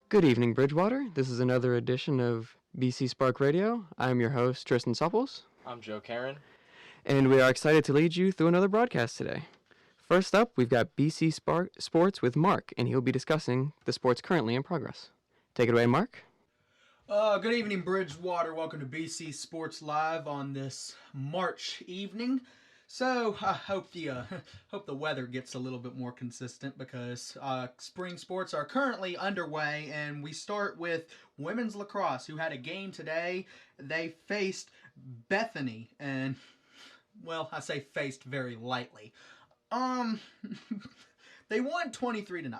Good evening, Bridgewater. This is another edition of BC Spark Radio. I'm your host, Tristan Supples. I'm Joe Carron. And we are excited to lead you through another broadcast today. First up, we've got BC Sports with Mark, and he'll be discussing the sports currently in progress. Take it away, Mark. Good evening, Bridgewater. Welcome to BC Sports Live on this March evening. So I hope the weather gets a little bit more consistent because spring sports are currently underway, and we start with women's lacrosse, who had a game today. They faced Bethany, and well, I say faced very lightly. They won 23-0.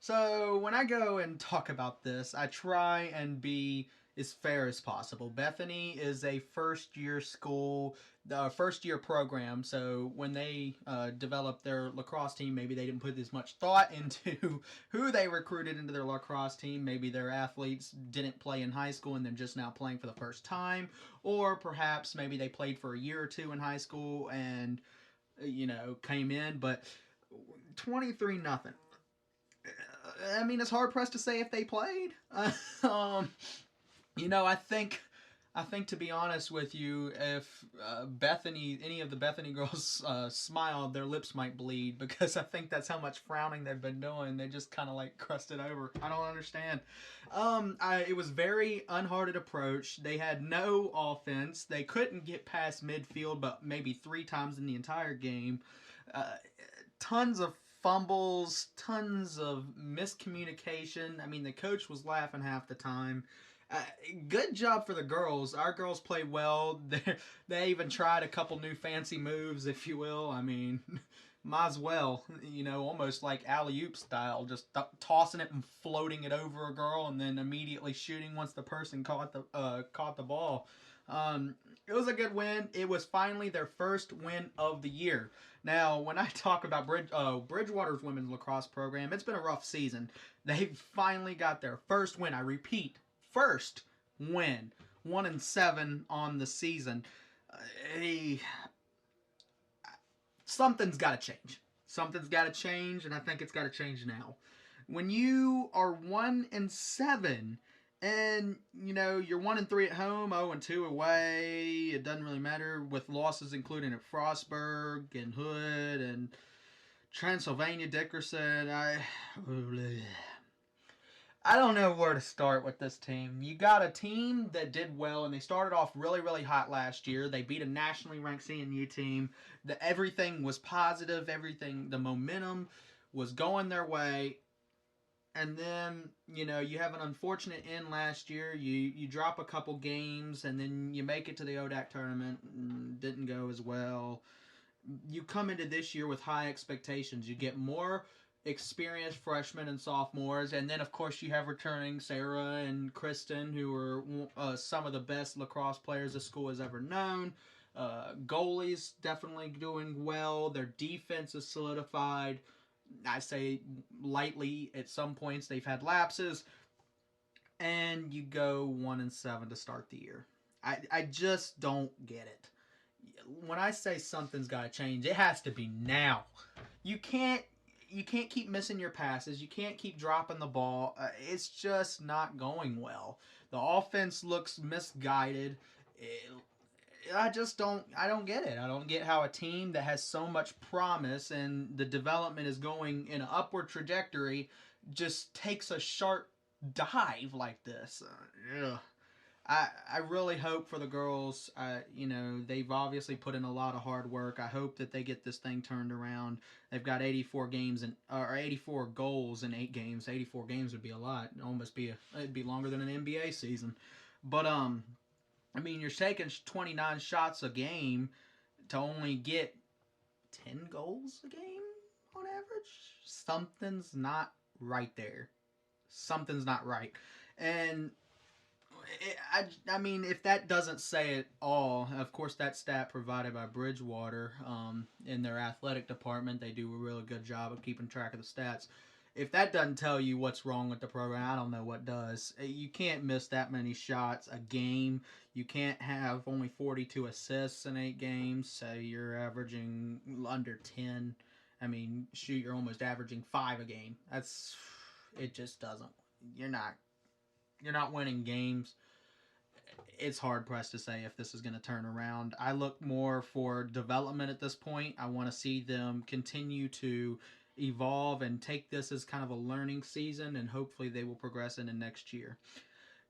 So when I go and talk about this, I try and be as fair as possible. Bethany is a first-year school, first-year program, so when they developed their lacrosse team, maybe they didn't put as much thought into who they recruited into their lacrosse team. Maybe their athletes didn't play in high school and they're just now playing for the first time, or perhaps maybe they played for a year or two in high school and, came in, but 23-0. I mean, it's hard pressed to say if they played. I think to be honest with you, if any of the Bethany girls smiled, their lips might bleed, because I think that's how much frowning they've been doing. They just kind of like crusted over. I don't understand. It was very unhearted approach. They had no offense. They couldn't get past midfield, but maybe 3 times in the entire game. Tons of fumbles, tons of miscommunication. I mean, the coach was laughing half the time. Good job for the girls. Our girls played well. They even tried a couple new fancy moves, if you will. I mean, might as well, almost like alley-oop style, just tossing it and floating it over a girl and then immediately shooting once the person caught the ball. It was a good win. It was finally their first win of the year. Now, when I talk about Bridgewater's women's lacrosse program, it's been a rough season. They finally got their first win. I repeat, first win. 1-7 on the season. Something's got to change. Something's got to change, and I think it's got to change now. When you are 1-7... and, you're 1-3 at home, 0-2 away. It doesn't really matter, with losses including at Frostburg and Hood and Transylvania Dickerson. I don't know where to start with this team. You got a team that did well, and they started off really, really hot last year. They beat a nationally ranked CNU team. Everything was positive. The momentum was going their way. And then, you have an unfortunate end last year. You drop a couple games, and then you make it to the ODAC tournament. Didn't go as well. You come into this year with high expectations. You get more experienced freshmen and sophomores. And then, of course, you have returning Sarah and Kristen, who are some of the best lacrosse players the school has ever known. Goalies definitely doing well. Their defense is solidified. I say lightly, at some points they've had lapses, and you go 1-7 to start the year. I just don't get it. When I say something's got to change, it has to be now. You can't keep missing your passes. You can't keep dropping the ball. It's just not going well. The offense looks misguided. I don't get it. I don't get how a team that has so much promise and the development is going in an upward trajectory just takes a sharp dive like this. I really hope for the girls. They've obviously put in a lot of hard work. I hope that they get this thing turned around. They've got 84 goals in 8 games. 84 games would be a lot. It'd be longer than an NBA season. But you're taking 29 shots a game to only get 10 goals a game on average. Something's not right there. Something's not right. And if that doesn't say it all, of course, that stat provided by Bridgewater in their athletic department, they do a really good job of keeping track of the stats. If that doesn't tell you what's wrong with the program, I don't know what does. You can't miss that many shots a game. You can't have only 42 assists in 8 games, so you're averaging under 10. You're almost averaging 5 a game. It just doesn't you're not winning games. It's hard pressed to say if this is going to turn around. I look more for development at this point. I want to see them continue to evolve and take this as kind of a learning season, and hopefully they will progress into next year.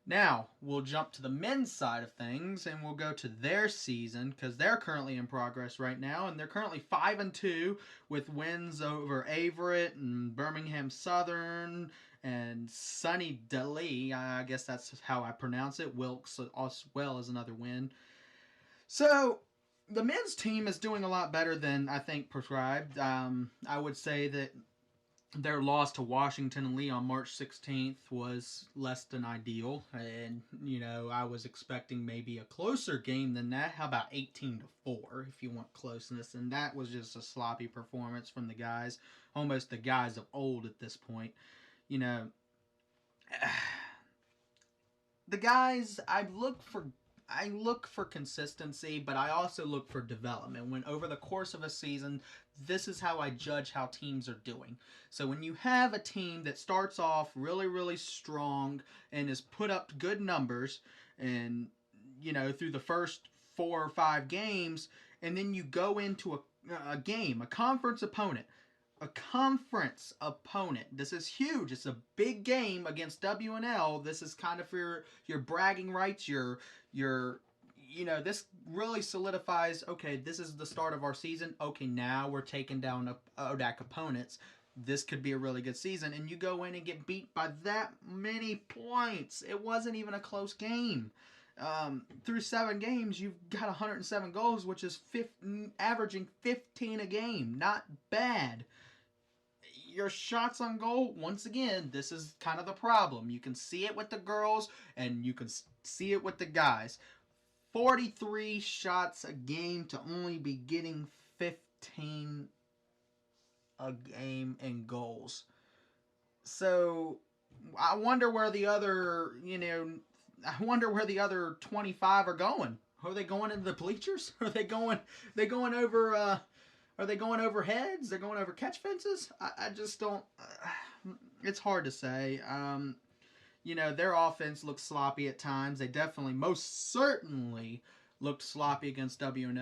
Now, we'll jump to the men's side of things, and we'll go to their season, because they're currently in progress right now, and they're currently 5-2 with wins over Averett and Birmingham Southern and Sunny Deli. I guess that's how I pronounce it. Wilkes as well as another win. So, the men's team is doing a lot better than I think prescribed. I would say that their loss to Washington and Lee on March 16th was less than ideal. And, I was expecting maybe a closer game than that. How about 18-4 if you want closeness? And that was just a sloppy performance from the guys. Almost the guys of old at this point. The guys, I look for consistency, but I also look for development. When over the course of a season, this is how I judge how teams are doing. So when you have a team that starts off really, really strong and has put up good numbers and, through the first 4 or 5 games, and then you go into a game, a conference opponent. This is huge. It's a big game against W&L. This is kind of for your bragging rights, this really solidifies, okay, this is the start of our season. Okay, now we're taking down ODAC opponents. This could be a really good season. And you go in and get beat by that many points. It wasn't even a close game. Through 7 games, you've got 107 goals, which is averaging 15 a game. Not bad. Your shots on goal, once again, this is kind of the problem. You can see it with the girls, and you can see it with the guys. 43 shots a game to only be getting 15 a game in goals. So, I wonder where the other, 25 are going. Are they going into the bleachers? Are they going over... Are they going over heads? They're going over catch fences? I just don't... it's hard to say. Their offense looks sloppy at times. They definitely, most certainly, looked sloppy against W&L.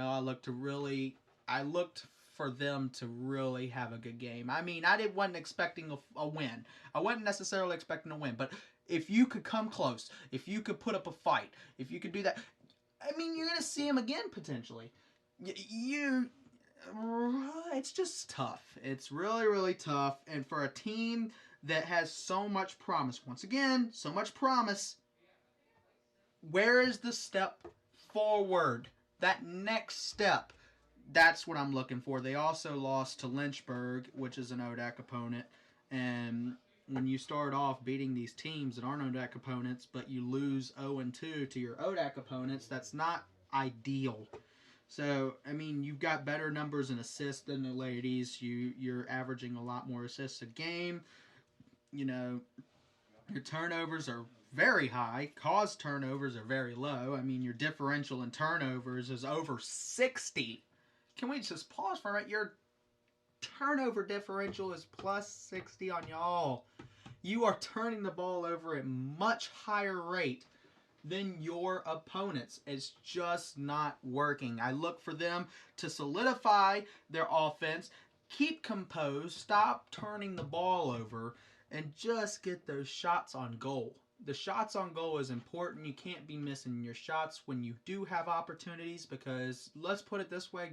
I looked for them to really have a good game. I mean, wasn't expecting a win. I wasn't necessarily expecting a win. But if you could come close, if you could put up a fight, if you could do that, you're going to see them again, potentially. It's just tough. It's really, really tough. And for a team that has so much promise, once again, so much promise, where is the step forward? That next step, that's what I'm looking for. They also lost to Lynchburg, which is an ODAC opponent. And when you start off beating these teams that aren't ODAC opponents, but you lose 0-2 to your ODAC opponents, that's not ideal. So, you've got better numbers in assists than the ladies. You're averaging a lot more assists a game. Your turnovers are very high. Caused turnovers are very low. Your differential in turnovers is over 60. Can we just pause for a minute? Your turnover differential is plus 60 on y'all. You are turning the ball over at much higher rate than your opponents. It's just not working. I look for them to solidify their offense, keep composed, stop turning the ball over, and just get those shots on goal. The shots on goal is important. You can't be missing your shots when you do have opportunities, because let's put it this way,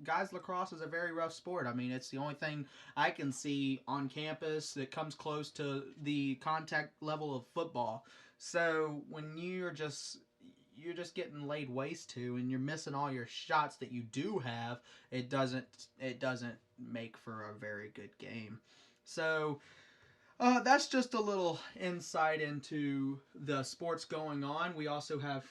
guys lacrosse is a very rough sport. It's the only thing I can see on campus that comes close to the contact level of football. So when you're just getting laid waste to, and you're missing all your shots that you do have, it doesn't make for a very good game. So that's just a little insight into the sports going on. We also have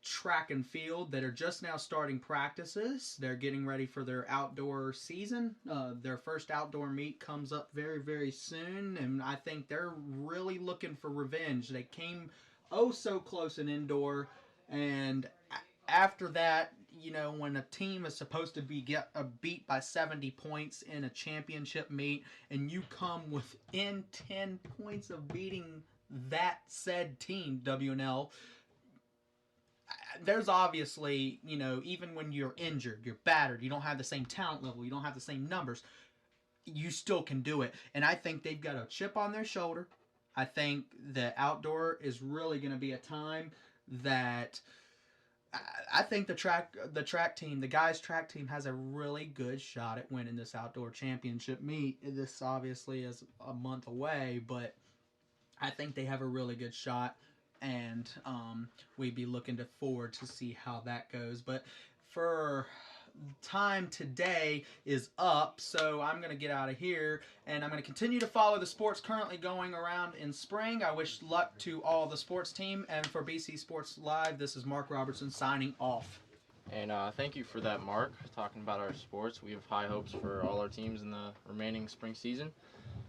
track and field that are just now starting practices. They're getting ready for their outdoor season. Their first outdoor meet comes up very, very soon, and I think they're really looking for revenge. They came so close in indoor, and after that, when a team is supposed to be beat by 70 points in a championship meet, and you come within 10 points of beating that said team, WNL, there's obviously, even when you're injured, you're battered, you don't have the same talent level, you don't have the same numbers, you still can do it. And I think they've got a chip on their shoulder. I think the outdoor is really going to be a time that I think the guys track team has a really good shot at winning this outdoor championship meet. This obviously is a month away, but I think they have a really good shot, and we'd be looking forward to see how that goes. But for time today is up, so I'm going to get out of here, and I'm going to continue to follow the sports currently going around in spring. I wish luck to all the sports team, and for BC Sports Live, this is Mark Robertson signing off. And thank you for that, Mark, talking about our sports. We have high hopes for all our teams in the remaining spring season.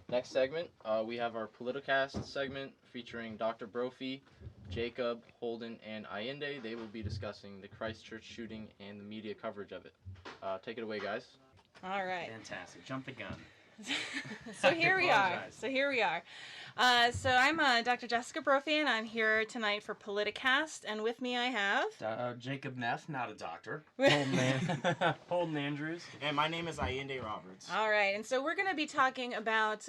Next segment, we have our Politicast segment featuring Dr. Brophy, Jacob, Holden, and Ayinde. They will be discussing the Christchurch shooting and the media coverage of it. Take it away, guys. All right. Fantastic. Jump the gun. So here we are. So I'm Dr. Jessica Brophy, and I'm here tonight for Politicast. And with me I have... Jacob Neff, not a doctor. Holden Andrews. And my name is Ayinde Roberts. All right. And so we're going to be talking about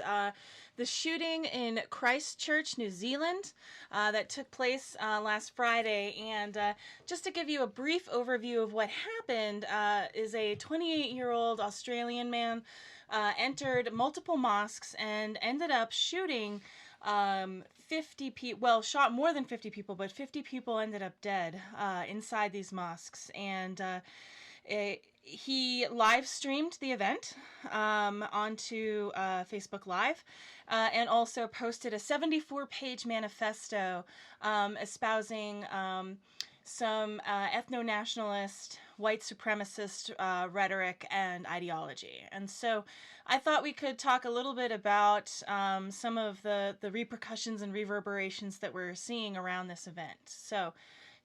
the shooting in Christchurch, New Zealand, that took place last Friday. And just to give you a brief overview of what happened, is a 28-year-old Australian man entered multiple mosques and ended up shooting 50 people. Well, shot more than 50 people, but 50 people ended up dead inside these mosques. And he live streamed the event onto Facebook Live, and also posted a 74-page manifesto espousing some ethno-nationalist, white supremacist rhetoric and ideology. And so I thought we could talk a little bit about some of the repercussions and reverberations that we're seeing around this event. So,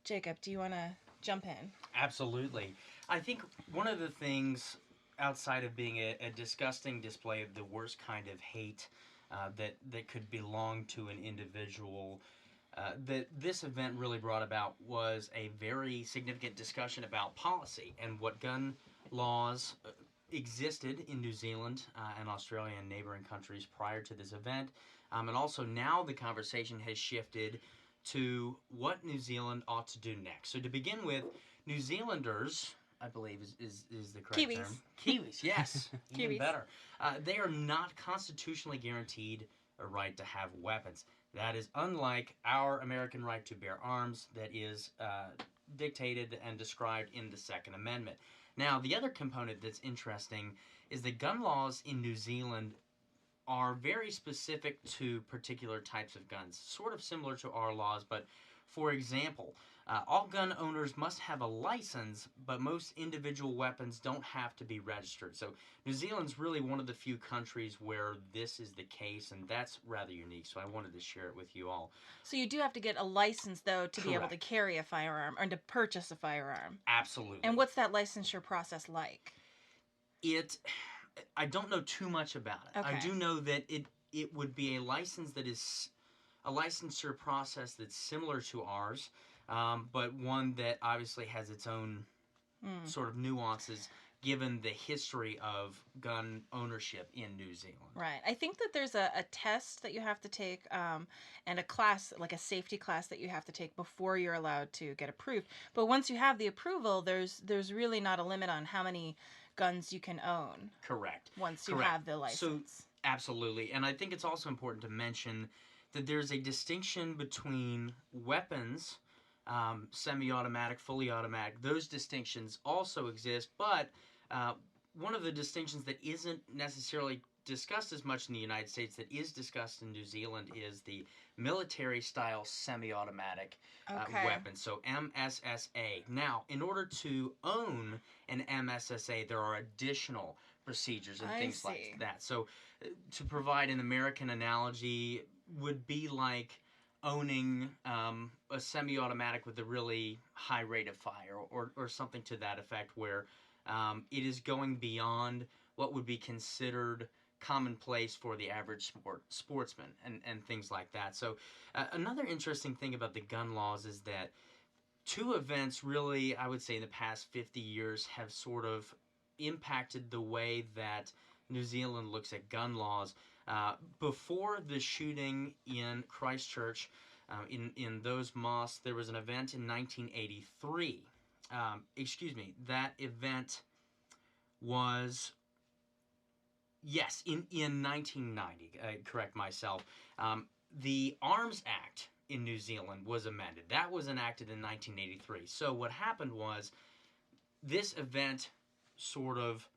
Jacob, do you want to jump in? Absolutely. I think one of the things, outside of being a disgusting display of the worst kind of hate that could belong to an individual, that this event really brought about was a very significant discussion about policy and what gun laws existed in New Zealand and Australia and neighboring countries prior to this event. And also now the conversation has shifted to what New Zealand ought to do next. So to begin with, New Zealanders, I believe is the correct term. Kiwis, yes. Even better. They are not constitutionally guaranteed a right to have weapons. That is unlike our American right to bear arms that is dictated and described in the Second Amendment. Now, the other component that's interesting is that gun laws in New Zealand are very specific to particular types of guns, sort of similar to our laws, but for example, all gun owners must have a license, but most individual weapons don't have to be registered. So New Zealand's really one of the few countries where this is the case, and that's rather unique, so I wanted to share it with you all. So you do have to get a license, though, to be able to carry a firearm or to purchase a firearm. Absolutely. And what's that licensure process like? I don't know too much about it. Okay. I do know that it would be a license that is a licensure process that's similar to ours, but one that obviously has its own sort of nuances given the history of gun ownership in New Zealand. Right. I think that there's a test that you have to take and a class, like a safety class that you have to take before you're allowed to get approved. But once you have the approval, there's really not a limit on how many guns you can own. Correct. Once you have the license. So, absolutely. And I think it's also important to mention that there's a distinction between weapons, semi-automatic, fully automatic. Those distinctions also exist, but one of the distinctions that isn't necessarily discussed as much in the United States that is discussed in New Zealand is the military-style semi-automatic weapon, so MSSA. Now, in order to own an MSSA, there are additional procedures and things like that. So to provide an American analogy, would be like owning a semi-automatic with a really high rate of fire, or something to that effect, where it is going beyond what would be considered commonplace for the average sportsman and things like that. So another interesting thing about the gun laws is that two events really, I would say, in the past 50 years have sort of impacted the way that New Zealand looks at gun laws. Before the shooting in Christchurch, in those mosques, there was an event in 1983. That event was, yes, in 1990. Correct myself. The Arms Act in New Zealand was amended. That was enacted in 1983. So what happened was this event sort of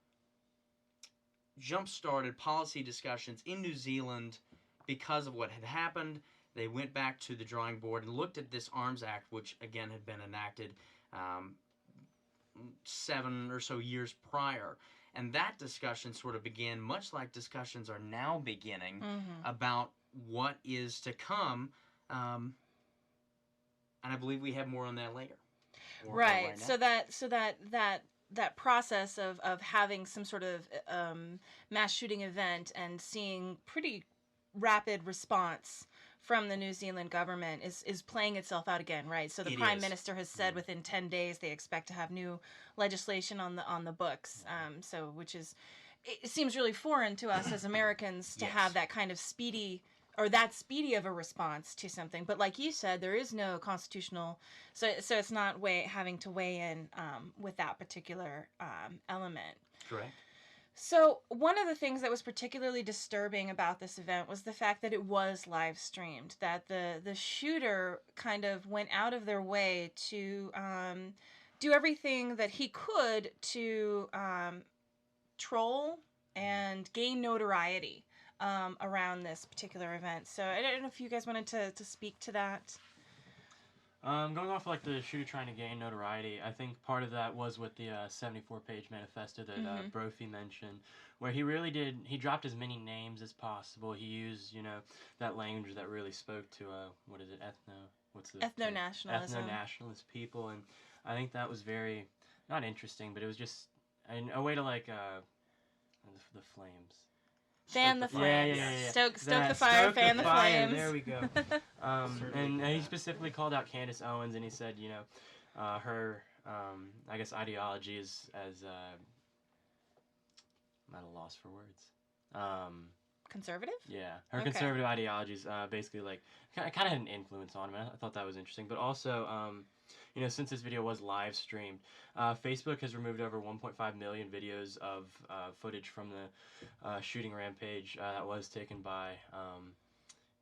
jump-started policy discussions in New Zealand because of what had happened. They went back to the drawing board and looked at this Arms Act, which again had been enacted 7 or so years prior. And that discussion sort of began, much like discussions are now beginning about what is to come. And I believe we have more on that later. Right. So that process of having some sort of mass shooting event and seeing pretty rapid response from the New Zealand government is playing itself out again, right? So the Prime Minister has said within 10 days they expect to have new legislation on the books. So which is, it seems really foreign to us as Americans to have that kind of speedy of a response to something. But like you said, there is no constitutional, so it's not having to weigh in with that particular element. Correct. So one of the things that was particularly disturbing about this event was the fact that it was live streamed, that the shooter kind of went out of their way to do everything that he could to troll and gain notoriety around this particular event. So I don't know if you guys wanted to speak to that. Going off like the shooter trying to gain notoriety, I think part of that was with the 74-page manifesto that Brophy mentioned, where he dropped as many names as possible. He used, that language that really spoke to, Ethno-nationalism. Ethno-nationalist people, and I think that was very, not interesting, but it was just a way to the flames. Fan the flames. Yeah. Stoke the fire, fan the flames. There we go. And he specifically called out Candace Owens, and he said, her, I guess, ideology is as, I'm at a loss for words. Conservative? Yeah. Her conservative ideologies basically, kind of had an influence on him. I thought that was interesting. But also, since this video was live streamed, Facebook has removed over 1.5 million videos of footage from the shooting rampage that was taken by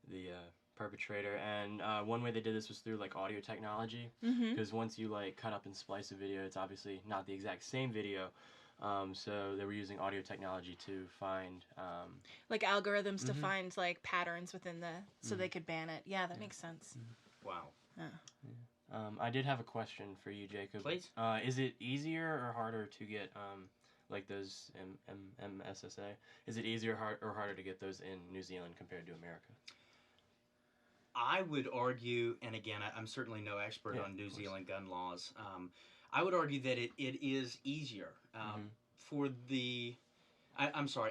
the perpetrator. And one way they did this was through audio technology, because once you cut up and splice a video, it's obviously not the exact same video. So they were using audio technology to find algorithms to find patterns within so they could ban it. Yeah, that makes sense. Wow. Yeah. I did have a question for you, Jacob. Please. Is it easier or harder to get those MSSA? Is it easier or harder to get those in New Zealand compared to America? I would argue, and again, I'm certainly no expert on New Zealand gun laws. I would argue that it is easier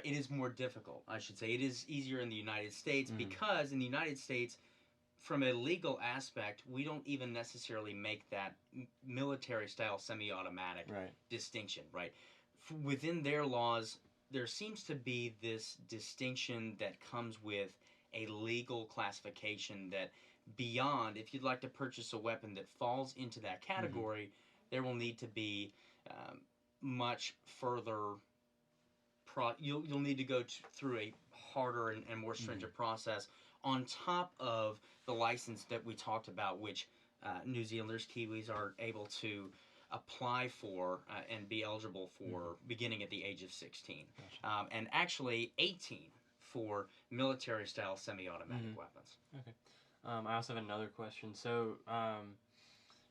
it is more difficult, I should say. It is easier in the United States because in the United States, from a legal aspect, we don't even necessarily make that military-style semi-automatic distinction, right? Within their laws, there seems to be this distinction that comes with a legal classification that beyond, if you'd like to purchase a weapon that falls into that category, there will need to be much further, you'll need to go through a harder and more stringent process on top of the license that we talked about, which New Zealanders, Kiwis, are able to apply for and be eligible for beginning at the age of 16. Gotcha. And actually 18 for military-style semi-automatic weapons. Okay. I also have another question. So,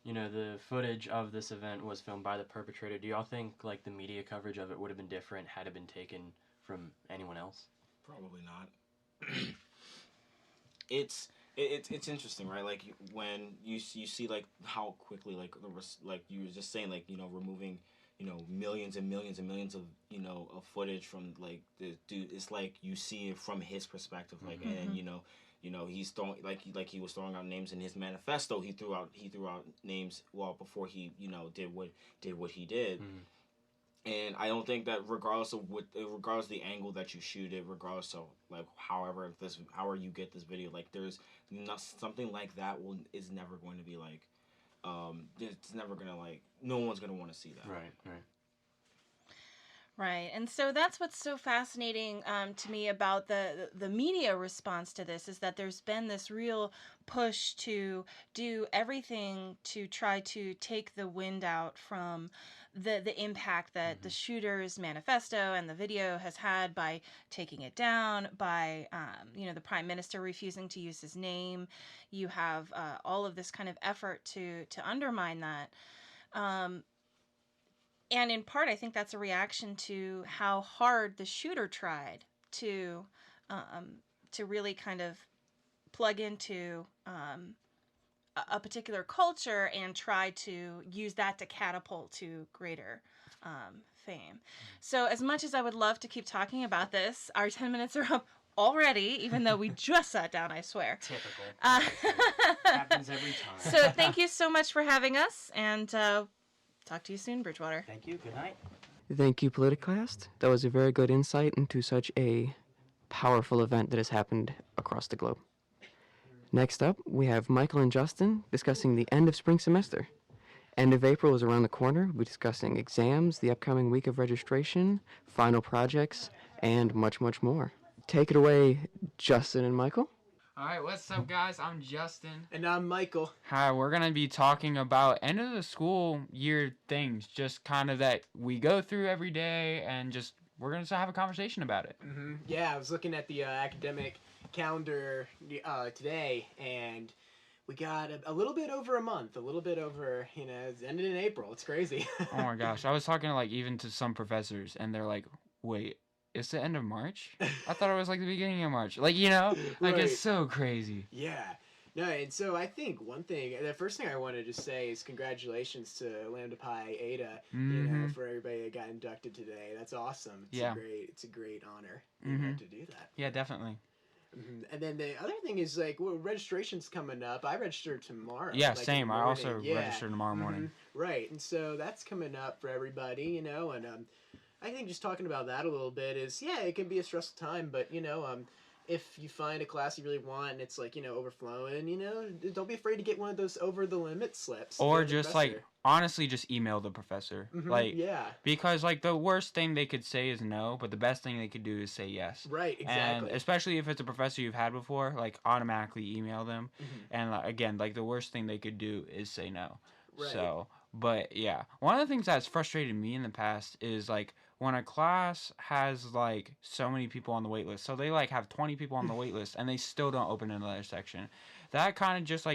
the footage of this event was filmed by the perpetrator. Do y'all think, the media coverage of it would have been different had it been taken from anyone else? Probably not. It's it's interesting, right? Like when you see like how quickly like you were just saying, like, removing, millions and millions and millions of of footage from like the dude. It's like you see it from his perspective, like, and he's throwing like he was throwing out names in his manifesto. He threw out names well before he did what he did. And I don't think that regardless of the angle that you shoot it, regardless of like however you get this video, like there's not something like that is never going to be like, it's never gonna like, no one's gonna want to see that. Right, and so that's what's so fascinating to me about the media response to this, is that there's been this real push to do everything to try to take the wind out from the impact that the shooter's manifesto and the video has had by taking it down, by the prime minister refusing to use his name. You have all of this kind of effort to undermine that. And in part, I think that's a reaction to how hard the shooter tried to really kind of plug into a particular culture and try to use that to catapult to greater fame. So as much as I would love to keep talking about this, our 10 minutes are up already, even though we just sat down, I swear. Typical. Happens every time. So thank you so much for having us, and talk to you soon, Bridgewater. Thank you. Good night. Thank you, Politicast. That was a very good insight into such a powerful event that has happened across the globe. Next up, we have Michael and Justin discussing the end of spring semester. End of April is around the corner. We'll be discussing exams, the upcoming week of registration, final projects, and much, much more. Take it away, Justin and Michael. All right, what's up, guys? I'm Justin. And I'm Michael. Hi, we're going to be talking about end of the school year things, just kind of that we go through every day, and just we're going to have a conversation about it. Yeah, I was looking at the academic calendar today, and we got a little bit over a month, it's ended in April. It's crazy. Oh my gosh, I was talking even to some professors, and they're like, wait, it's the end of March? I thought it was like the beginning of March. Like, Right. It's so crazy. Yeah. No, and so I think the first thing I wanted to say is congratulations to Lambda Pi Ada, for everybody that got inducted today. That's awesome. It's a great honor to do that. Yeah, definitely. And then the other thing is registration's coming up. I register tomorrow. Yeah, same. I also register tomorrow morning. Right, and so that's coming up for everybody, and I think just talking about that a little bit is, it can be a stressful time, but if you find a class you really want and it's overflowing, don't be afraid to get one of those over the limit slips. Or just honestly just email the professor. Because the worst thing they could say is no, but the best thing they could do is say yes. Right, exactly. And especially if it's a professor you've had before, automatically email them. And again, the worst thing they could do is say no. Right. So, but yeah, one of the things that's frustrated me in the past is when a class has so many people on the wait list, so they have 20 people on the wait list and they still don't open another section. That kind of just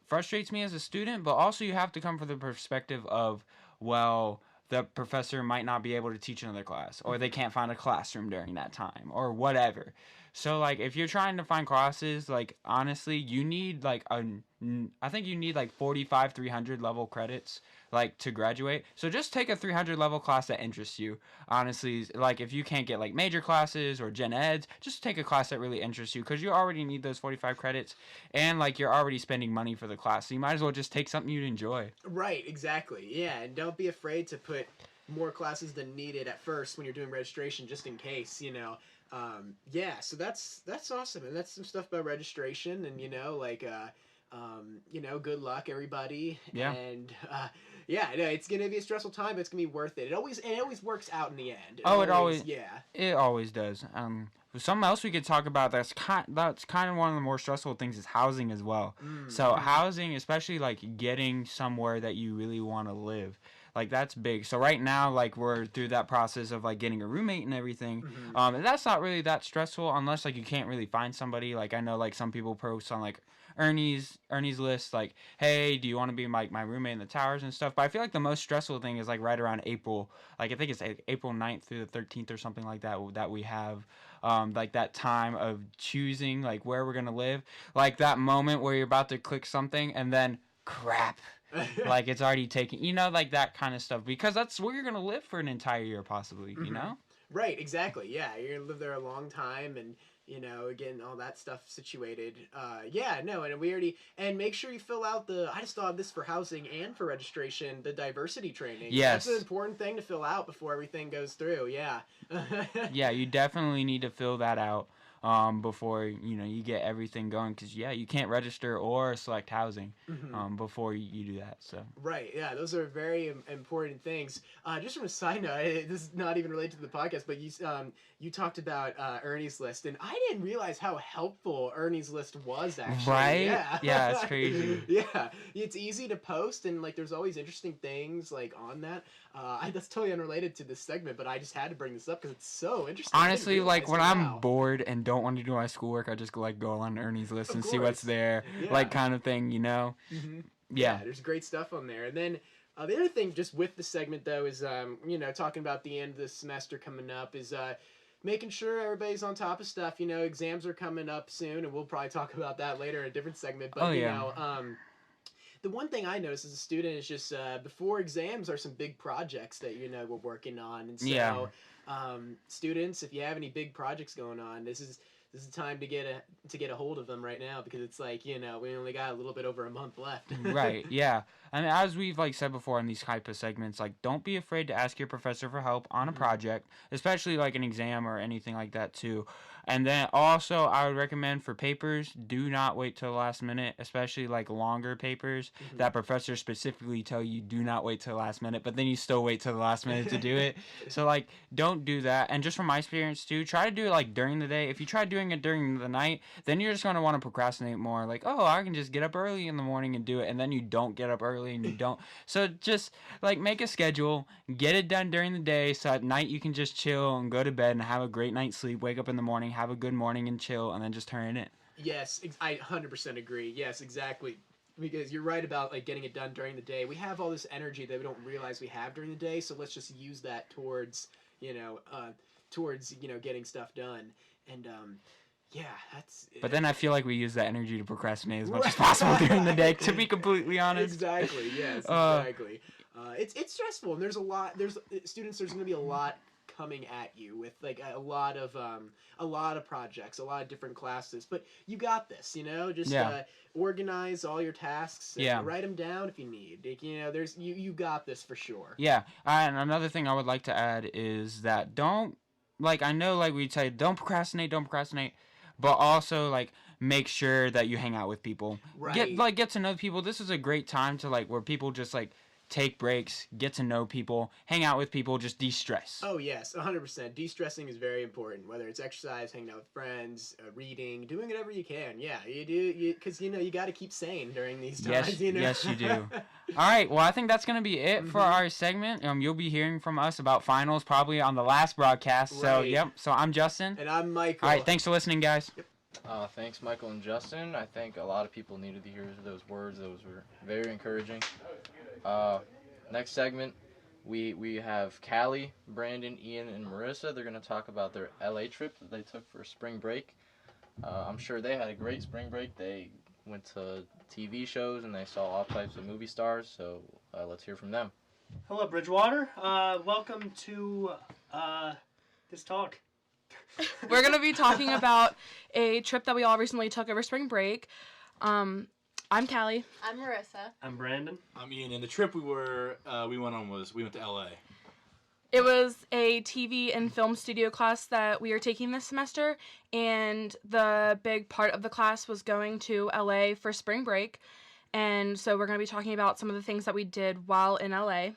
frustrates me as a student, but also you have to come from the perspective of, well, the professor might not be able to teach another class, or they can't find a classroom during that time, or whatever. So if you're trying to find classes, honestly, you need I think you need 45 300 level credits to graduate. So just take a 300 level class that interests you. Honestly, if you can't get major classes or gen eds, just take a class that really interests you, because you already need those 45 credits, and you're already spending money for the class, so you might as well just take something you enjoy. Right, exactly. Yeah, and don't be afraid to put more classes than needed at first when you're doing registration, just in case, so that's awesome, and that's some stuff about registration, and good luck, everybody. Yeah. And it's gonna be a stressful time, but it's gonna be worth it. It always works out in the end. It always does. Something else we could talk about that's kind of one of the more stressful things is housing as well. So housing, especially getting somewhere that you really want to live. That's big. So right now, we're through that process of getting a roommate and everything. And that's not really that stressful unless you can't really find somebody. I know some people post on Ernie's list, hey, do you want to be my roommate in the towers and stuff? But I feel the most stressful thing is right around April. I think it's April 9th through the 13th or something like that we have like that time of choosing like where we're gonna live, like that moment where you're about to click something and then crap. Like it's already taken, like that kind of stuff, because that's where you're gonna live for an entire year, possibly. Right, exactly. Yeah, you're gonna live there a long time, and getting all that stuff situated. And make sure you fill out I just thought of this for housing and for registration, the diversity training. Yes. That's an important thing to fill out before everything goes through. Yeah. Yeah, you definitely need to fill that out before you get everything going, because you can't register or select housing before you do that. So right, yeah, those are very important things. Just from a side note, this is not even related to the podcast, but you talked about Ernie's list, and I didn't realize how helpful Ernie's list was actually. Right? Yeah, it's crazy. Yeah, it's easy to post, and like there's always interesting things like on that. That's totally unrelated to this segment, but I just had to bring this up because it's so interesting. Honestly, like when I'm bored and don't want to do my schoolwork, I just go on Ernie's list and see what's there, like kind of thing, Mm-hmm. Yeah, there's great stuff on there. And then the other thing, just with the segment though, is talking about the end of the semester coming up, is making sure everybody's on top of stuff. Exams are coming up soon, and we'll probably talk about that later in a different segment. But the one thing I noticed as a student is just before exams are some big projects that we're working on, and so students, if you have any big projects going on, this is the time to get a hold of them right now, because it's like we only got a little bit over a month left. Right. Yeah. I mean, as we've said before in these type of segments, don't be afraid to ask your professor for help on a project, especially like an exam or anything like that too. And then also, I would recommend for papers, do not wait till the last minute, especially longer papers that professors specifically tell you do not wait till the last minute, but then you still wait till the last minute to do it. So don't do that. And just from my experience too, try to do it during the day. If you try doing it during the night, then you're just going to want to procrastinate more. I can just get up early in the morning and do it, and then you don't get up early and you don't. So just make a schedule, get it done during the day, so at night you can just chill and go to bed and have a great night's sleep, wake up in the morning, have a good morning and chill, and then just turn it in. Yes, I 100% agree. Yes, exactly. Because you're right about getting it done during the day. We have all this energy that we don't realize we have during the day, so let's just use that towards getting stuff done. And that's. But then I feel like we use that energy to procrastinate as much as possible during the day. To be completely honest. Exactly. Yes. Exactly. It's stressful, and there's students. There's going to be a lot coming at you with a lot of projects, a lot of different classes, but you got this. Just organize all your tasks. And write them down if you need. There's you got this for sure. Yeah, and another thing I would like to add is that don't I know we'd say don't procrastinate, but also make sure that you hang out with people. Right. Get to know people. This is a great time to where people just take breaks, get to know people, hang out with people, just de-stress. Oh yes, 100%. De-stressing is very important. Whether it's exercise, hanging out with friends, reading, doing whatever you can. Yeah, you do. Because you got to keep sane during these times. Yes, you do. All right. Well, I think that's gonna be it for our segment. You'll be hearing from us about finals probably on the last broadcast. Right. So yep. So I'm Justin. And I'm Michael. All right. Thanks for listening, guys. Yep. Thanks, Michael and Justin. I think a lot of people needed to hear those words. Those were very encouraging. Next segment, we have Callie, Brandon, Ian, and Marissa. They're going to talk about their LA trip that they took for spring break. I'm sure they had a great spring break. They went to TV shows and they saw all types of movie stars. So let's hear from them. Hello, Bridgewater. Welcome to this talk. We're going to be talking about a trip that we all recently took over spring break. I'm Callie. I'm Marissa. I'm Brandon. I'm Ian. And the trip we went on was we went to LA. It was a TV and film studio class that we are taking this semester, and the big part of the class was going to LA for spring break. And so we're going to be talking about some of the things that we did while in LA.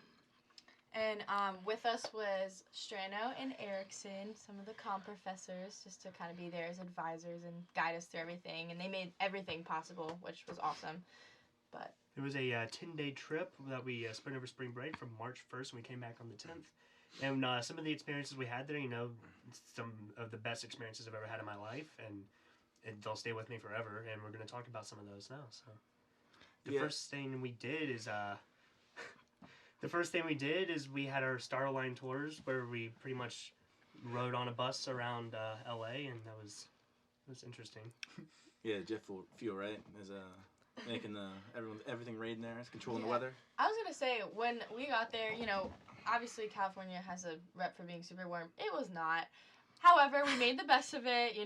And with us was Strano and Erickson, some of the comp professors, just to kind of be there as advisors and guide us through everything. And they made everything possible, which was awesome. But there was a 10-day trip that we spent over spring break from March 1st, and we came back on the 10th. And some of the experiences we had there, some of the best experiences I've ever had in my life, and they'll stay with me forever. And we're going to talk about some of those now. So the first thing we did is... The first thing we did is we had our Starline tours where we pretty much rode on a bus around LA, and it was interesting. Yeah, jet fuel, right? Is making everything rain there. It's controlling the weather. I was gonna say, when we got there, obviously California has a rep for being super warm. It was not. However, we made the best of it.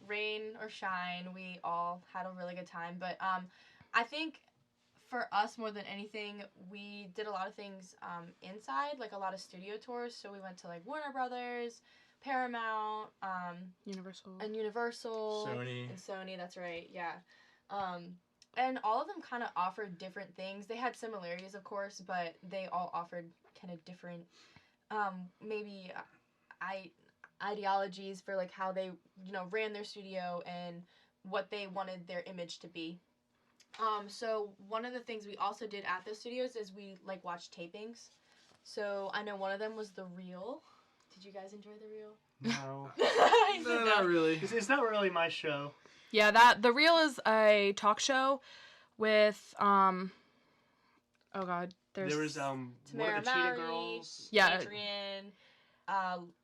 Rain or shine, we all had a really good time. But I think for us, more than anything, we did a lot of things inside, like a lot of studio tours. So we went to like Warner Brothers, Paramount, Universal. and Universal, Sony. and Sony. That's right. Yeah. And all of them kind of offered different things. They had similarities, of course, but they all offered kind of different, maybe ideologies for like how they, ran their studio and what they wanted their image to be. So one of the things we also did at the studios is we like watched tapings. So I know one of them was The Real. Did you guys enjoy The Real? No. No, not really. It's not really my show. Yeah, The Real is a talk show with oh god, There was one Tamara of the Cheetah Mowry, Girls. Yeah. Adrian,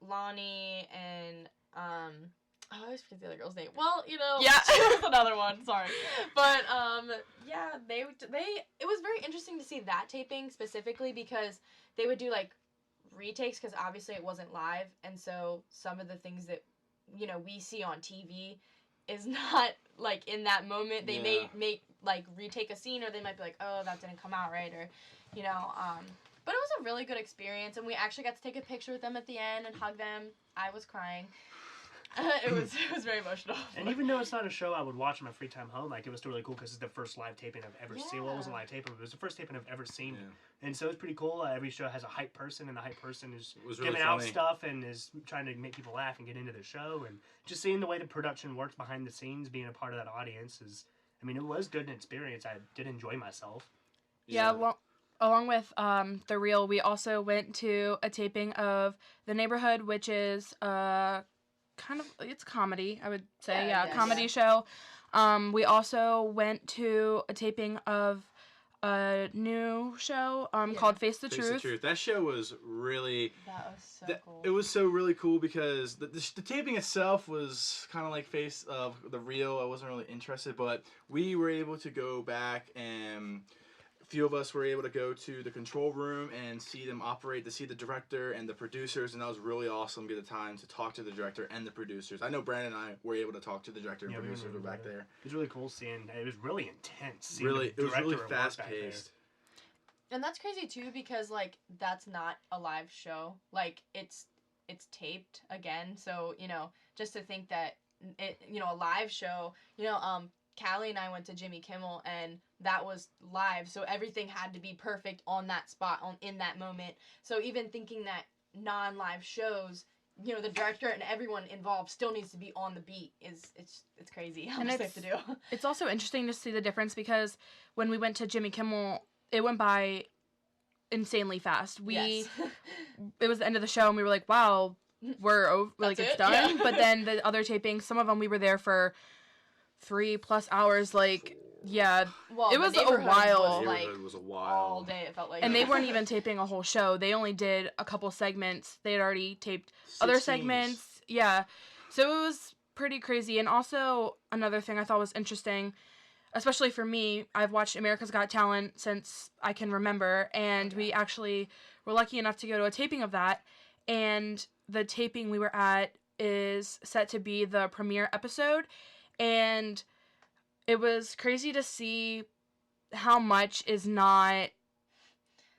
Lonnie, and I always forget the other girl's name. Well, Yeah. she was another one. Sorry, but yeah, they it was very interesting to see that taping specifically because they would do like retakes because obviously it wasn't live, and so some of the things that we see on TV is not like in that moment. They may make like retake a scene, or they might be like, oh, that didn't come out right, or but it was a really good experience, and we actually got to take a picture with them at the end and hug them. I was crying. It was very emotional. And even though it's not a show I would watch in my free time home, like it was still really cool because it's the first live taping I've ever seen. Well, it wasn't a live taping, but it was the first taping I've ever seen. Yeah. And so it's pretty cool. Every show has a hype person, and the hype person is giving out stuff and is trying to make people laugh and get into the show. And just seeing the way the production works behind the scenes, being a part of that audience is, it was good an experience. I did enjoy myself. Yeah, along with The Real, we also went to a taping of The Neighborhood, which is kind of, it's comedy, I would say. Comedy show. We also went to a taping of a new show called Face the Truth. That show was really... That was so cool. It was so really cool because the taping itself was kind of like Face of The Real. I wasn't really interested, but we were able to go back, and a few of us were able to go to the control room and see them operate, to see the director and the producers, and that was really awesome. Get the time to talk to the director and the producers. I know Brandon and I were able to talk to the director and producers were back there. It was really cool seeing. It was really intense. It was really fast paced. And that's crazy too because like that's not a live show. Like it's taped again. So just to think that a live show. Callie and I went to Jimmy Kimmel, and that was live, so everything had to be perfect on that spot, in that moment. So even thinking that non-live shows, the director and everyone involved still needs to be on the beat it's crazy how much they have to do. It's also interesting to see the difference because when we went to Jimmy Kimmel, it went by insanely fast. It was the end of the show, and we were like, wow, we're over, like it's done. Yeah. But then the other tapings, some of them we were there for 3+ hours, like, yeah, well, it was a while. It was a while. All day, it felt like. And they weren't even taping a whole show. They only did a couple segments. They had already taped other segments. Yeah. So it was pretty crazy. And also, another thing I thought was interesting, especially for me, I've watched America's Got Talent since I can remember, and we actually were lucky enough to go to a taping of that. And the taping we were at is set to be the premiere episode. And it was crazy to see how much is not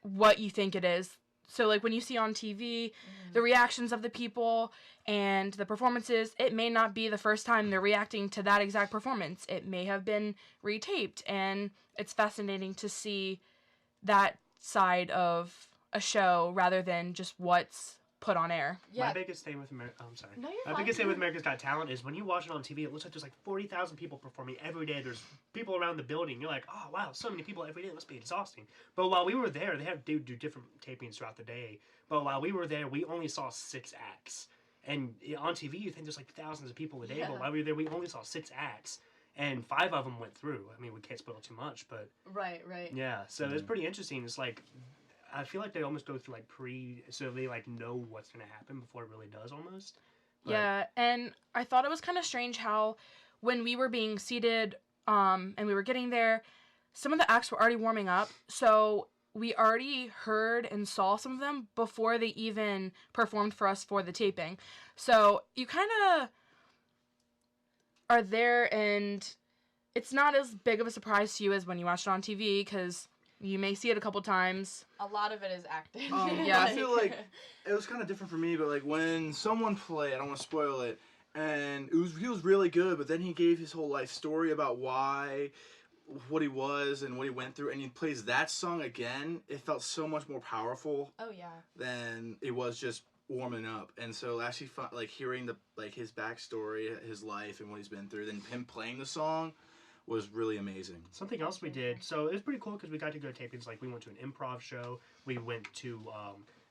what you think it is. So, like, when you see on TV, the reactions of the people and the performances, it may not be the first time they're reacting to that exact performance. It may have been retaped, and it's fascinating to see that side of a show rather than just what's put on air. Yeah. My biggest thing with I'm sorry. No, My biggest thing with America's Got Talent is when you watch it on TV, it looks like there's like 40,000 people performing every day. There's people around the building. You're like, oh wow, so many people every day. It must be exhausting. But while we were there, they have do different tapings throughout the day. But while we were there, we only saw 6 acts. And on TV, you think there's like thousands of people a day. But while we were there, we only saw 6 acts. And 5 of them went through. I mean, we can't spoil too much, but... Right. Yeah, so it's pretty interesting. It's like... I feel like they almost go through like so they like know what's gonna happen before it really does almost. But, Yeah, and I thought it was kind of strange how when we were being seated and we were getting there, some of the acts were already warming up, so we already heard and saw some of them before they even performed for us for the taping. So you kind of are there, and it's not as big of a surprise to you as when you watch it on TV, because you may see it a couple times. A lot of it is acting. Yeah. I feel like it was kind of different for me, but like when someone played, I don't want to spoil it, and he was really good, but then he gave his whole life story about what he was and what he went through, and he plays that song again. It felt so much more powerful. Oh yeah. Than it was just warming up, and so actually like hearing his backstory, his life, and what he's been through, then him playing the song was really amazing. Something else we did, so it was pretty cool because we got to go to tapings. Like, we went to an improv show. We went to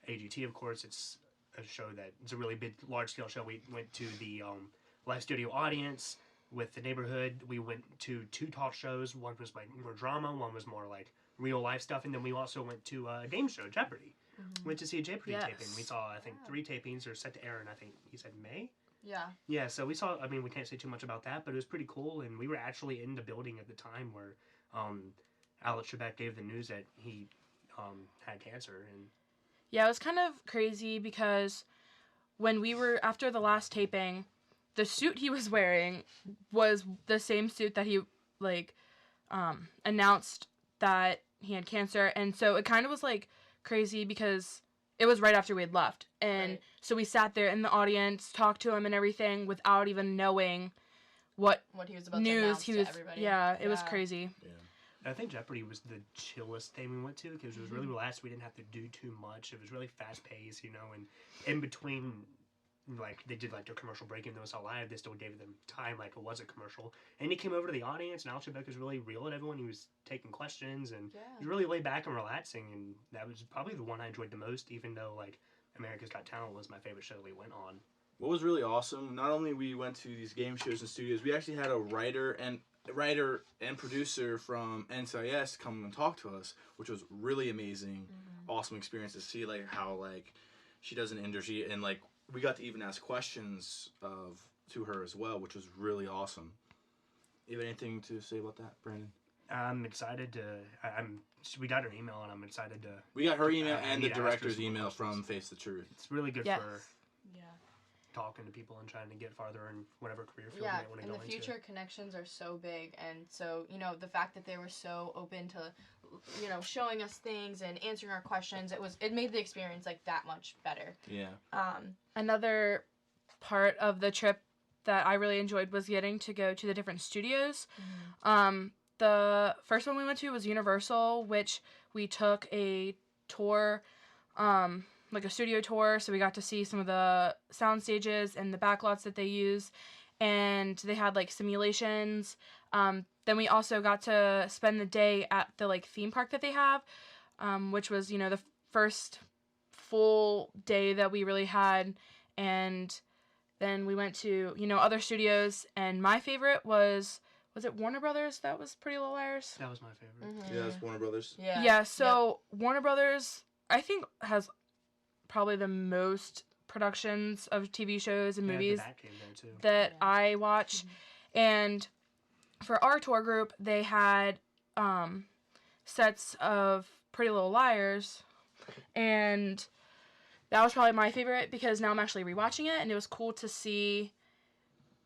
AGT, of course. It's a show it's a really big, large-scale show. We went to the live studio audience with the neighborhood. We went to 2 talk shows. One was like more drama. One was more like real-life stuff. And then we also went to a game show, Jeopardy. Mm-hmm. Went to see a Jeopardy Yes. taping. We saw, I think, 3 tapings. They're set to air in, I think, he said May? Yeah. Yeah, so we saw, I mean, we can't say too much about that, but it was pretty cool, and we were actually in the building at the time where Alex Trebek gave the news that he had cancer. And Yeah, it was kind of crazy because when we were, after the last taping, the suit he was wearing was the same suit that he, like, announced that he had cancer, and so it kind of was, like, crazy because it was right after we had left, and Right. so we sat there in the audience, talked to him and everything without even knowing what He was about to news announce he to was. everybody. Yeah, it was crazy. I think Jeopardy was the chillest thing we went to because it was really relaxed. We didn't have to do too much. It was really fast paced, and in between, like, they did like their commercial break, even though it's all live, they still gave them time like it was a commercial. And he came over to the audience, and Alex Trebek was really real at everyone. He was taking questions, and he was really laid back and relaxing, and that was probably the one I enjoyed the most, even though like America's Got Talent was my favorite show we went on. What was really awesome, not only we went to these game shows and studios, we actually had a writer and producer from NCIS come and talk to us, which was really amazing, awesome experience to see like how like she does an industry, and like we got to even ask questions to her as well, which was really awesome. You have anything to say about that, Brandon? I'm excited to. We got her email, and I'm excited to. We got her email I and need the to ask her director's some email questions. from Face the Truth. It's really good Yes. for Yeah. talking to people and trying to get farther in whatever career field Yeah, they want to in go the into. future, connections are so big, and so the fact that they were so open to, showing us things and answering our questions, it made the experience like that much better. Yeah. Another part of the trip that I really enjoyed was getting to go to the different studios. The first one we went to was Universal, which we took a tour, like a studio tour, so we got to see some of the sound stages and the backlots that they use, and they had like simulations. Then we also got to spend the day at the like theme park that they have, which was the first full day that we really had. And then we went to other studios, and my favorite was it Warner Brothers? That was Pretty Little Liars. That was my favorite. Yeah, that's Warner Brothers. Yeah. So Warner Brothers, I think, has probably the most productions of TV shows and movies The Batcave there too. that I watch. And for our tour group, they had sets of Pretty Little Liars, and that was probably my favorite because now I'm actually rewatching it, and it was cool to see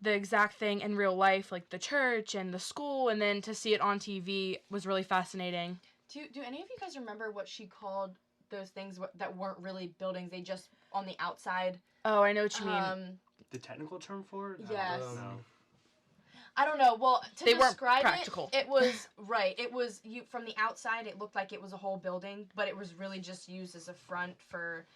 the exact thing in real life, like the church and the school, and then to see it on TV was really fascinating. Do any of you guys remember what she called those things that weren't really buildings? They just on the outside. Oh, I know what you mean. The technical term for it? Yes. No. I don't know. Well, to They weren't describe practical. it was right. It was from the outside. It looked like it was a whole building, but it was really just used as a front for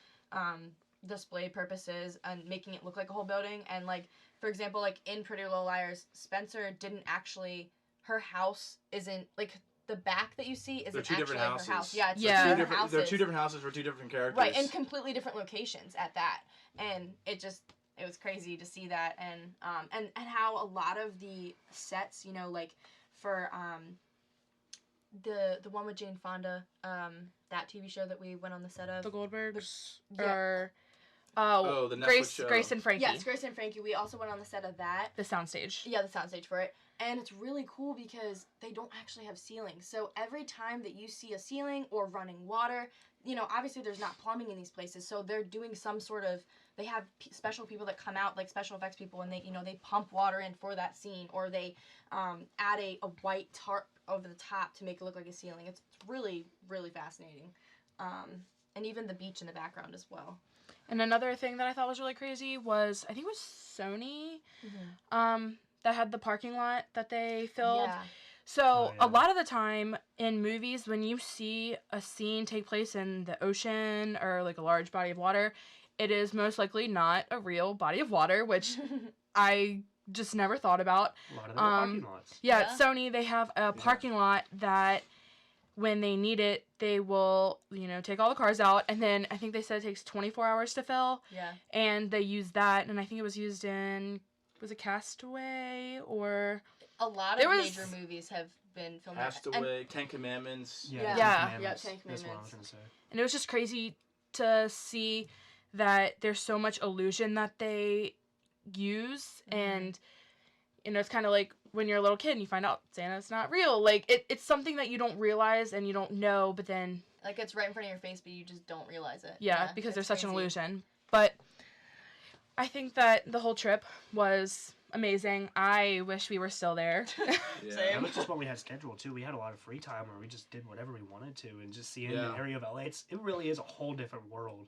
display purposes and making it look like a whole building. And like, for example, like in Pretty Little Liars, Spencer didn't actually. Her house isn't like the back that you see isn't They're two actually different her houses. house. Yeah, it's Yeah. two They're different houses. They're two different houses for two different characters. Right, and completely different locations at that. And it was crazy to see that, and how a lot of the sets, like for the one with Jane Fonda, that TV show that we went on the set of. The Goldbergs? Yeah. Or... Oh, the Netflix Grace, show. Grace and Frankie. Yes, Grace and Frankie. We also went on the set of that. The soundstage. Yeah, the soundstage for it. And it's really cool because they don't actually have ceilings. So every time that you see a ceiling or running water, you know, obviously there's not plumbing in these places. So they're doing some sort of, they have special people that come out, like special effects people, and they, you know, they pump water in for that scene, or they add a white tarp over the top to make it look like a ceiling. It's really, really fascinating. And even the beach in the background as well. And another thing that I thought was really crazy was, I think it was Sony, that had the parking lot that they filmed. Yeah. So a lot of the time in movies, when you see a scene take place in the ocean or like a large body of water, it is most likely not a real body of water, which I just never thought about. A lot of them are parking lots. Yeah, at Sony, they have a parking lot that when they need it, they will, you know, take all the cars out, and then I think they said it takes 24 hours to fill. Yeah. And they use that, and I think it was used in, was it Castaway, or... A lot of major movies have been filmed. Castaway, Ten Commandments. Yeah, Ten Commandments. That's what I was going to say. And it was just crazy to see that there's so much illusion that they use, and, you know, it's kind of like when you're a little kid and you find out Santa's not real. Like, it's something that you don't realize and you don't know, but then... Like, it's right in front of your face, but you just don't realize it. Yeah, because there's such an illusion. But I think that the whole trip was amazing. I wish we were still there. That was just what we had scheduled, too. We had a lot of free time where we just did whatever we wanted to, and just seeing the area of LA, it really is a whole different world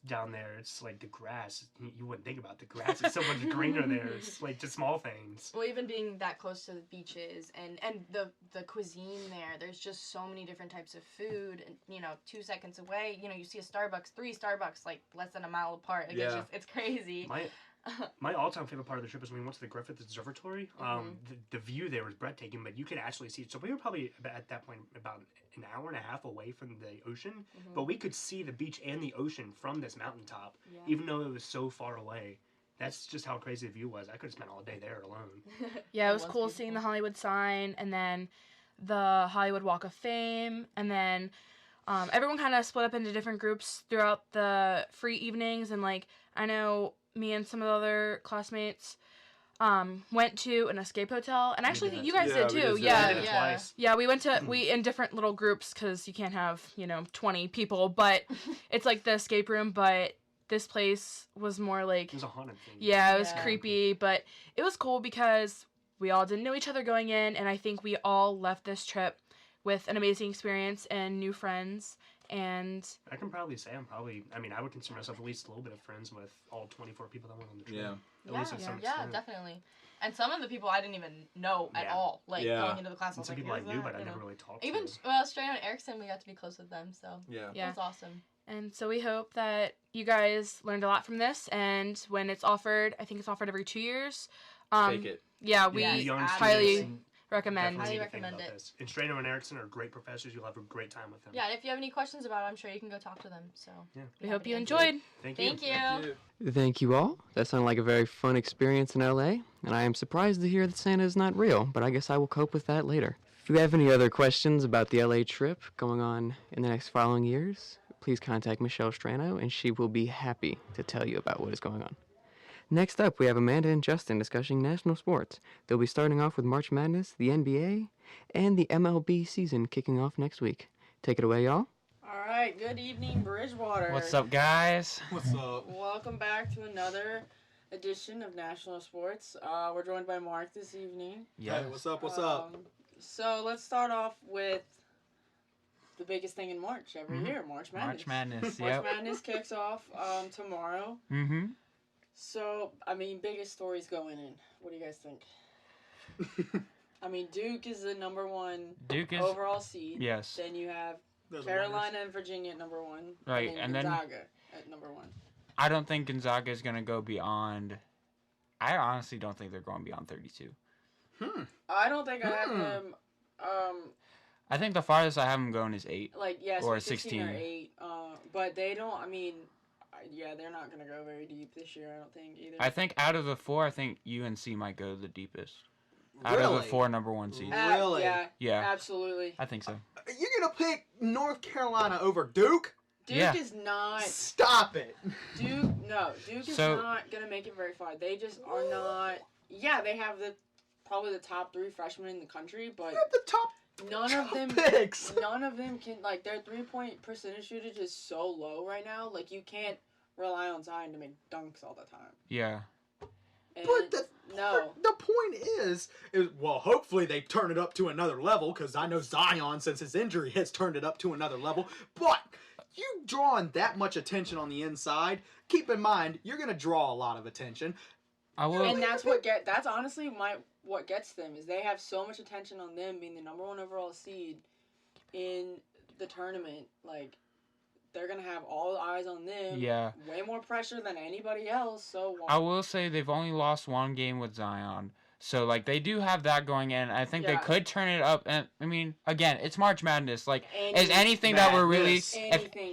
down there. It's like the grass. You wouldn't think about the grass. It's so much greener there. It's like just small things. Well, even being that close to the beaches and the cuisine there's just so many different types of food. And, you know, 2 seconds away, you know, you see a Starbucks, 3 Starbucks, like less than a mile apart. Like, it's crazy. My all-time favorite part of the trip is when we went to the Griffith Observatory. The view there was breathtaking, but you could actually see. So we were probably at that point about an hour and a half away from the ocean, but we could see the beach and the ocean from this mountaintop, even though it was so far away. That's just how crazy the view was. I could have spent all day there alone. Yeah, it was cool seeing the Hollywood sign, and then the Hollywood Walk of Fame, and then everyone kind of split up into different groups throughout the free evenings, and like I know me and some of the other classmates went to an escape hotel, and actually you guys did too. Yeah, we went to we in different little groups because you can't have 20 people, but it's like the escape room, but this place was more like it was a haunted thing. Yeah, it was creepy, but it was cool because we all didn't know each other going in, and I think we all left this trip with an amazing experience and new friends. And I can probably say I would consider myself at least a little bit of friends with all 24 people that went on the trip. At least to some extent. Definitely. And some of the people I didn't even know at all. Like going into the class, I was some like, people I knew, but I never really talked even, to. Well, Strano and Erickson, we got to be close with them, so it was awesome. And so we hope that you guys learned a lot from this, and when it's offered, I think it's offered every 2 years. Take it. Yeah, we highly recommend. Highly recommend it. And Strano and Erickson are great professors. You'll have a great time with them. Yeah, and if you have any questions about it, I'm sure you can go talk to them. So we hope you enjoyed. Thank you. Thank you all. That sounded like a very fun experience in LA, and I am surprised to hear that Santa is not real, but I guess I will cope with that later. If you have any other questions about the LA trip going on in the next following years, please contact Michelle Strano, and she will be happy to tell you about what is going on. Next up, we have Amanda and Justin discussing national sports. They'll be starting off with March Madness, the NBA, and the MLB season kicking off next week. Take it away, y'all. All right, good evening, Bridgewater. What's up, guys? What's up? Welcome back to another edition of National Sports. We're joined by Mark this evening. Yeah. Hey, what's up? What's up? So let's start off with the biggest thing in March every year, March Madness. March Madness, March Madness kicks off tomorrow. Mm-hmm. So, biggest stories going in. What do you guys think? Duke is the number one overall seed. Yes. Then you have Carolina and Virginia at number one. Right, and then Gonzaga at number one. I don't think Gonzaga is going to go beyond... I honestly don't think they're going beyond 32. I don't think I have them... I think the farthest I have them going is 8. Or 16 or 8. But they don't... they're not going to go very deep this year, I don't think, either. I think out of the 4, I think UNC might go the deepest. out of the Really? 4 number 1 seeds. Really? Yeah. Absolutely. I think so. You're gonna pick North Carolina over Duke? Duke is not. Stop it. Duke is So- not gonna make it very far. They just are not. Yeah, they have probably the top 3 freshmen in the country, but the top. None of them picks. None of them can like their 3-point percentage shootage is so low right now. Like you can't rely on Zion to make dunks all the time. Yeah. And But no. the point is well, hopefully they turn it up to another level because I know Zion, since his injury, has turned it up to another level. But you drawing that much attention on the inside, keep in mind you're gonna draw a lot of attention. And that's that's honestly what gets them is they have so much attention on them being the number 1 overall seed in the tournament. Like they're gonna have all the eyes on them. Yeah. Way more pressure than anybody else. So I will say they've only lost 1 game with Zion. So, like, they do have that going in. I think they could turn it up. And, I mean, again, it's March Madness. Like, is anything that we're really...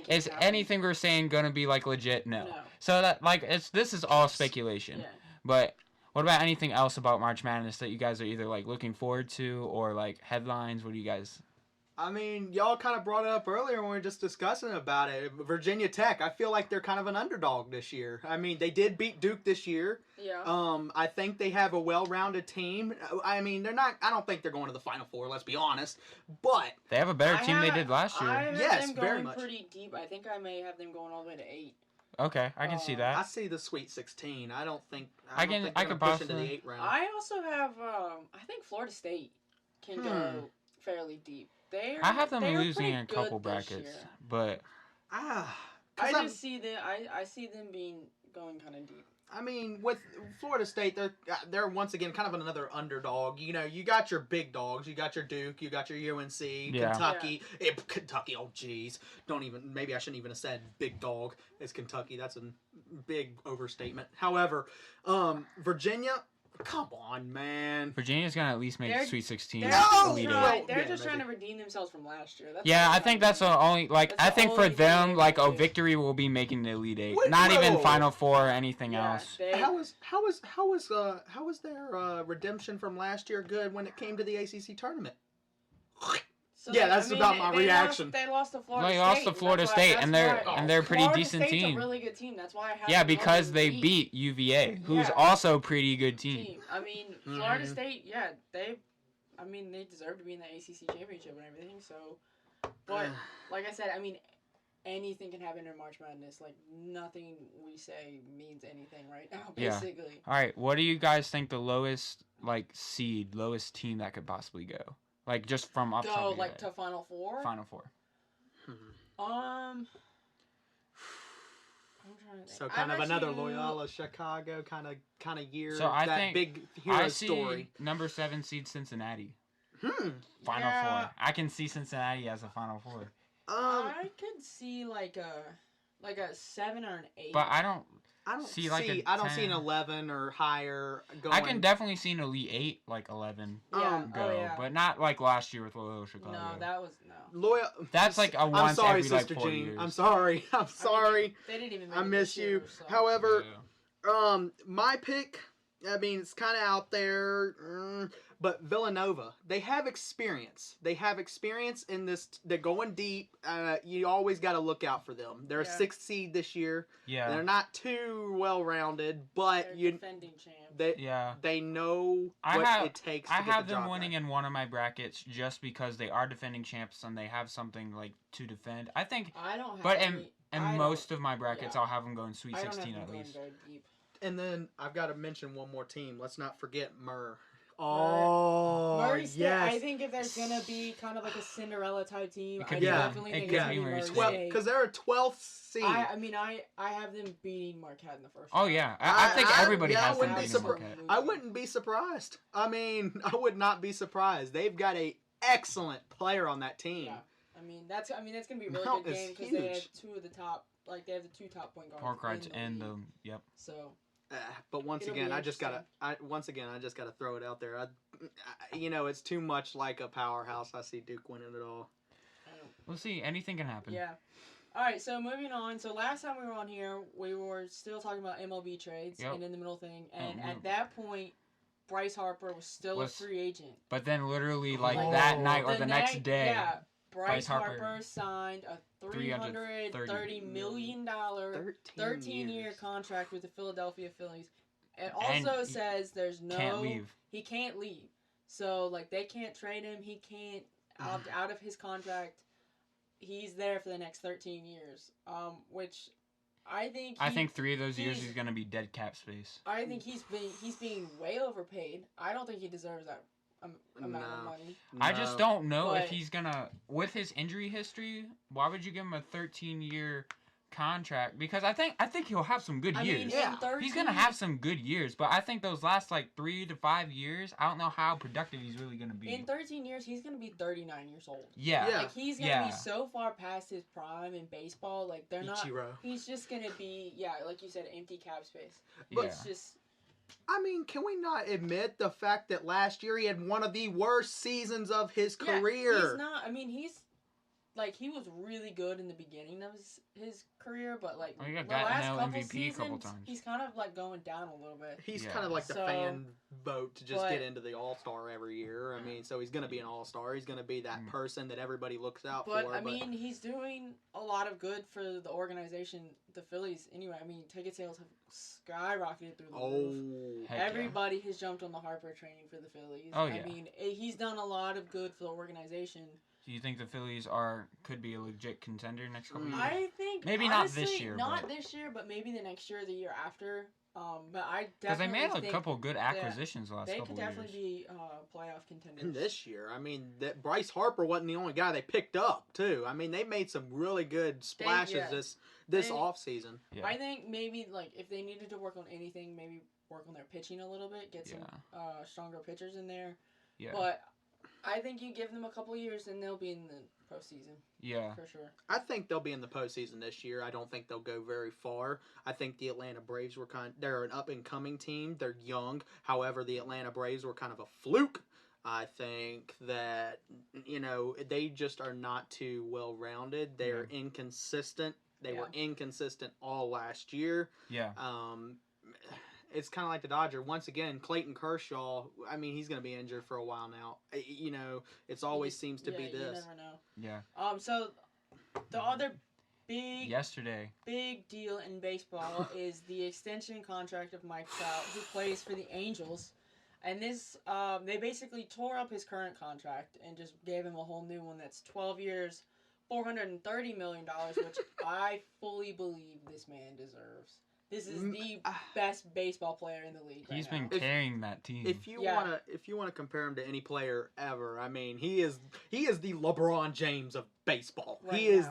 Is anything we're saying going to be, like, legit? No. So, that like, this is all speculation. Yeah. But what about anything else about March Madness that you guys are either, like, looking forward to or, like, headlines? What do you guys... I mean, y'all kind of brought it up earlier when we were just discussing about it. Virginia Tech, I feel like they're kind of an underdog this year. I mean, they did beat Duke this year. Yeah. I think they have a well-rounded team. I mean, they're not. I don't think they're going to the Final Four. Let's be honest. But they have a better team they did last year. I have yes, them very going much. pretty deep. I think I may have them going all the way to 8. Okay, I can see that. I see the Sweet 16. I don't think. I don't think I they're could gonna push possibly. into the 8th round. I also have. I think Florida State can go fairly deep. I have them they were losing pretty in a couple good this brackets, year. but I just see them. I see them going kind of deep. I mean, with Florida State, they're once again kind of another underdog. You know, you got your big dogs. You got your Duke. You got your UNC, Kentucky. Kentucky, oh jeez. Maybe I shouldn't even have said big dog. It's Kentucky. That's a big overstatement. However, Virginia, come on, man. Virginia's gonna at least make Sweet 16. They're just trying to redeem themselves from last year. That's I think that's the only I think for them like a victory will be making the Elite 8, not even Final Four or anything else. How was their redemption from last year good when it came to the ACC tournament? So that's about my reaction. They lost to Florida State. They lost to Florida State, and they're a pretty decent Florida State's team. a really good team. That's why I have. Yeah, them because going they deep. beat UVA, who's also a pretty good team. I mean, Florida State, they deserve to be in the ACC championship and everything. So, but like I said, I mean, anything can happen in March Madness. Like nothing we say means anything right now, basically. All right, what do you guys think the lowest lowest team that could possibly go? Like just from up top of your head. To Final Four. Final Four. I'm trying to think. So kind of another Loyola Chicago kind of year. So I that think big hero I see story. number 7 seed Cincinnati. Final Yeah. Four. I can see Cincinnati as a Final Four. I could see like a 7 or an 8. But I don't see like a I don't see 10. an 11 or higher going. I can definitely see an Elite 8, like 11, go, but not like last year with Loyola Chicago. No, that was That's like a once I'm sorry, every like Sister 4 Jean. years. I'm sorry. I'm sorry. They didn't even. I miss you. However, my pick. I mean, it's kind of out there, but Villanova. They have experience. They have experience in this. They're going deep. You always got to look out for them. They're a 6th seed this year. Yeah. They're not too well rounded, but They're defending champ. They know what it takes. I to get have the them job winning right. in one of my brackets just because they are defending champs and they have something like to defend. I think. I don't have. But any, in most of my brackets, I'll have them going Sweet 16 at least. And then I've got to mention one more team. Let's not forget Murr. Oh, Murray State, yes. I think if there's gonna be kind of like a Cinderella type team, I could definitely think it's gonna be Murray State. Because they're a 12th seed. I have them beating Marquette in the first. Oh yeah, I think everybody has them beating Marquette. I wouldn't be surprised. I mean, I would not be surprised. They've got a excellent player on that team. Yeah, I mean that's gonna be a really good game because they have two of the top, they have the 2 top point guards. and yep. So. But once again, I just gotta throw it out there. It's too much like a powerhouse. I see Duke winning it all. We'll see. Anything can happen. Yeah. All right. So moving on. So last time we were on here, we were still talking about MLB trades and in the middle thing. And at that point, Bryce Harper was still a free agent. But then literally like that night or the next day. Yeah. Bryce Harper signed a $330 million 13-year contract with the Philadelphia Phillies. It also says there's no he can't leave. So like they can't trade him. He can't opt out of his contract. He's there for the next 13 years. Which I think 3 of those years he's going to be dead cap space. I think he's being way overpaid. I don't think he deserves that amount of money. I just don't know if he's gonna, with his injury history, why would you give him a 13-year contract? Because I think he'll have some good years. He's gonna have some good years, but I think those last like 3 to 5 years, I don't know how productive he's really gonna be. In 13 years, he's gonna be 39 years old. Yeah. Like he's gonna be so far past his prime in baseball. Like they're not. He's just gonna be like you said, empty cap space. But it's just. I mean, can we not admit the fact that last year he had one of the worst seasons of his career? He's not. I mean, he was really good in the beginning of his career, but like the last couple seasons, he's kind of like going down a little bit. He's kind of like the fan vote to just get into the All-Star every year. I mean, so he's going to be an All-Star. He's going to be that person that everybody looks out for. But I mean, he's doing a lot of good for the organization, the Phillies. Anyway, I mean, ticket sales have skyrocketed through the roof. Everybody has jumped on the Harper train for the Phillies. I mean, he's done a lot of good for the organization. Do you think the Phillies could be a legit contender next couple years? I think maybe honestly, not this year. Not this year, but maybe the next year or the year after. But I definitely because they made a couple good acquisitions last couple years. They could definitely be playoff contenders. And this year, I mean, Bryce Harper wasn't the only guy they picked up too. I mean, they made some really good splashes this offseason. Yeah. I think maybe like if they needed to work on anything, maybe work on their pitching a little bit, get some stronger pitchers in there. Yeah. But I think you give them a couple years and they'll be in the postseason. Yeah. For sure. I think they'll be in the postseason this year. I don't think they'll go very far. I think the Atlanta Braves they're an up-and-coming team. They're young. However, the Atlanta Braves were kind of a fluke. I think that, they just are not too well-rounded. They're inconsistent. They were inconsistent all last year. Yeah. It's kind of like the Dodger. Once again, Clayton Kershaw, I mean, he's going to be injured for a while now. It's always seems to be this. You never know. Yeah. So the other big deal in baseball is the extension contract of Mike Trout, who plays for the Angels. And this, they basically tore up his current contract and just gave him a whole new one that's 12 years, $430 million, which I fully believe this man deserves. This is the best baseball player in the league. He's been carrying that team. If you wanna compare him to any player ever, I mean, he is the LeBron James of baseball. He is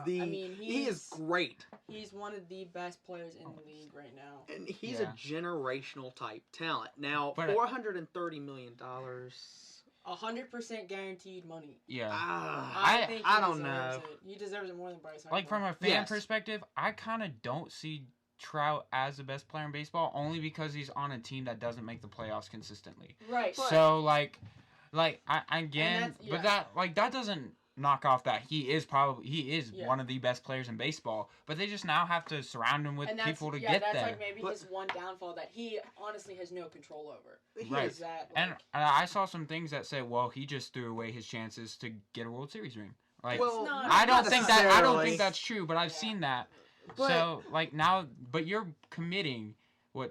great. He's one of the best players in the league right now. And he's a generational type talent. Now, $430 million. 100% guaranteed money. Yeah. I don't know. He deserves it more than Bryce Harper. Like from a fan perspective, I kind of don't see Trout as the best player in baseball only because he's on a team that doesn't make the playoffs consistently. Right. So that doesn't knock off that he is one of the best players in baseball, but they just now have to surround him with people to get there. That's like maybe his one downfall that he honestly has no control over. Right. And I saw some things that say, well, he just threw away his chances to get a World Series ring. Like, I don't think that's true, but I've seen that. But you're committing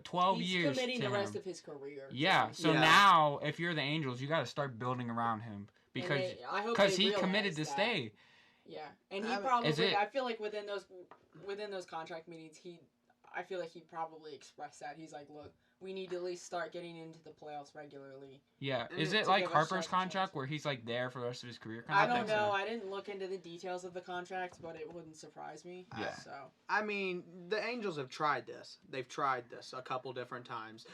12 years? He's committing to the rest him. of his career. Yeah. So now, if you're the Angels, you got to start building around him because he committed to stay. Yeah, and he probably. I feel like within those contract meetings, I feel like he probably expressed that. He's like, look, we need to at least start getting into the playoffs regularly. Yeah. Is it like Harper's contract where he's like there for the rest of his career? I don't know. I didn't look into the details of the contract, but it wouldn't surprise me. Yeah. So. I mean, the Angels have tried this. They've tried this a couple different times.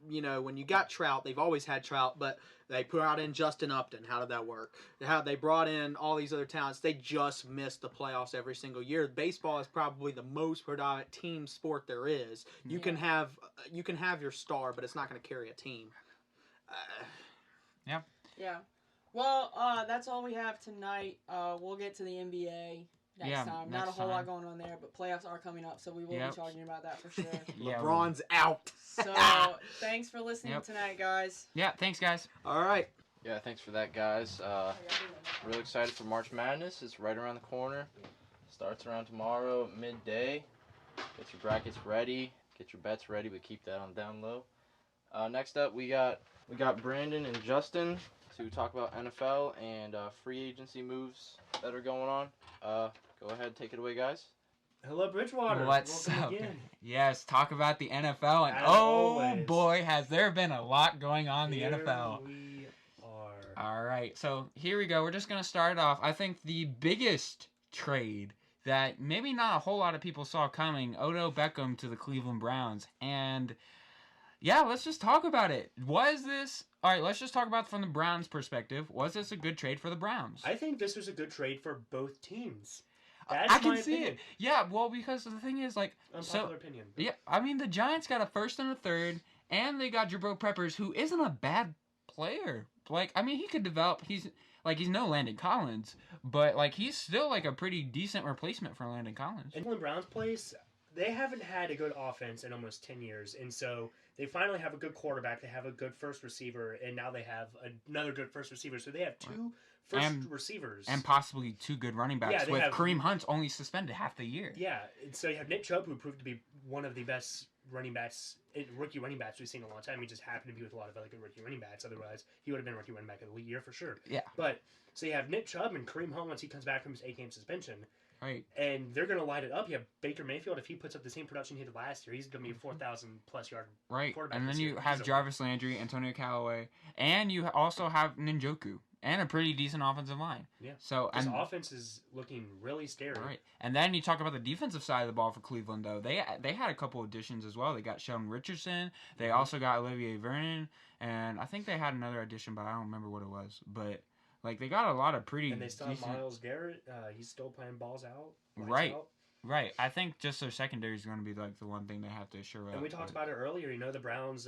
When you got Trout, they've always had Trout, but they put out in Justin Upton. How did that work? How they brought in all these other talents. They just missed the playoffs every single year. Baseball is probably the most predominant team sport there is. You can have your star, but it's not going to carry a team. Yeah. Well, that's all we have tonight. We'll get to the NBA next time. Not a whole lot going on there, but playoffs are coming up, so we will be talking about that for sure. LeBron's out. So, thanks for listening tonight, guys. Yeah, thanks, guys. All right. Yeah, thanks for that, guys. Really excited for March Madness. It's right around the corner. Starts around tomorrow, midday. Get your brackets ready. Get your bets ready, but keep that on down low. Next up, we got Brandon and Justin to talk about NFL and free agency moves that are going on. Go ahead, take it away, guys. Hello, Bridgewater. What's Welcome up? Again. Yes, talk about the NFL, and As oh always. boy, has there been a lot going on in the Here NFL. we are. All right, so here we go. We're just gonna start off. I think the biggest trade that maybe not a whole lot of people saw coming: Odell Beckham to the Cleveland Browns, and yeah, let's just talk about it. Was this all right? Let's just talk about it from the Browns' perspective. Was this a good trade for the Browns? I think this was a good trade for both teams. I can see it. Yeah, well, because the thing is, like, Unpopular opinion. Yeah, I mean, the Giants got a first and a third, and they got Jabril Peppers, who isn't a bad player. Like, I mean, he could develop. He's no Landon Collins, but like he's still like a pretty decent replacement for Landon Collins. In Browns' place, they haven't had a good offense in almost 10 years, and so they finally have a good quarterback. They have a good first receiver, and now they have another good first receiver. So they have two first receivers. And possibly two good running backs, Yeah, with Kareem Hunt's only suspended half the year. Yeah, and so you have Nick Chubb, who proved to be one of the best rookie running backs we've seen in a long time. He just happened to be with a lot of other good rookie running backs. Otherwise, he would have been rookie running back of the year for sure. Yeah. But, so you have Nick Chubb and Kareem Hunt once he comes back from his 8-game suspension. Right. And they're going to light it up. You have Baker Mayfield. If he puts up the same production he did last year, he's going to be a 4,000-plus yard quarterback. And then you have Jarvis Landry, Antonio Callaway, and you also have Njoku, and a pretty decent offensive line. Yeah. So this offense is looking really scary. Right. And then you talk about the defensive side of the ball for Cleveland, though. They had a couple additions as well. They got Sheldon Richardson. They also got Olivier Vernon, and I think they had another addition, but I don't remember what it was. But like they got a lot of pretty. And they still decent... have Myles Garrett. He's still playing balls out. Right. Out. Right. I think just their secondary is going to be like the one thing they have to shore up. And we talked about it earlier. You know, the Browns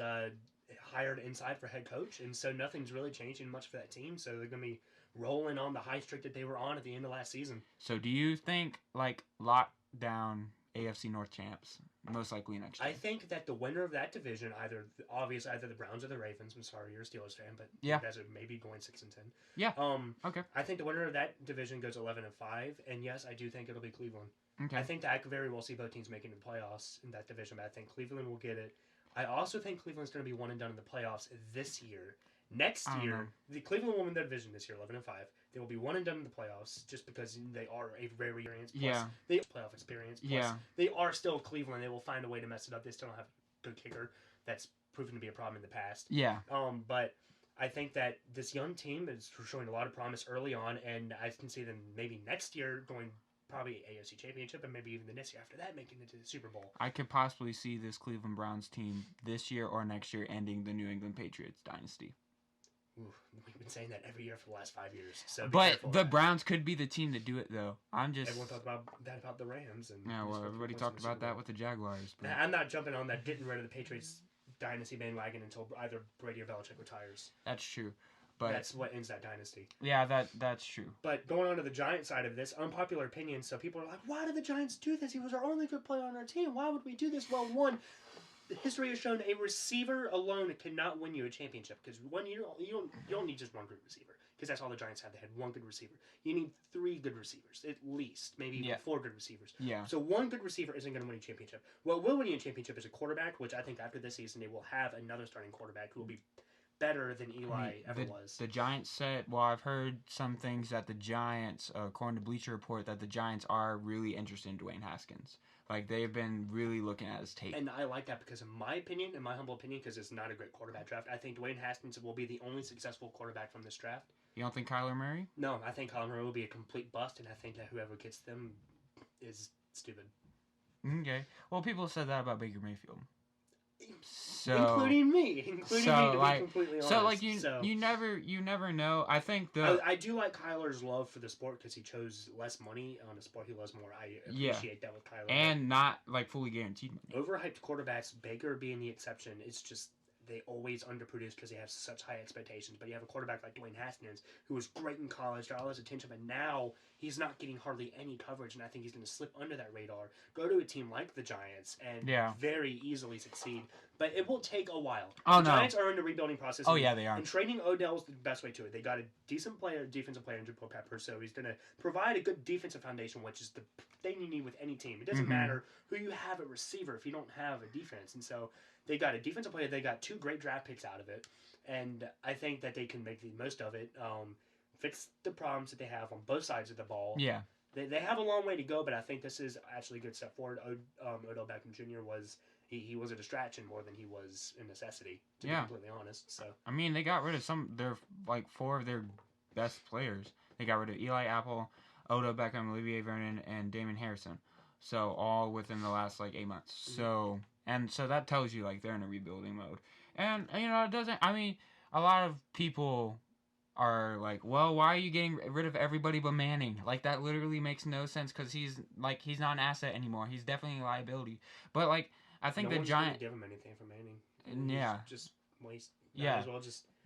hired inside for head coach, and so nothing's really changing much for that team. So they're going to be rolling on the high streak that they were on at the end of last season. So do you think like lockdown AFC North champs most likely next year? I think that the winner of that division, either the Browns or the Ravens. I'm sorry, you're a Steelers fan, but yeah, you guys are maybe going 6-10. Yeah. Okay. I think the winner of that division goes 11-5, and yes, I do think it'll be Cleveland. Okay. I think that I could very well see both teams making the playoffs in that division, but I think Cleveland will get it. I also think Cleveland's going to be one and done in the playoffs this year. Next year, the Cleveland will win their division this year, 11-5. They will be one and done in the playoffs just because they are a very experienced. Plus, they have playoff experience. Plus, they are still Cleveland. They will find a way to mess it up. They still don't have a good kicker. That's proven to be a problem in the past. Yeah. But I think that this young team is showing a lot of promise early on, and I can see them maybe next year going probably AFC Championship, and maybe even the next year after that making it to the Super Bowl. I could possibly see this Cleveland Browns team this year or next year ending the New England Patriots dynasty. Ooh, we've been saying that every year for the last 5 years. So but the Browns could be the team to do it, though. Everyone talked about that about the Rams. And yeah, well, everybody talked about that with the Jaguars. But I'm not jumping on that getting rid of the Patriots dynasty bandwagon until either Brady or Belichick retires. That's true. But that's what ends that dynasty. Yeah, that's true. But going on to the Giants side of this, unpopular opinion, so people are like, why did the Giants do this? He was our only good player on our team. Why would we do this? Well, one, history has shown a receiver alone cannot win you a championship because you don't need just one good receiver because that's all the Giants had. They had one good receiver. You need 3 good receivers at least, maybe even 4 good receivers. Yeah. So one good receiver isn't going to win you a championship. What will win you a championship is a quarterback, which I think after this season they will have another starting quarterback who will be better than Eli ever was. The Giants said, well, I've heard some things that the Giants, according to Bleacher Report, that the Giants are really interested in Dwayne Haskins. Like, they've been really looking at his tape. And I like that because in my humble opinion, because it's not a great quarterback draft, I think Dwayne Haskins will be the only successful quarterback from this draft. You don't think Kyler Murray? No, I think Kyler Murray will be a complete bust, and I think that whoever gets them is stupid. Okay. Well, people said that about Baker Mayfield. So, including me, to be completely honest. So, like, you never know. I think I do like Kyler's love for the sport because he chose less money on a sport he loves more. I appreciate that with Kyler. And not, like, fully guaranteed money. Overhyped quarterbacks, Baker being the exception, it's just, they always underproduce because they have such high expectations. But you have a quarterback like Dwayne Haskins, who was great in college, got all his attention, but now he's not getting hardly any coverage, and I think he's going to slip under that radar, go to a team like the Giants, and very easily succeed. But it will take a while. The Giants are in a rebuilding process. Oh, yeah, they are. And trading Odell's the best way to it. They got a decent defensive player in Jabril Peppers, so he's going to provide a good defensive foundation, which is the thing you need with any team. It doesn't matter who you have at receiver if you don't have a defense. And so they got a defensive player. They got 2 great draft picks out of it. And I think that they can make the most of it, fix the problems that they have on both sides of the ball. Yeah. They have a long way to go, but I think this is actually a good step forward. Odell Beckham Jr. was... He was a distraction more than he was a necessity, to be completely honest. So I mean, they got rid of their 4 of their best players. They got rid of Eli Apple, Odell Beckham, Olivier Vernon, and Damon Harrison. So all within the last 8 months. So that tells you they're in a rebuilding mode. And it doesn't. I mean, a lot of people are like, well, why are you getting rid of everybody but Manning? That literally makes no sense because he's not an asset anymore. He's definitely a liability. But I think the Giants give him anything for Manning. Yeah, just waste. Yeah, as well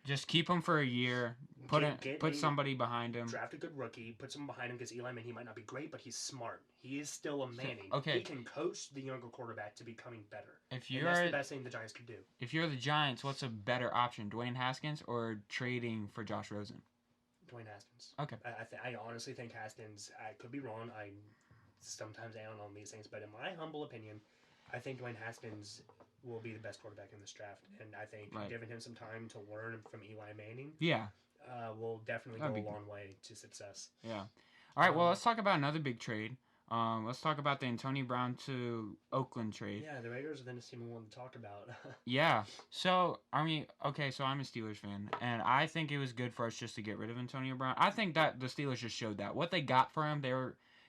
just keep him for a year. Put somebody behind him. Draft a good rookie. Put someone behind him because Eli Manning, he might not be great, but he's smart. He is still a Manning. Okay, he can coach the younger quarterback to becoming better. That's the best thing the Giants could do. If you're the Giants, what's a better option, Dwayne Haskins or trading for Josh Rosen? Dwayne Haskins. Okay. I honestly think Haskins. I could be wrong. I sometimes down on these things, but in my humble opinion, I think Dwayne Haskins will be the best quarterback in this draft, and I think giving him some time to learn from Eli Manning, will definitely go a long way to success. Yeah. All right. Well, let's talk about another big trade. Let's talk about the Antonio Brown to Oakland trade. Yeah, the Raiders are the next team we want to talk about. Yeah. So I mean, okay. So I'm a Steelers fan, and I think it was good for us just to get rid of Antonio Brown. I think that the Steelers just showed that what they got for him,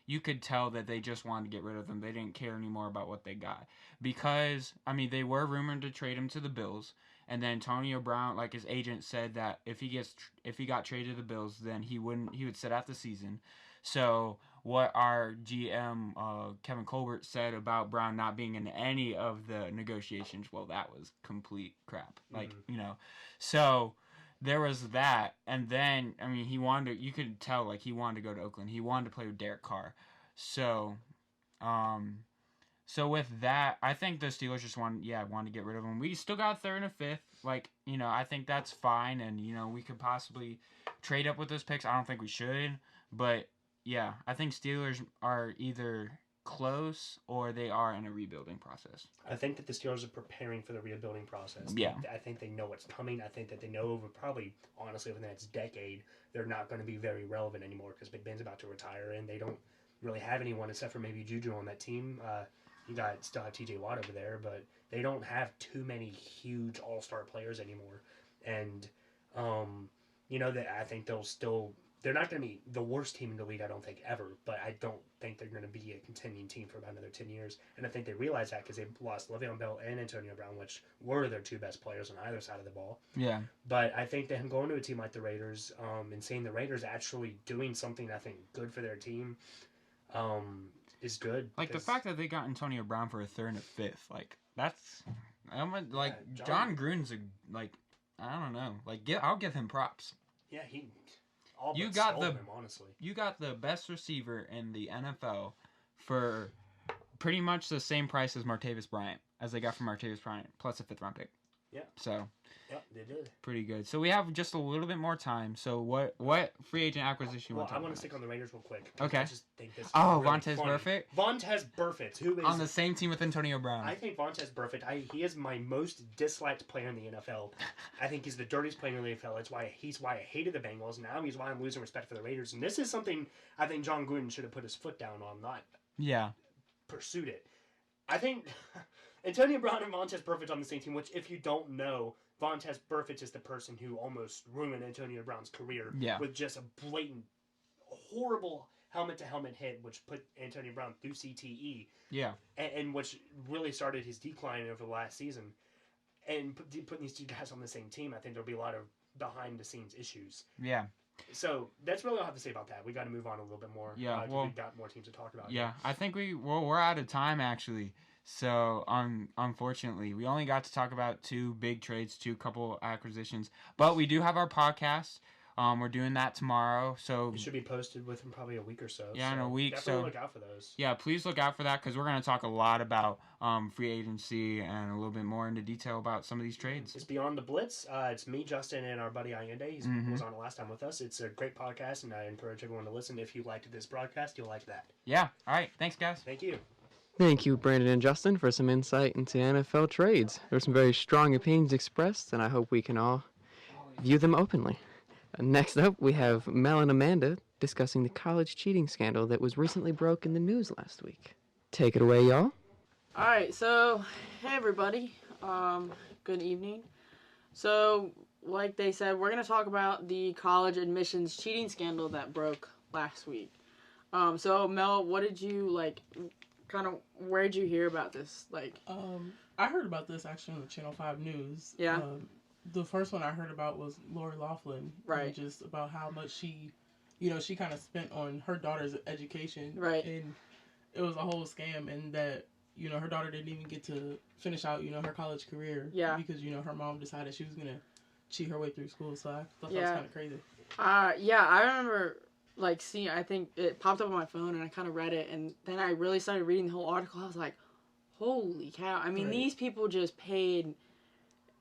you could tell that they just wanted to get rid of him. They didn't care anymore about what they got. Because, I mean, they were rumored to trade him to the Bills. And then Antonio Brown, his agent said that if he got traded to the Bills, then he would sit out the season. So what our GM, Kevin Colbert, said about Brown not being in any of the negotiations, well, that was complete crap. So... There was that, and then, I mean, you could tell, he wanted to go to Oakland. He wanted to play with Derek Carr. So with that, I think the Steelers just wanted to get rid of him. We still got 3rd and 5th. I think that's fine, and, we could possibly trade up with those picks. I don't think we should, but, yeah, I think Steelers are either close or they are in a rebuilding process. I think that the Steelers are preparing for the rebuilding process. Yeah. I think they know what's coming. I think that they know over honestly, over the next decade, they're not going to be very relevant anymore because Big Ben's about to retire and they don't really have anyone except for maybe Juju on that team. You still have TJ Watt over there, but they don't have too many huge all-star players anymore. And, that I think they're not going to be the worst team in the league, I don't think, ever, but I don't think they're going to be a contending team for about another 10 years. And I think they realize that because they lost Le'Veon Bell and Antonio Brown, which were their 2 best players on either side of the ball. Yeah. But I think that him going to a team like the Raiders and seeing the Raiders actually doing something, I think, good for their team is good. The fact that they got Antonio Brown for a 3rd and a 5th, that's... John Gruden's I don't know. I'll give him props. Yeah, honestly. You got the best receiver in the NFL for pretty much the same price as Martavis Bryant, as they got from Martavis Bryant, plus a 5th round pick. Yeah. So. Yeah, they did. Pretty good. So we have just a little bit more time. So what free agent acquisition? I want to stick on the Raiders real quick. Okay. I just think this. Vontaze Burfict. Vontaze Burfict, who is on the same team with Antonio Brown. I think Vontaze Burfict. He is my most disliked player in the NFL. I think he's the dirtiest player in the NFL. That's why I hated the Bengals. Now he's why I'm losing respect for the Raiders. And this is something I think John Gruden should have put his foot down on, not pursued it. I think Antonio Brown and Vontaze Burfict on the same team. Which, if you don't know, Vontaze Burfict is the person who almost ruined Antonio Brown's career with just a blatant, horrible helmet-to-helmet hit, which put Antonio Brown through CTE. Yeah. And which really started his decline over the last season. And putting these 2 guys on the same team, I think there'll be a lot of behind-the-scenes issues. Yeah. So that's really all I have to say about that. We got to move on a little bit more. Yeah. We've got more teams to talk about. Yeah. I think we're out of time, actually. So, unfortunately, we only got to talk about 2 big trades, 2 couple acquisitions. But we do have our podcast. We're doing that tomorrow. So It should be posted within probably a week or so. Yeah, so in a week. Definitely So look out for those. Yeah, please look out for that because we're going to talk a lot about free agency and a little bit more into detail about some of these trades. It's Beyond the Blitz. It's me, Justin, and our buddy Ayinde. He was on the last time with us. It's a great podcast, and I encourage everyone to listen. If you liked this broadcast, you'll like that. Yeah. All right. Thanks, guys. Thank you. Thank you, Brandon and Justin, for some insight into NFL trades. There were some very strong opinions expressed, and I hope we can all view them openly. Next up, we have Mel and Amanda discussing the college cheating scandal that was recently broke in the news last week. Take it away, y'all. All right, so hey everybody, good evening. So, like they said, we're gonna talk about the college admissions cheating scandal that broke last week. So Mel, what did you where did you hear about this? I heard about this actually on the Channel 5 News. Yeah. The first one I heard about was Lori Loughlin. Right. And just about how much she kind of spent on her daughter's education. Right. And it was a whole scam, and that, her daughter didn't even get to finish out, her college career. Yeah. Because, her mom decided she was going to cheat her way through school. So I thought that was Yeah. kind of crazy. Yeah, I remember seeing, I think it popped up on my phone and I kind of read it, and then I really started reading the whole article. I was like, holy cow. I mean, Right. These people just paid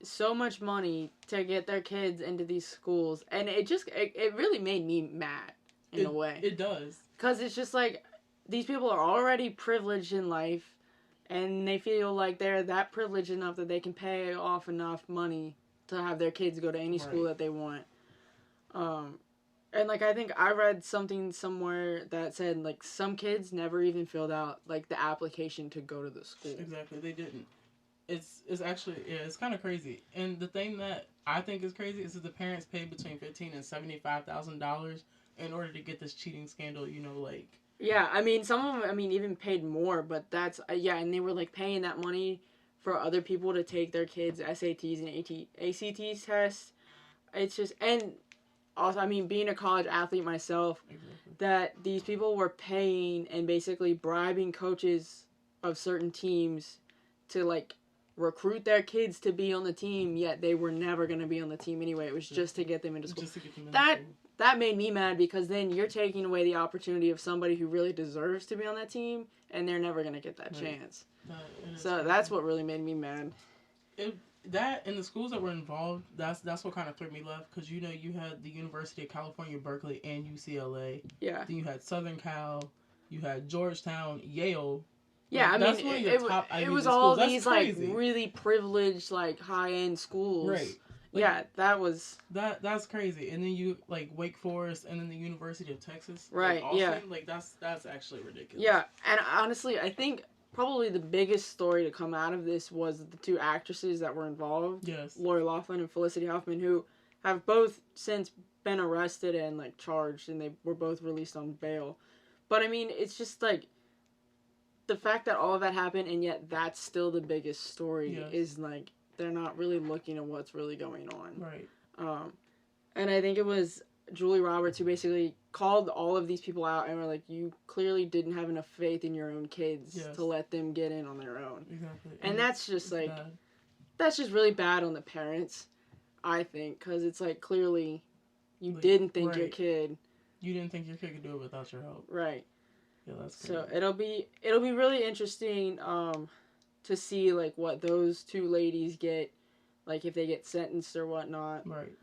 so much money to get their kids into these schools, and it really made me mad in a way. It does. Because it's just like, these people are already privileged in life, and they feel like they're that privileged enough that they can pay off enough money to have their kids go to any school that they want. And I think I read something somewhere that said some kids never even filled out the application to go to the school. Exactly, they didn't. It's actually, it's kind of crazy. And the thing that I think is crazy is that the parents paid between $15,000 and $75,000 in order to get this cheating scandal. Yeah, I mean, some of them, even paid more, but that's, and they were, paying that money for other people to take their kids' SATs and ACTs tests. It's just, and also, being a college athlete myself, that these people were paying and basically bribing coaches of certain teams to, recruit their kids to be on the team, yet they were never going to be on the team anyway. It was just to get them into school. That made me mad, because then you're taking away the opportunity of somebody who really deserves to be on that team, and they're never going to get that chance. So that's what really made me mad. That and the schools that were involved, that's what kind of threw me left, because you had the University of California, Berkeley, and UCLA. Yeah. Then you had Southern Cal, you had Georgetown, Yale. Yeah, that's one of your top Ivy it was League all schools. these That's really privileged high-end schools. Right. That was that's crazy. And then you Wake Forest, and then the University of Texas. Right. Austin, that's actually ridiculous. Yeah, and honestly, I think probably the biggest story to come out of this was the 2 actresses that were involved. Yes. Lori Loughlin and Felicity Huffman, who have both since been arrested and charged, and they were both released on bail. But it's just the fact that all of that happened, and yet that's still the biggest story. Yes. Is they're not really looking at what's really going on. Right. And I think it was Julie Roberts who basically called all of these people out and were like, you clearly didn't have enough faith in your own kids to let them get in on their own. Exactly. And that's just bad. That's just really bad on the parents, I think, because it's clearly you didn't think your kid. You didn't think your kid could do it without your help. Right. Yeah, that's crazy. So it'll be really interesting to see what those 2 ladies get, if they get sentenced or whatnot. Right.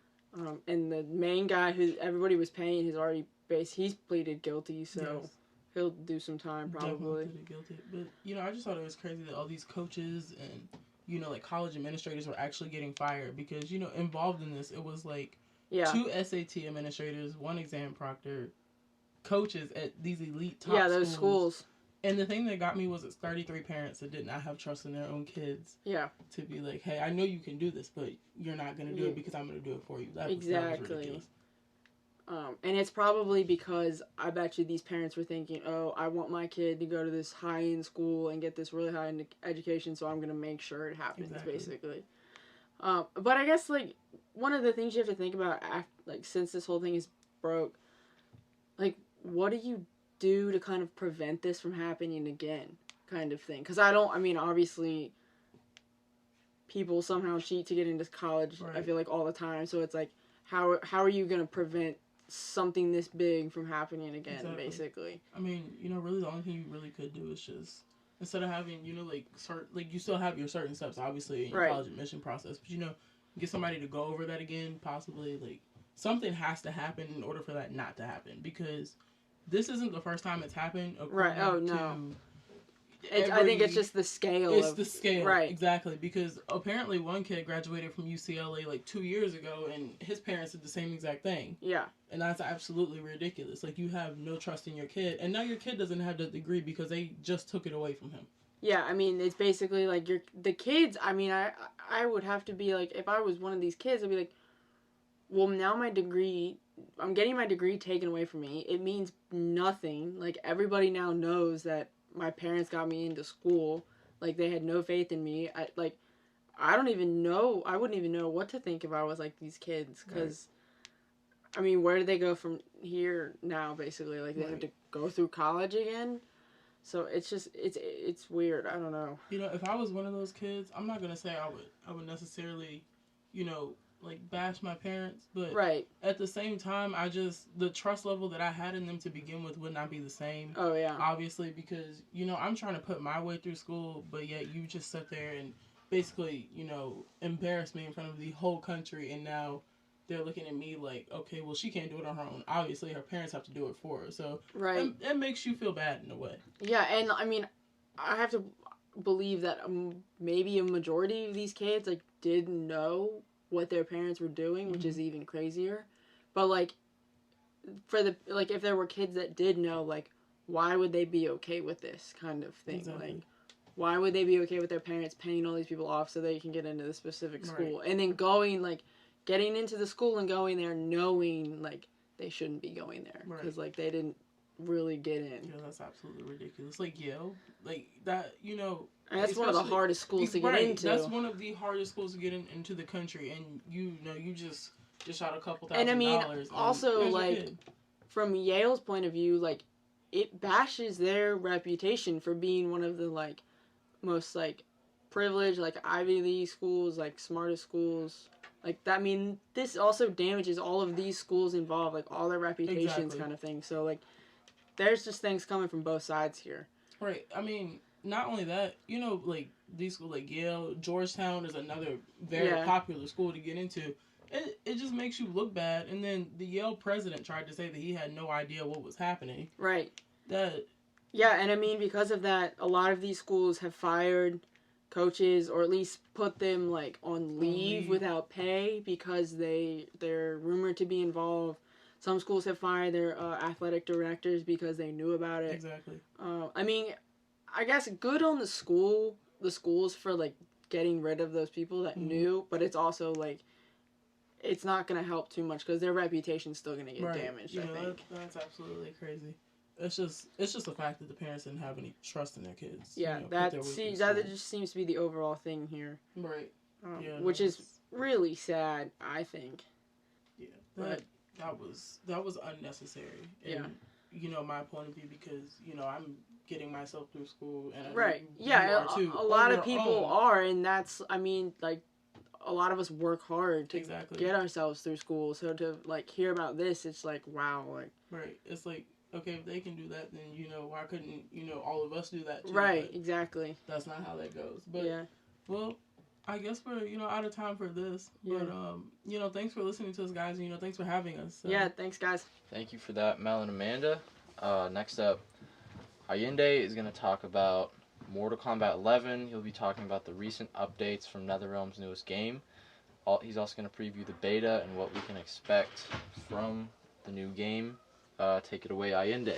And the main guy who everybody was paying has already he's pleaded guilty, so he'll do some time probably. Definitely pleaded guilty. But I just thought it was crazy that all these coaches and college administrators were actually getting fired, because involved in this, it was 2 SAT administrators, 1 exam proctor, coaches at these elite top those schools. And the thing that got me was it's 33 parents that did not have trust in their own kids. Yeah. To be like, hey, I know you can do this, but you're not going to do it because I'm going to do it for you. That was ridiculous. And it's probably because I bet you these parents were thinking, oh, I want my kid to go to this high-end school and get this really high-end education, so I'm going to make sure it happens, basically. But I guess, one of the things you have to think about, since this whole thing is broke, what do you do to kind of prevent this from happening again? kind of thing. Because obviously people somehow cheat to get into college, Right. I feel like, all the time. So it's like, how are you going to prevent something this big from happening again, Exactly. basically? I mean, really the only thing you really could do is just, instead of having, you still have your certain steps, obviously, in your Right. college admission process, but, get somebody to go over that again, possibly, something has to happen in order for that not to happen, because this isn't the first time it's happened. Right. Oh, no. I think it's just the scale. It's the scale, right? Exactly, because apparently one kid graduated from UCLA 2 years ago, and his parents did the same exact thing. Yeah. And that's absolutely ridiculous. You have no trust in your kid, and now your kid doesn't have the degree because they just took it away from him. Yeah, it's basically the kids. I would have to be if I was one of these kids, I'd be like, well, now I'm getting my degree taken away from me. It means nothing. Everybody now knows that my parents got me into school. They had no faith in me. I don't even know. I wouldn't even know what to think if I was these kids. Because, right. Where do they go from here now, basically? They right. have to go through college again? So it's just, it's weird. I don't know. If I was one of those kids, I'm not going to say I would necessarily, bash my parents. But right. At the same time, the trust level that I had in them to begin with would not be the same. Oh, yeah. Obviously, because, I'm trying to put my way through school, but yet you just sit there and basically, embarrass me in front of the whole country, and now they're looking at me like, okay, well, she can't do it on her own. Obviously, her parents have to do it for her. So right. It makes you feel bad in a way. Yeah, and I have to believe that maybe a majority of these kids didn't know what their parents were doing, which is even crazier. But for the if there were kids that did know, why would they be okay with this kind of thing? Exactly. Why would they be okay with their parents paying all these people off so they can get into the specific school, right. and then getting into the school and going there knowing they shouldn't be going there because right. They didn't really get in. Yeah, that's absolutely ridiculous. Yale, that, and that's one of the hardest schools to get into. That's one of the hardest schools to get into the country, and you just shot a couple $1,000. And also from Yale's point of view, it bashes their reputation for being one of the most privileged Ivy League schools, smartest schools. This also damages all of these schools involved, all their reputations, exactly. kind of thing. So there's just things coming from both sides here. Right. Not only that, these schools Yale, Georgetown is another very popular school to get into. It just makes you look bad. And then the Yale president tried to say that he had no idea what was happening. Right. Yeah, and because of that, a lot of these schools have fired coaches, or at least put them on leave without pay because they're rumored to be involved. Some schools have fired their athletic directors because they knew about it. Exactly. I guess good on the schools for getting rid of those people that knew, but it's also it's not gonna help too much because their reputation's still gonna get damaged. I think that's absolutely crazy. It's just the fact that the parents didn't have any trust in their kids. Yeah, that just seems to be the overall thing here. Right. Which is really sad, I think. Yeah, that was unnecessary. And, my point of view, because I'm getting myself through school, and a lot of people are, and that's a lot of us work hard to get ourselves through school. So to hear about this, it's wow, right. It's okay, if they can do that, then why couldn't all of us do that too? Right, exactly. That's not how that goes. But yeah, well, I guess we're out of time for this. Yeah. But thanks for listening to us, guys. Thanks for having us. So. Yeah, thanks, guys. Thank you for that, Mel and Amanda. Next up, Ayinde is going to talk about Mortal Kombat 11. He'll be talking about the recent updates from NetherRealm's newest game. He's also going to preview the beta and what we can expect from the new game. Take it away, Ayinde.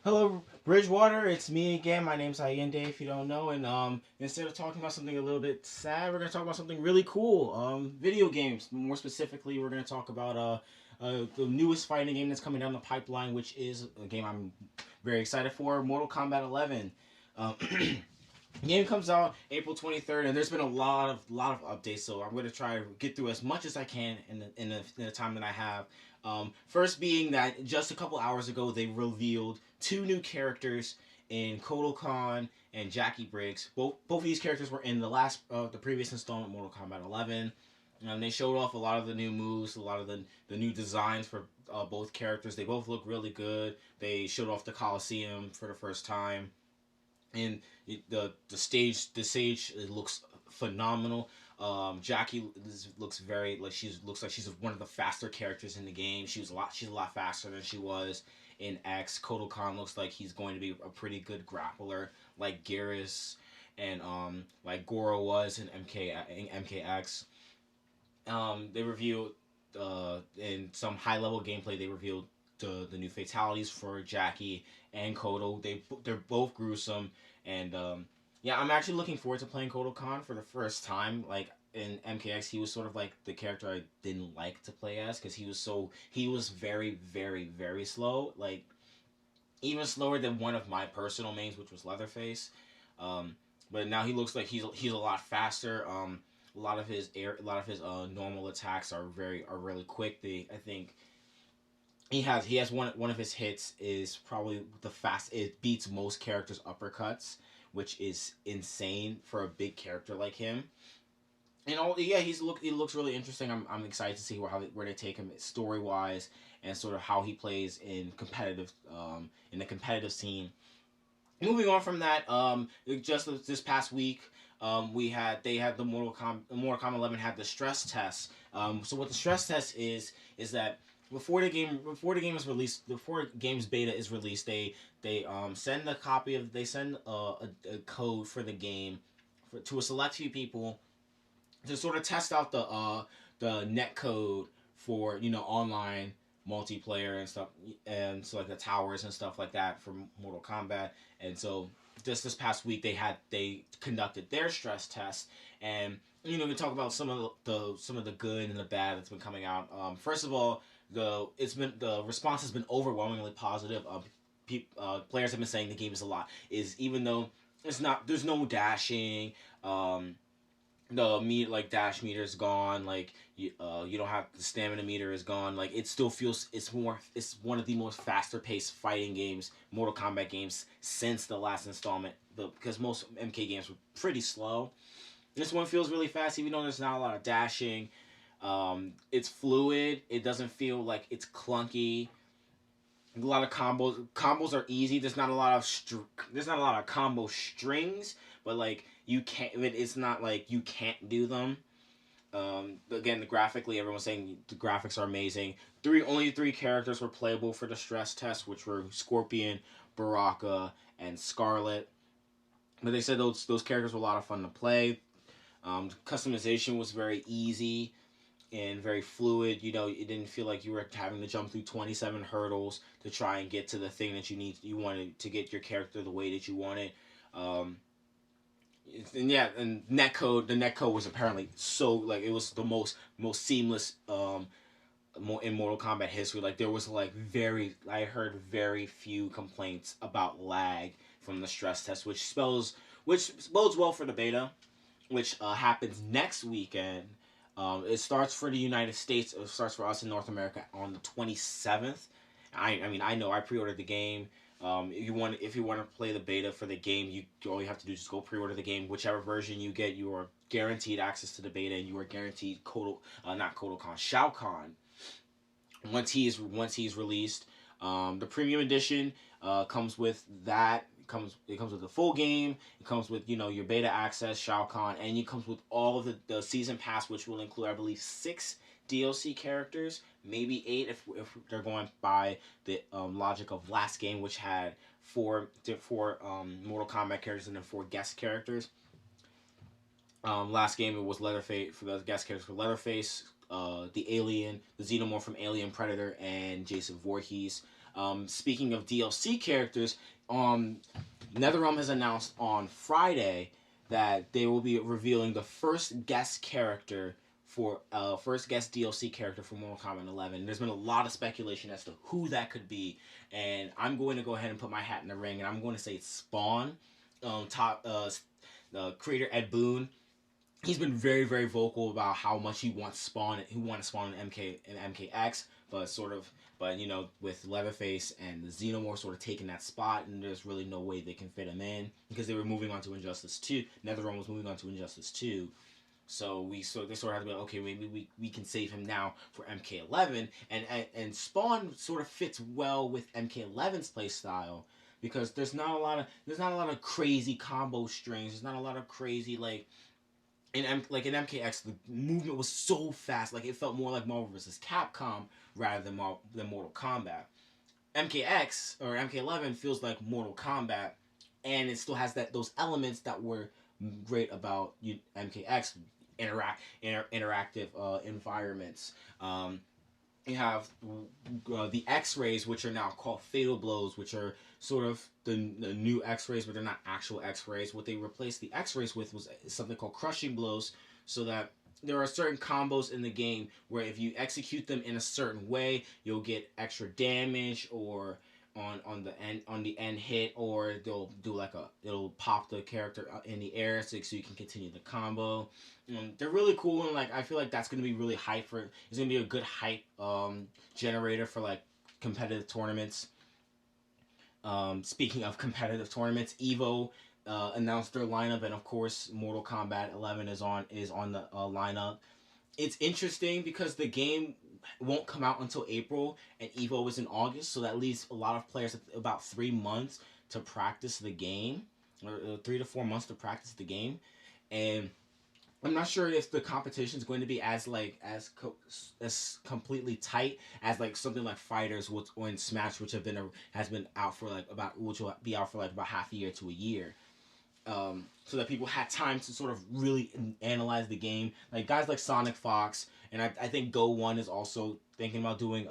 Hello, Bridgewater. It's me again. My name's Ayinde, if you don't know. And instead of talking about something a little bit sad, we're going to talk about something really cool. Video games. More specifically, we're going to talk about the newest fighting game that's coming down the pipeline, which is a game I'm very excited for, Mortal Kombat 11. The game comes out April 23rd, and there's been a lot of updates, so I'm going to try to get through as much as I can in the time that I have. First being that just a couple hours ago, they revealed 2 new characters in Kodokan and Giauque Briggs. Both of these characters were in the previous installment, Mortal Kombat 11. They showed off a lot of the new moves, a lot of the new designs for both characters. They both look really good. They showed off the Coliseum for the first time, and the stage it looks phenomenal. Giauque looks looks like she's one of the faster characters in the game. She's a lot faster than she was in X. Kodokan looks like he's going to be a pretty good grappler, like Garrus and like Goro was in MKX. They revealed in some high level gameplay. They revealed the new fatalities for Giauque and Kodo. They're both gruesome, and I'm actually looking forward to playing Kodokan for the first time. Like in MKX, he was sort of like the character I didn't like to play as because he was very, very, very slow. Like even slower than one of my personal mains, which was Leatherface. But now he looks like he's a lot faster. A lot of his normal attacks are really quick. I think he has one of his hits is probably the fast. It beats most characters' uppercuts, which is insane for a big character like him. And he looks really interesting. I'm excited to see where they take him story wise and sort of how he plays in the competitive scene. Moving on from that, just this past week. They had the Mortal Kombat 11 had the stress test. So what the stress test is that before the game's beta is released, they send a code for the game to a select few people to sort of test out the net code for online multiplayer and stuff, and so like the towers and stuff like that for Mortal Kombat. And so just this past week they conducted their stress test, and we talk about some of the good and the bad that's been coming out. First of all, the response has been overwhelmingly positive. Players have been saying the game even though there's no dashing. The dash meter is gone. Like you don't have the stamina meter is gone. Like it still feels it's one of the most faster paced fighting games, Mortal Kombat games since the last installment. Because most MK games were pretty slow. This one feels really fast, even though there's not a lot of dashing. It's fluid. It doesn't feel like it's clunky. A lot of combos. Combos are easy. There's not a lot of combo strings, but like you can't. It's not like you can't do them. Again, graphically, everyone's saying the graphics are amazing. Only three characters were playable for the stress test, which were Scorpion, Baraka, and Scarlet. But they said those characters were a lot of fun to play. Customization was very easy and very fluid. It didn't feel like you were having to jump through 27 hurdles to try and get to the thing that you wanted to get your character the way that you wanted. And the netcode was apparently it was the most seamless in Mortal Kombat history. Like there was I heard very few complaints about lag from the stress test, which bodes well for the beta, which happens next weekend. It starts for the United States. It starts for us in North America on the 27th. I know I pre-ordered the game. If you want to play the beta for the game, all you have to do is just go pre-order the game. Whichever version you get, you are guaranteed access to the beta, and you are guaranteed Shao Kahn. Once he's released, the premium edition comes with that. It comes with the full game. It comes with your beta access, Shao Kahn, and it comes with all of the season pass, which will include, I believe, 6 DLC characters, maybe 8 if they're going by the logic of last game, which had 4 Mortal Kombat characters and then 4 guest characters. Last game it was Leatherface for the guest characters for Leatherface, the Alien, the Xenomorph from Alien Predator, and Jason Voorhees. Speaking of DLC characters, NetherRealm has announced on Friday that they will be revealing the first guest DLC character for Mortal Kombat 11. There's been a lot of speculation as to who that could be, and I'm going to go ahead and put my hat in the ring, and I'm going to say it's Spawn. The creator Ed Boon, he's been very, very vocal about how much he wants Spawn. He wanted Spawn in MKX but with Leatherface and the Xenomorph sort of taking that spot, and there's really no way they can fit him in because they were moving on to Injustice 2. NetherRealm was moving on to Injustice 2. So they sort of have to be like, okay, maybe we can save him now for MK11, and Spawn sort of fits well with MK11's play style because there's not a lot of crazy combo strings. There's not a lot of crazy in MKX the movement was so fast, like it felt more like Marvel vs. Capcom rather than Mortal Kombat. MKX or MK11 feels like Mortal Kombat, and it still has those elements that were great about MKX. Interactive environments. You have the X-rays, which are now called Fatal Blows, which are sort of the new X-rays, but they're not actual X-rays. What they replaced the X-rays with was something called Crushing Blows, so that there are certain combos in the game where if you execute them in a certain way, you'll get extra damage or on the end hit, or they'll do it'll pop the character in the air so you can continue the combo. They're really cool, and I feel like that's gonna be really hype for. It's gonna be a good hype generator for competitive tournaments. Speaking of competitive tournaments, Evo announced their lineup, and of course Mortal Kombat 11 is on the lineup. It's interesting because the game won't come out until April, and Evo is in August, so that leaves a lot of players about 3 months to practice the game, or 3 to 4 months to practice the game, and I'm not sure if the competition is going to be as completely tight as something like Fighters or in Smash, which has been out for which will be out for about half a year to a year. So that people had time to sort of really analyze the game. Guys like Sonic Fox, and I think Go1 is also thinking about doing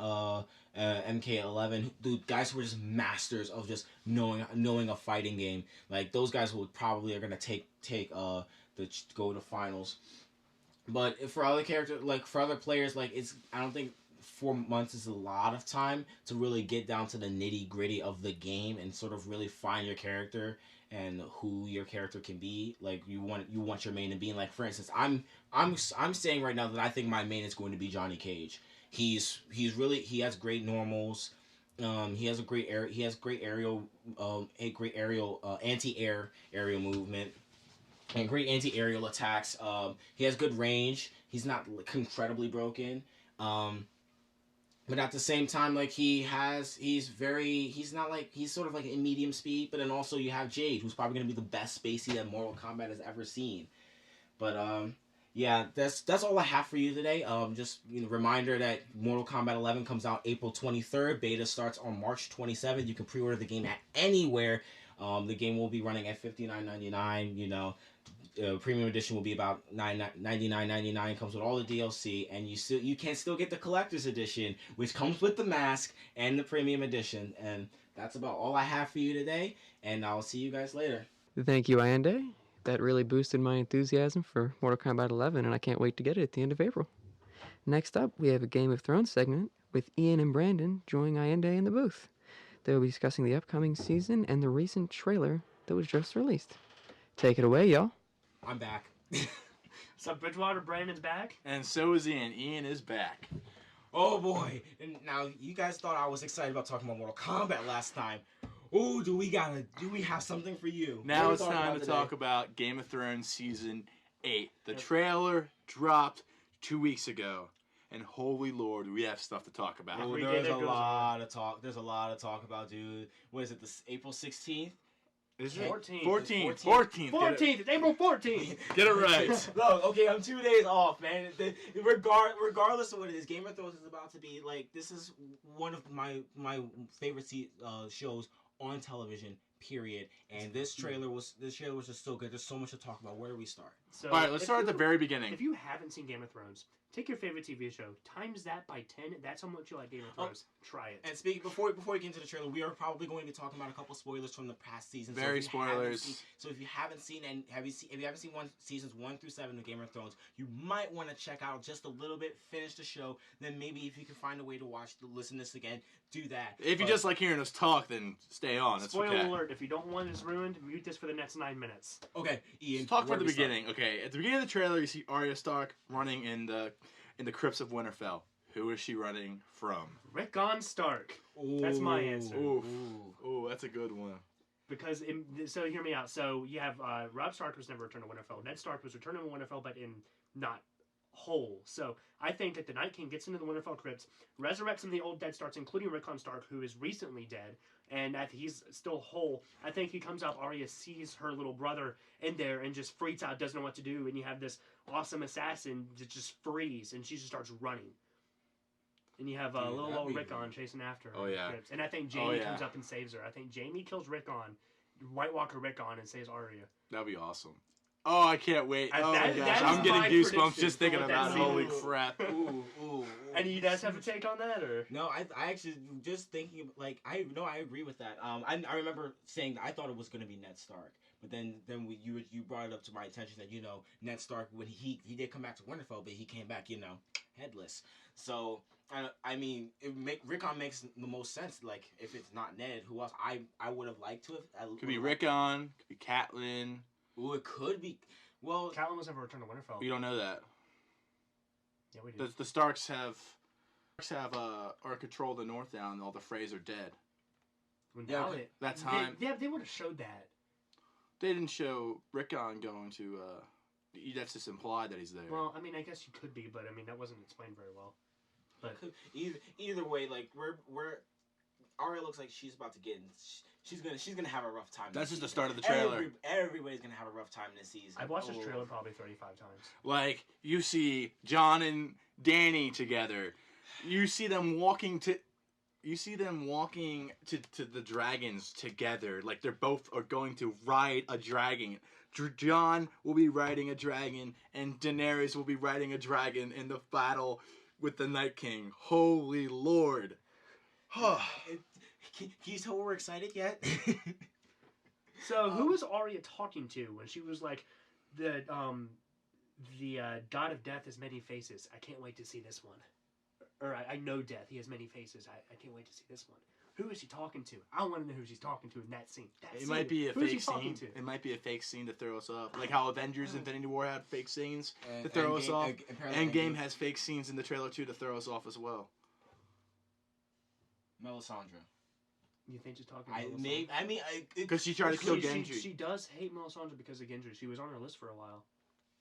MK11. Dude, guys who are just masters of just knowing a fighting game. Those guys are going to go to finals. But for other characters, for other players, I don't think 4 months is a lot of time to really get down to the nitty gritty of the game and sort of really find your character and who your character can be. You want your main to be. For instance, I'm saying right now that I think my main is going to be Johnny Cage. He has great normals. He has great aerial anti-air aerial movement and great anti-aerial attacks. He has good range. He's not incredibly broken. But at the same time, he's sort of in medium speed, but then also you have Jade, who's probably going to be the best spacey that Mortal Kombat has ever seen. But, yeah, that's all I have for you today. Just reminder that Mortal Kombat 11 comes out April 23rd. Beta starts on March 27th. You can pre-order the game at anywhere. The game will be running at $59.99, premium edition will be about $99.99. Comes with all the DLC, and you can still get the collector's edition, which comes with the mask and the premium edition. And that's about all I have for you today. And I'll see you guys later. Thank you, Ayinde. That really boosted my enthusiasm for Mortal Kombat 11, and I can't wait to get it at the end of April. Next up, we have a Game of Thrones segment with Ian and Brandon joining Ayinde in the booth. They will be discussing the upcoming season and the recent trailer that was just released. Take it away, y'all. I'm back. What's up, Bridgewater? Brandon's back. And so is Ian. Ian is back. Oh boy. And now, you guys thought I was excited about talking about Mortal Kombat last time. Oh, do we have something for you? Now it's time to talk about Game of Thrones Season 8. The trailer dropped 2 weeks ago. And holy Lord, we have stuff to talk about. Oh, there's a lot to talk. There's a lot to talk about, dude. What is it? April 16th? Is it 14th? 14th. It's April 14th. Get it right. Look, okay, I'm 2 days off, man. Regardless of what it is, Game of Thrones is about to be this is one of my favorite shows on television. Period. And this trailer was just so good. There's so much to talk about. Where do we start? So, all right, let's start at the very beginning. If you haven't seen Game of Thrones, take your favorite TV show, times that by 10. That's how much you like Game of Thrones. Try it. And before we get into the trailer, we are probably going to be talking about a couple spoilers from the past seasons. Very spoilers. So if you haven't seen seasons 1 through 7 of Game of Thrones, you might want to check out just a little bit, finish the show. Then maybe if you can find a way to listen to this again, do that. If you just like hearing us talk, then stay on. It's Spoiler okay. alert! If you don't want this ruined, mute this for the next 9 minutes. Okay, Ian. Let's talk from the beginning. Okay, at the beginning of the trailer, you see Arya Stark running in the crypts of Winterfell. Who is she running from? Rickon Stark. That's my answer. Ooh, that's a good one. Because, so hear me out. So you have Robb Stark was never returned to Winterfell. Ned Stark was returned to Winterfell, but in not whole. So I think that the Night King gets into the Winterfell crypts, resurrects some of the old dead Starks, including Rickon Stark, who is recently dead, and he's still whole. I think he comes out, Arya sees her little brother in there and just freaks out, doesn't know what to do, and you have this awesome assassin that just frees, and she just starts running. And you have little old Rickon chasing after her. Oh, yeah. And I think Jaime comes up and saves her. I think Jaime kills Rickon, White Walker Rickon, and saves Arya. That'd be awesome. Oh, I can't wait. And oh, that- my gosh. that is I'm getting my goosebumps prediction just thinking for about that it. Holy season. crap. Ooh. And you guys have a take on that, or? No, I actually just thinking like I agree with that. I remember saying that I thought it was gonna be Ned Stark, but then you brought it up to my attention that Ned Stark when he did come back to Winterfell, but he came back headless. So I mean, Rickon makes the most sense. Like if it's not Ned, who else? I would have liked to have. Could be Rickon. Could be Catelyn. Ooh, it could be. Well, Catelyn was never returned to Winterfell. We don't know that. Yeah, we do. The Starks have or control the North now, and all the Freys are dead. That time. They would have showed that. They didn't show Rickon going to. That's just implied that he's there. Well, I mean, I guess you could be, but I mean, that wasn't explained very well. But either way, like we're Arya looks like she's about to get in. She's gonna have a rough time. That's just the start of the trailer. Everybody's gonna have a rough time this season. I've watched this trailer probably 35 times. Like you see Jon and Dany together. You see them walking to the dragons together. Like they're both are going to ride a dragon. Jon will be riding a dragon, and Daenerys will be riding a dragon in the battle with the Night King. Holy Lord! Can you tell we're excited yet? So who was Arya talking to when she was like, the God of Death has many faces. I can't wait to see this one. Or I know Death. He has many faces. I can't wait to see this one. Who is she talking to? I want to know who she's talking to in that scene. Might be a fake scene. It might be a fake scene to throw us off. Like how Avengers Infinity War had fake scenes to throw us off. Endgame has fake scenes in the trailer too to throw us off as well. Melisandre. You think she's talking to Melisandre? Because she tried to kill Gendry. She does hate Melisandre because of Gendry. She was on her list for a while.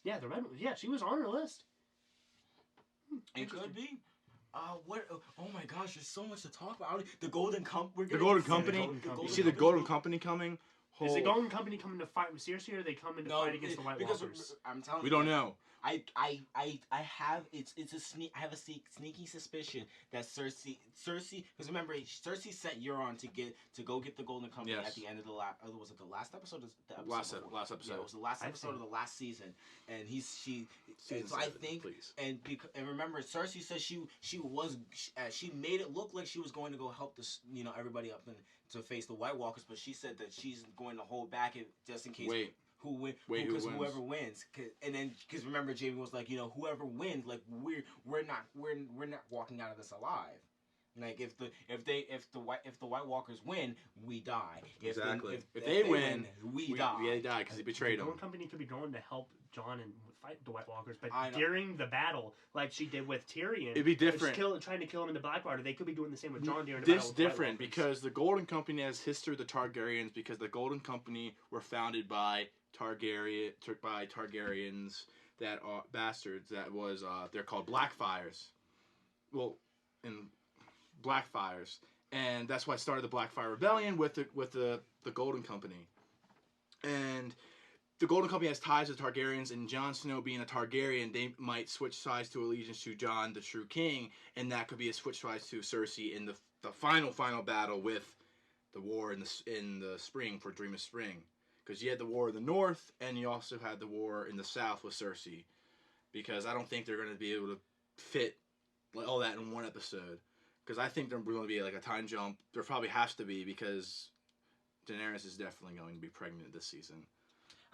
Yeah, she was on her list. It could be. What? Oh my gosh, there's so much to talk about. The Golden Company. The Golden Company. You see the Golden Company coming. Is the Golden Company coming to fight with Cersei, or are they coming to fight against the White Walkers? I'm telling you, we don't know. I have I have a sneaky suspicion that Cersei because remember Cersei sent Euron to go get the Golden Company at the end of the last was it the last episode? Last episode. Yeah, it was the last episode of the last season, and I think and remember Cersei said she made it look like she was going to go help everybody up to face the White Walkers, but she said that she's going to hold back it just in case. Whoever wins, and then because remember Jaime was like, whoever wins, like we're not walking out of this alive. Like if the White Walkers win, we die. If they win, we die. We die because he betrayed them. The Golden Company could be going to help Jon and fight the White Walkers, but during the battle, like she did with Tyrion, it'd be different. Trying to kill him in the Blackwater, they could be doing the same with Jon during the battle. This is different because the Golden Company has history of the Targaryens because the Golden Company were founded by Targaryens that are bastards. That was they're called Blackfires. Well, in Blackfires, and that's why I started the Blackfire Rebellion with the Golden Company, and the Golden Company has ties to Targaryens, and Jon Snow being a Targaryen, they might switch sides to allegiance to Jon, the true king, and that could be a switch sides to Cersei in the final battle with the war in the spring for Dream of Spring. Because you had the war in the north, and you also had the war in the south with Cersei. Because I don't think they're going to be able to fit all that in one episode. Because I think there's going to be like a time jump. There probably has to be because Daenerys is definitely going to be pregnant this season.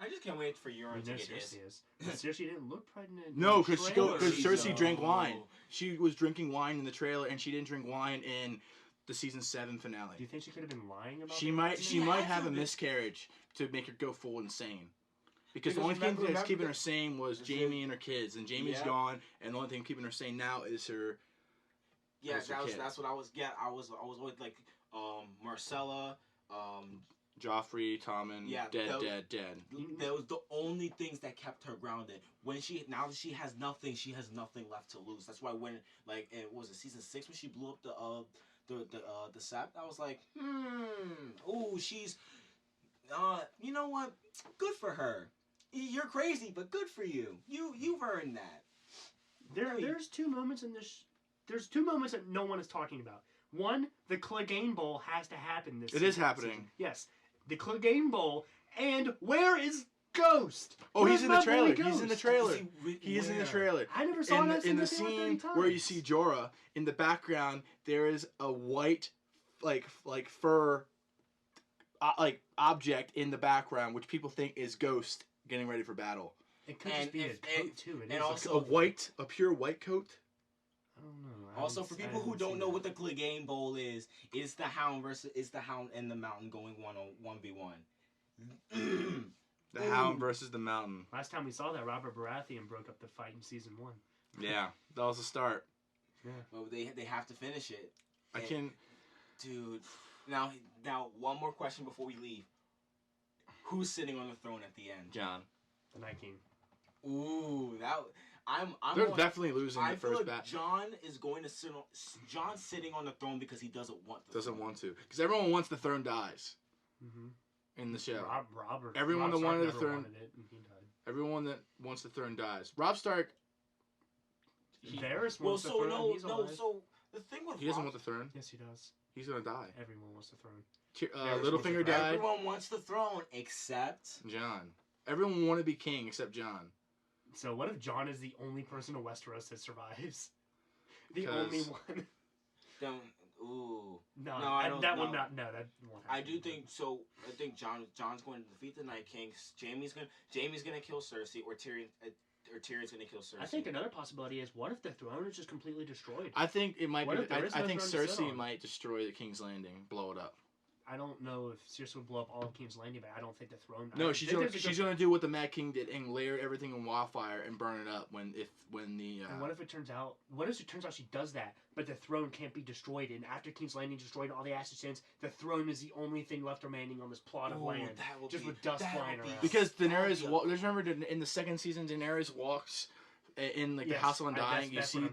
I just can't wait for Euron to get his. Cersei didn't look pregnant. No, because Cersei drank wine. She was drinking wine in the trailer, and she didn't drink wine in the season 7 finale. Do you think she could have been lying about? She might have a miscarriage to make her go full insane. Because the only thing that's keeping her sane was Jaime and her kids, and Jaime's gone, and the only thing keeping her sane now is her Yeah, As a kid. that's what I was. Yeah, I was always like Marcella, Joffrey, Tommen, dead. That was the only things that kept her grounded. Now that she has nothing left to lose. That's why when it was season 6 when she blew up the Sept, I was like, ooh, she's, you know what? Good for her. You're crazy, but good for you. You've earned that. There's two moments in this. There's two moments that no one is talking about. One, the Clegane Bowl has to happen this season. It is happening. Yes. The Clegane Bowl. And where is Ghost? Oh, Where's he's in the my trailer. boy He's in the Ghost? trailer. He is in the trailer. I never saw that in the scene where you see Jorah. In the background, there is a white, like fur, object in the background, which people think is Ghost getting ready for battle. It could just be a coat too. And also a pure white coat. I don't know. Also, for people who don't know what the Clegane Bowl is, it's the Hound and the Mountain going 1v1. The Hound versus the Mountain. Last time we saw that, Robert Baratheon broke up the fight in season 1. Yeah, that was the start. Yeah. Well, they have to finish it. Dude. Now, one more question before we leave. Who's sitting on the throne at the end? Jon. The Night King. Ooh, They're definitely losing the first battle. Jon is going to Jon's sitting on the throne because he doesn't want to. Because everyone wants the throne dies. Mm-hmm. In the show. Robert. Everyone Rob that wanted the Stark throne. never wanted it, and he died. Everyone that wants the throne dies. Rob Stark. Varys wants the throne. He's alive. So the thing with he doesn't want the throne. Yes, he does. He's gonna die. Everyone wants the throne. Littlefinger died. Everyone wants the throne except Jon. Everyone want to be king except Jon. So what if Jon is the only person in Westeros that survives? The only one. Ooh. No, I don't. That won't happen. I do think so. I think Jon's going to defeat the Night King. Jamie's gonna kill Cersei, or Tyrion's gonna kill Cersei. I think another possibility is, what if the throne is just completely destroyed? I think it might be. I think Cersei Cersei might destroy the King's Landing, blow it up. I don't know if Cersei would blow up all of King's Landing, but I don't think the throne. No, she's gonna do what the Mad King did and layer everything in wildfire and burn it up when the. And what if it turns out? What if it turns out she does that, but the throne can't be destroyed, and after King's Landing destroyed and all the ashes since, the throne is the only thing left remaining on this plot of land, just with dust flying around. Because Daenerys, remember in the second season, Daenerys walks in the House of Undying. You see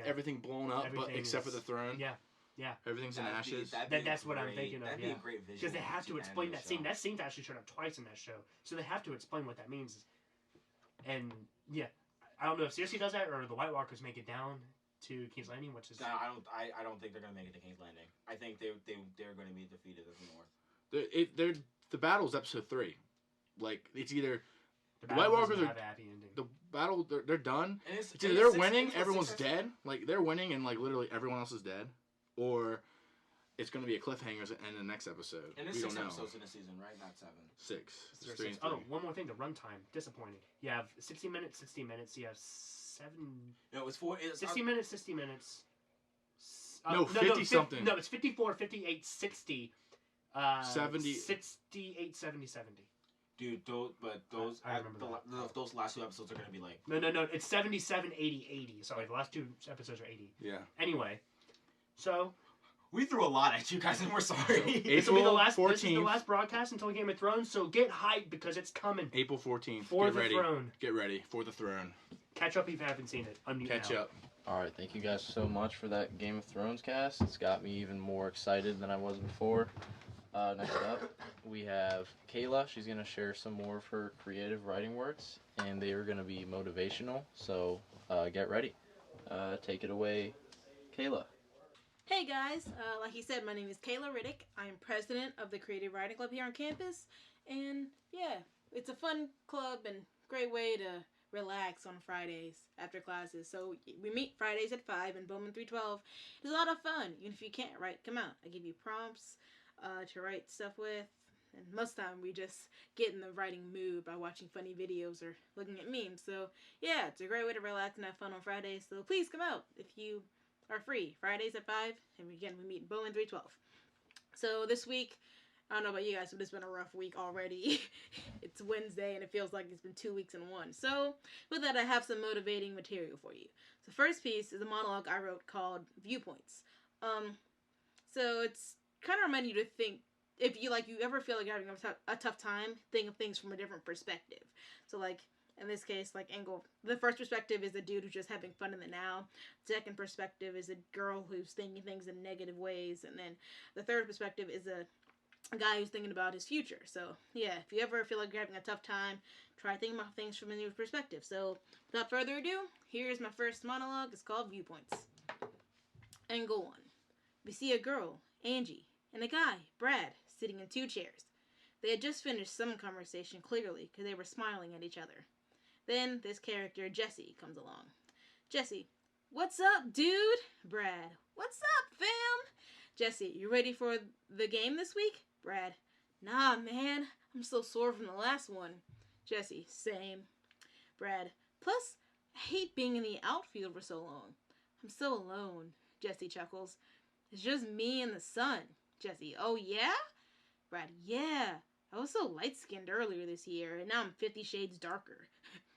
everything blown up, except for the throne. Yeah. Yeah, everything's in ashes. That's what I'm thinking of. That'd be a great visual. Because they have to explain that scene. That scene's actually showed up twice in that show, so they have to explain what that means. And yeah, I don't know if Cersei does that or the White Walkers make it down to King's Landing, which is. I don't think they're gonna make it to King's Landing. I think they're gonna be defeated at the North. The battle's episode 3. Like it's either the White Walkers are the battle. They're done. It's either they're winning, everyone's dead. Like they're winning, and like literally everyone else is dead. Or it's going to be a cliffhanger in the next episode. And there's 6 episodes in a season, right? Not 7. 6. There's 3 and 3. Oh, one more thing. The runtime. Disappointing. You have 60 minutes, 60 minutes. You have 7... No, it's 4... 60 minutes, 60 minutes. No, 50-something. No, it's 54, 58, 60. 70. 68, 70, 70. Dude, those last 2 episodes are going to be like... No. It's 77, 80, 80. Sorry, the last 2 episodes are 80. Yeah. Anyway... So, we threw a lot at you guys, and we're sorry. This will be the last. 14th. This is the last broadcast until Game of Thrones. So get hyped because it's coming. April 14th. For the throne. Get ready for the throne. Catch up if you haven't seen it. Catch up. All right, thank you guys so much for that Game of Thrones cast. It's got me even more excited than I was before. Next up, we have Cayla. She's gonna share some more of her creative writing works, and they are gonna be motivational. So get ready. Take it away, Cayla. Hey guys, like he said, my name is Cayla Riddick. I am president of the Creative Writing Club here on campus. And yeah, it's a fun club and great way to relax on Fridays after classes. So we meet Fridays at 5 in Bowman 312. It's a lot of fun. Even if you can't write, come out. I give you prompts to write stuff with. And most of the time we just get in the writing mood by watching funny videos or looking at memes. So yeah, it's a great way to relax and have fun on Fridays. So please come out if you are free. Fridays at 5, and again, we meet in Bowman 312. So this week, I don't know about you guys, but it's been a rough week already. it's Wednesday and it feels like it's been 2 weeks in one. So with that, I have some motivating material for you. The first piece is a monologue I wrote called Viewpoints. So it's kind of reminding you to think, if you ever feel like you're having a tough time, think of things from a different perspective. So like, in this case, like angle, the first perspective is a dude who's just having fun in the now. Second perspective is a girl who's thinking things in negative ways. And then the third perspective is a guy who's thinking about his future. So yeah, if you ever feel like you're having a tough time, try thinking about things from a new perspective. So without further ado, here's my first monologue. It's called Viewpoints. Angle 1. We see a girl, Angie, and a guy, Brad, sitting in 2 chairs. They had just finished some conversation clearly because they were smiling at each other. Then this character, Jesse, comes along. Jesse, what's up, dude? Brad, what's up, fam? Jesse, you ready for the game this week? Brad, nah, man. I'm still sore from the last one. Jesse, same. Brad, plus, I hate being in the outfield for so long. I'm so alone. Jesse chuckles. It's just me and the sun. Jesse, oh yeah? Brad, yeah. I was so light-skinned earlier this year, and now I'm 50 shades darker.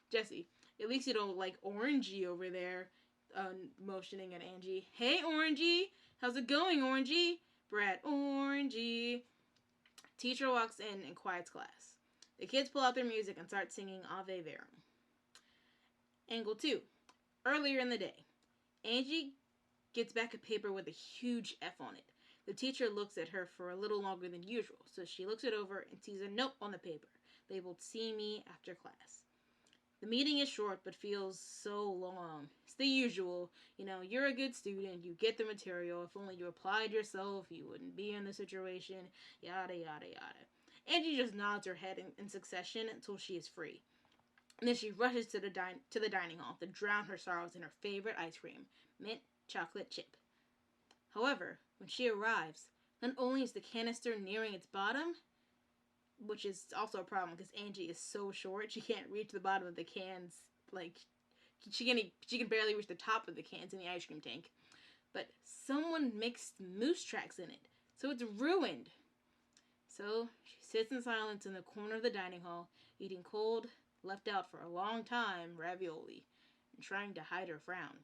Jesse, at least you don't like Orangey over there. Motioning at Angie. Hey, Orangey. How's it going, Orangey? Brad, Orangey. Teacher walks in and quiets class. The kids pull out their music and start singing Ave Verum. Angle 2. Earlier in the day, Angie gets back a paper with a huge F on it. The teacher looks at her for a little longer than usual, so she looks it over and sees a note on the paper, labeled See Me After Class. The meeting is short, but feels so long. It's the usual, you're a good student, you get the material, if only you applied yourself, you wouldn't be in the situation, yada, yada, yada. Angie just nods her head in succession until she is free. And then she rushes to the dining hall to drown her sorrows in her favorite ice cream, mint chocolate chip. However, when she arrives, not only is the canister nearing its bottom, which is also a problem because Angie is so short, she can't reach the bottom of the cans. Like, she can barely reach the top of the cans in the ice cream tank. But someone mixed moose tracks in it, so it's ruined. So she sits in silence in the corner of the dining hall, eating cold, left out for a long time, ravioli, and trying to hide her frown.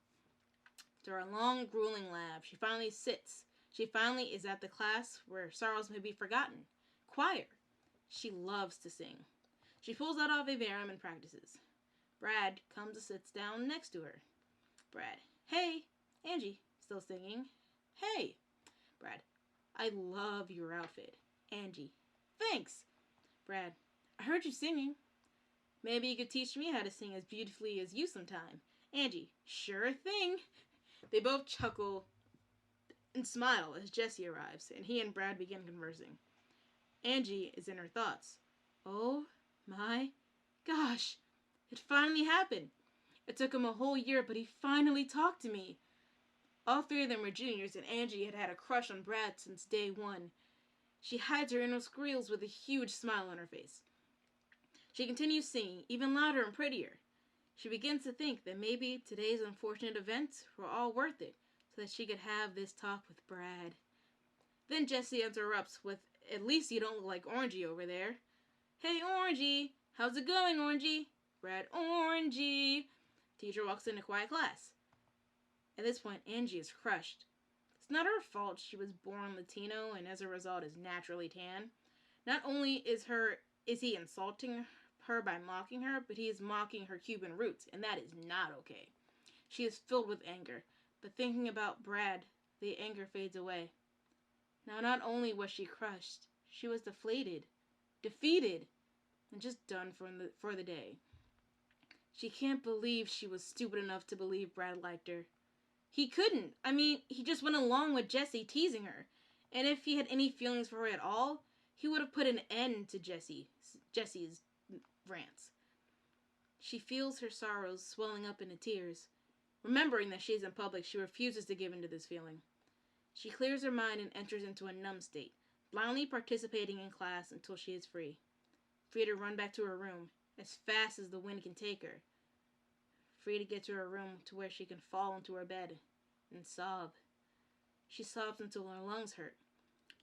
After a long, grueling lab, she finally sits. She finally is at the class where sorrows may be forgotten. Choir. She loves to sing. She pulls out Ave Verum and practices. Brad comes and sits down next to her. Brad, hey. Angie, still singing. Hey. Brad, I love your outfit. Angie, thanks. Brad, I heard you singing. Maybe you could teach me how to sing as beautifully as you sometime. Angie, sure thing. They both chuckle and smile as Jesse arrives, and he and Brad begin conversing. Angie is in her thoughts. Oh my gosh, it finally happened. It took him a whole year, but he finally talked to me. All 3 of them were juniors, and Angie had had a crush on Brad since day 1. She hides her inner squeals with a huge smile on her face. She continues singing, even louder and prettier. She begins to think that maybe today's unfortunate events were all worth it, so that she could have this talk with Brad. Then Jesse interrupts with, at least you don't look like Orangey over there. Hey, Orangey. How's it going, Orangey? Brad, Orangey. Teacher walks into quiet class. At this point, Angie is crushed. It's not her fault she was born Latino and as a result is naturally tan. Not only is he insulting her by mocking her, but he is mocking her Cuban roots, and that is not okay. She is filled with anger, but thinking about Brad, the anger fades away. Now, not only was she crushed, she was defeated, and just done for the day. She can't believe she was stupid enough to believe Brad liked her. He couldn't. I mean, he just went along with Jesse teasing her. And if he had any feelings for her at all, he would have put an end to Jesse's rants. She feels her sorrows swelling up into tears. Remembering that she is in public, she refuses to give in to this feeling. She clears her mind and enters into a numb state, blindly participating in class until she is free. Free to run back to her room, as fast as the wind can take her. Free to get to her room to where she can fall into her bed and sob. She sobs until her lungs hurt.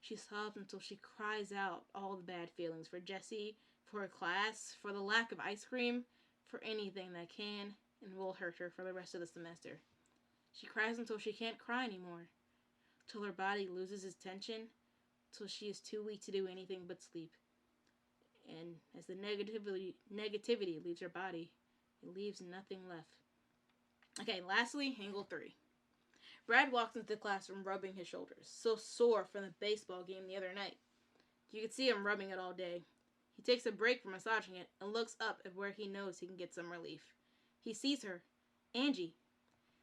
She sobs until she cries out all the bad feelings for Jesse, for her class, for the lack of ice cream, for anything that can and will hurt her for the rest of the semester. She cries until she can't cry anymore, till her body loses its tension, till she is too weak to do anything but sleep. And as the negativity leaves her body, it leaves nothing left. Okay, lastly, angle 3. Brad walks into the classroom rubbing his shoulders, so sore from the baseball game the other night. You could see him rubbing it all day. He takes a break from massaging it and looks up at where he knows he can get some relief. He sees her, Angie.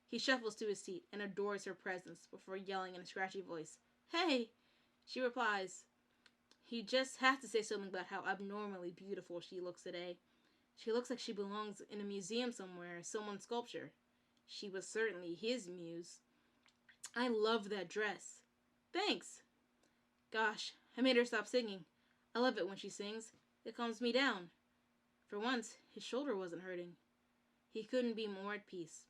He shuffles to his seat and adores her presence before yelling in a scratchy voice, "Hey!" She replies. He just has to say something about how abnormally beautiful she looks today. She looks like she belongs in a museum somewhere, someone's sculpture. She was certainly his muse. "I love that dress." "Thanks." "Gosh, I made her stop singing. I love it when she sings. It calms me down." For once, his shoulder wasn't hurting. He couldn't be more at peace.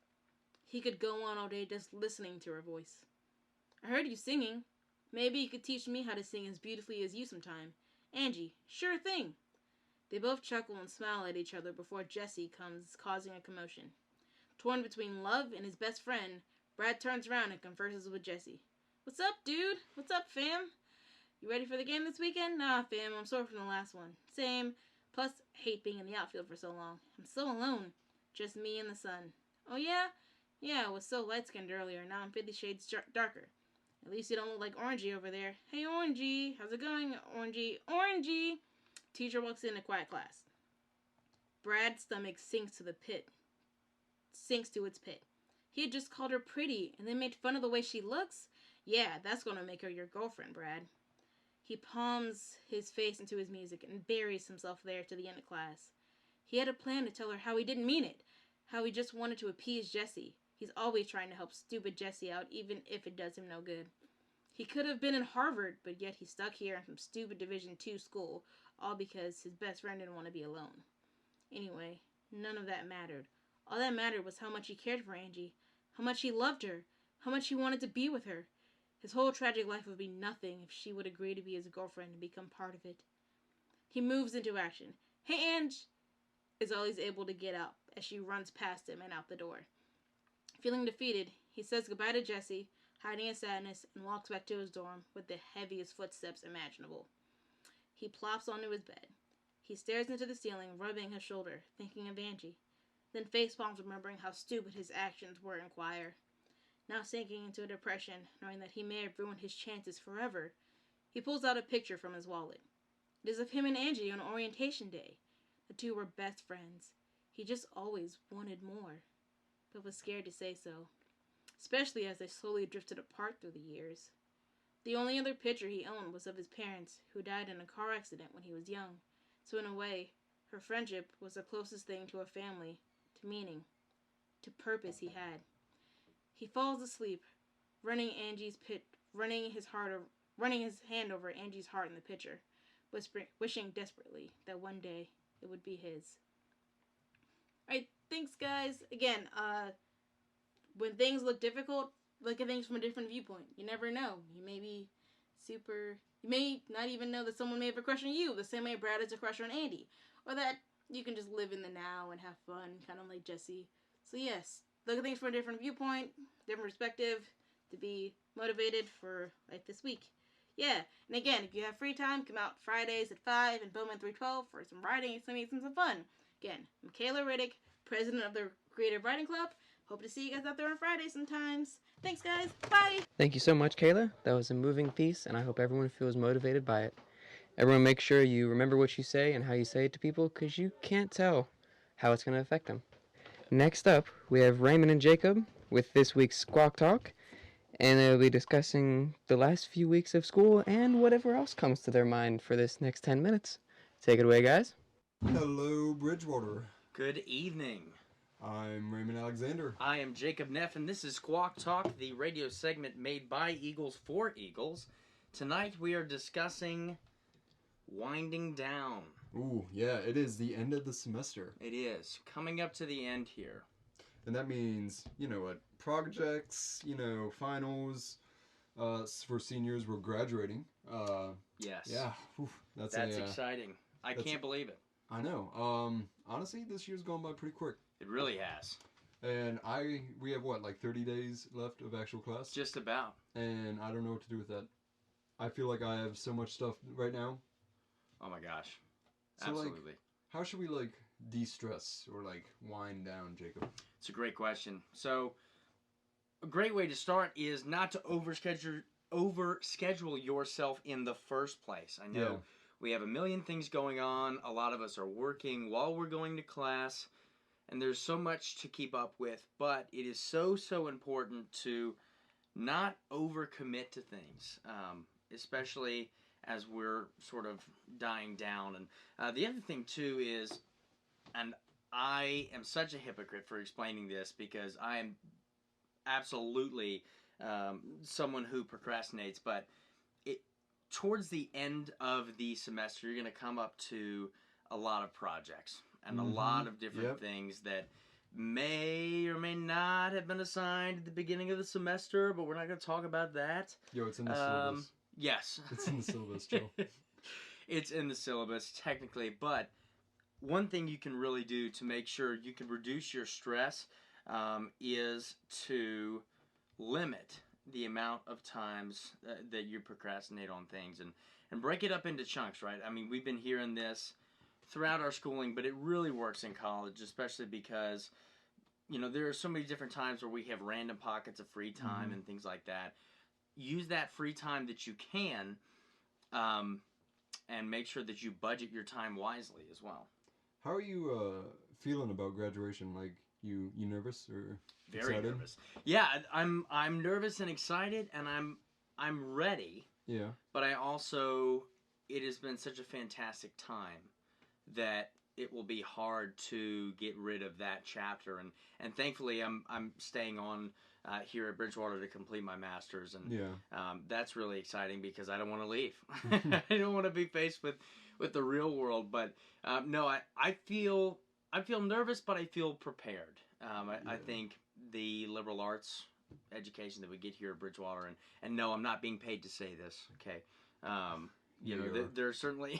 He could go on all day just listening to her voice. "I heard you singing. Maybe you could teach me how to sing as beautifully as you sometime." "Angie, sure thing." They both chuckle and smile at each other before Jesse comes, causing a commotion. Torn between love and his best friend, Brad turns around and converses with Jesse. "What's up, dude? What's up, fam? You ready for the game this weekend?" "Nah, fam, I'm sore from the last one." "Same. Plus, I hate being in the outfield for so long. I'm so alone. Just me and the sun." "Oh, yeah? Yeah, I was so light-skinned earlier. Now I'm 50 shades darker. At least you don't look like Orangey over there." "Hey, Orangey. How's it going, Orangey? Orangey!" Teacher walks in a quiet class. Brad's stomach sinks to its pit. He had just called her pretty and then made fun of the way she looks? Yeah, that's gonna make her your girlfriend, Brad. He palms his face into his music and buries himself there to the end of class. He had a plan to tell her how he didn't mean it, how he just wanted to appease Jesse. He's always trying to help stupid Jesse out, even if it does him no good. He could have been in Harvard, but yet he's stuck here in some stupid Division II school, all because his best friend didn't want to be alone. Anyway, none of that mattered. All that mattered was how much he cared for Angie, how much he loved her, how much he wanted to be with her. His whole tragic life would be nothing if she would agree to be his girlfriend and become part of it. He moves into action. "Hey, Ange!" is all he's able to get out as she runs past him and out the door. Feeling defeated, he says goodbye to Jesse, hiding his sadness, and walks back to his dorm with the heaviest footsteps imaginable. He plops onto his bed. He stares into the ceiling, rubbing his shoulder, thinking of Angie, then facepalms remembering how stupid his actions were in choir. Now sinking into a depression, knowing that he may have ruined his chances forever, he pulls out a picture from his wallet. It is of him and Angie on orientation day. The two were best friends. He just always wanted more, but was scared to say so, especially as they slowly drifted apart through the years. The only other picture he owned was of his parents, who died in a car accident when he was young, so in a way, her friendship was the closest thing to a family, to meaning, to purpose he had. He falls asleep, running his hand over Angie's heart in the picture, wishing desperately that one day it would be his. Alright, thanks guys. Again, when things look difficult, look at things from a different viewpoint. You never know. You may not even know that someone may have a crush on you, the same way Brad has a crush on Andy. Or that you can just live in the now and have fun, kind of like Jesse. So yes, look at things from a different viewpoint, different perspective, to be motivated for like this week. Yeah, and again, if you have free time, come out Fridays at 5 and Bowman 312 for some writing and some fun. Again, I'm Cayla, Riddick, president of the Creative Writing Club. Hope to see you guys out there on Friday sometimes. Thanks, guys. Bye. Thank you so much, Cayla. That was a moving piece, and I hope everyone feels motivated by it. Everyone make sure you remember what you say and how you say it to people, because you can't tell how it's going to affect them. Next up, we have Raymond and Jacob with this week's Squawk Talk, and they'll be discussing the last few weeks of school and whatever else comes to their mind for this next 10 minutes. Take it away, guys. Hello, Bridgewater. Good evening. I'm Raymond Alexander. I am Jacob Neff, and this is Squawk Talk, the radio segment made by Eagles for Eagles. Tonight we are discussing winding down. Ooh, yeah, it is the end of the semester. It is. Coming up to the end here. And that means, what, projects, finals. For seniors, we're graduating. Yes. Yeah, that's exciting. I can't believe it. I know. Honestly, this year's gone by pretty quick. It really has. And we have what, like 30 days left of actual class? Just about. And I don't know what to do with that. I feel like I have so much stuff right now. Oh my gosh. So, Absolutely. Like, how should we, like, de-stress or, like, wind down, Jacob? It's a great question. So, a great way to start is not to overschedule yourself in the first place. I know we have a million things going on. A lot of us are working while we're going to class, and there's so much to keep up with, but it is so important to not overcommit to things, especially as we're sort of dying down. And the other thing, too, is, and I am such a hypocrite for explaining this because I am absolutely someone who procrastinates, but towards the end of the semester, you're going to come up to a lot of projects and a lot of different things that may or may not have been assigned at the beginning of the semester, but we're not going to talk about that. Yo, it's in the syllabus. Yes. It's in the syllabus, Joe. It's in the syllabus, technically, but one thing you can really do to make sure you can reduce your stress is to limit the amount of times that you procrastinate on things and break it up into chunks, right? I mean, we've been hearing this throughout our schooling, but it really works in college, especially because, you know, there are so many different times where we have random pockets of free time and things like that. Use that free time that you can and make sure that you budget your time wisely as well. How are you feeling about graduation? Like, you nervous or Very excited? nervous. Yeah, I'm nervous and excited, and I'm ready. Yeah. But I also, it has been such a fantastic time that it will be hard to get rid of that chapter, and thankfully I'm staying on here at Bridgewater to complete my master's, and that's really exciting because I don't want to leave. I don't want to be faced with the real world, but no, I feel nervous, but I feel prepared. I think the liberal arts education that we get here at Bridgewater, and no, I'm not being paid to say this, okay? You know, there are certainly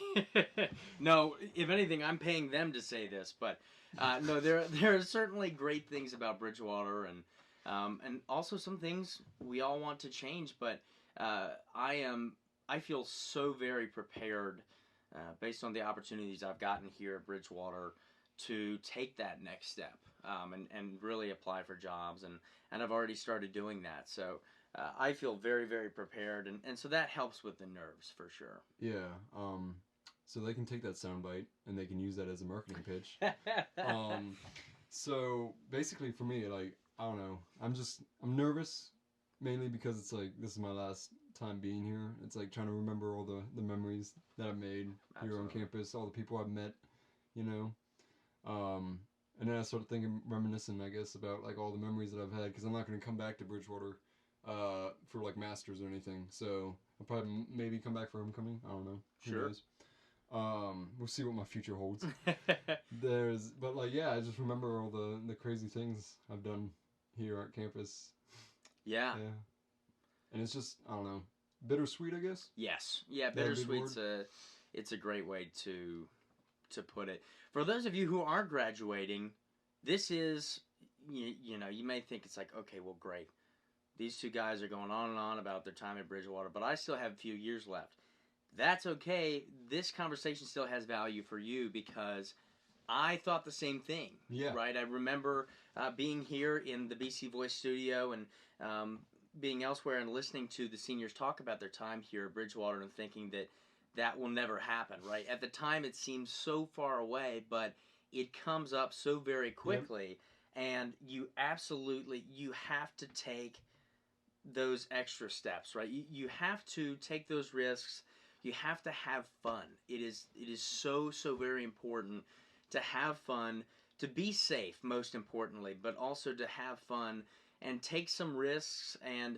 no. If anything, I'm paying them to say this, but no, there are certainly great things about Bridgewater, and also some things we all want to change. But I feel so very prepared based on the opportunities I've gotten here at Bridgewater to take that next step and really apply for jobs, and I've already started doing that. So. I feel very, very prepared, and so that helps with the nerves for sure. Yeah, so they can take that soundbite and they can use that as a marketing pitch. So basically for me, like, I don't know, I'm nervous mainly because it's like, this is my last time being here. It's like trying to remember all the memories that I've made here on campus, all the people I've met, you know. And then I started thinking, reminiscing, I guess, about like all the memories that I've had, because I'm not going to come back to Bridgewater for like masters or anything, so I'll probably maybe come back for homecoming. I don't know. Who knows? We'll see what my future holds. But like, yeah, I just remember all the crazy things I've done here at campus. Yeah. And it's just, I don't know, bittersweet, I guess. Yes. Yeah, bittersweet's it's a great way to put it. For those of you who aren't graduating, this is, you know, you may think it's like, okay, well, great. These two guys are going on and on about their time at Bridgewater, but I still have a few years left. That's okay. This conversation still has value for you because I thought the same thing. Yeah. Right? I remember being here in the BC Voice studio and being elsewhere and listening to the seniors talk about their time here at Bridgewater and thinking that will never happen, right? At the time, it seems so far away, but it comes up so very quickly, and you have to take those extra steps, right? You have to take those risks. You have to have fun. It is so very important to have fun, to be safe, most importantly, but also to have fun and take some risks. And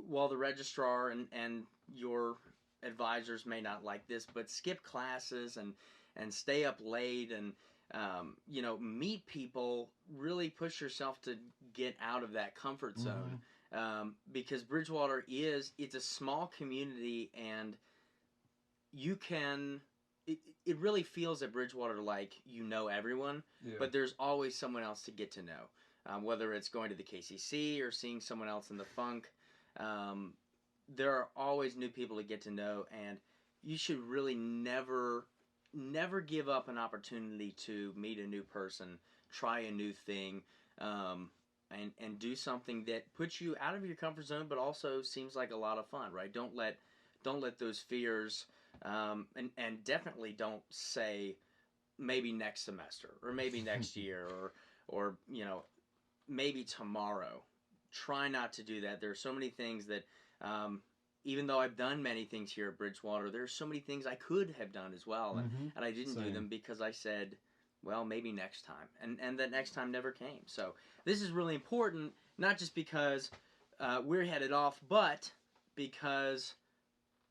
while the registrar and your advisors may not like this, but skip classes and stay up late and you know, meet people, really push yourself to get out of that comfort zone. Because Bridgewater it's a small community, and you can it really feels at Bridgewater like you know everyone, but there's always someone else to get to know. Whether it's going to the KCC or seeing someone else in the Funk, there are always new people to get to know, and you should really never give up an opportunity to meet a new person, try a new thing, and do something that puts you out of your comfort zone, but also seems like a lot of fun, right? Don't let those fears, and definitely don't say maybe next semester or maybe next year or maybe tomorrow. Try not to do that. There are so many things that, even though I've done many things here at Bridgewater, there are so many things I could have done as well, and I didn't do them because I said, well, maybe next time, and that next time never came. So this is really important, not just because we're headed off, but because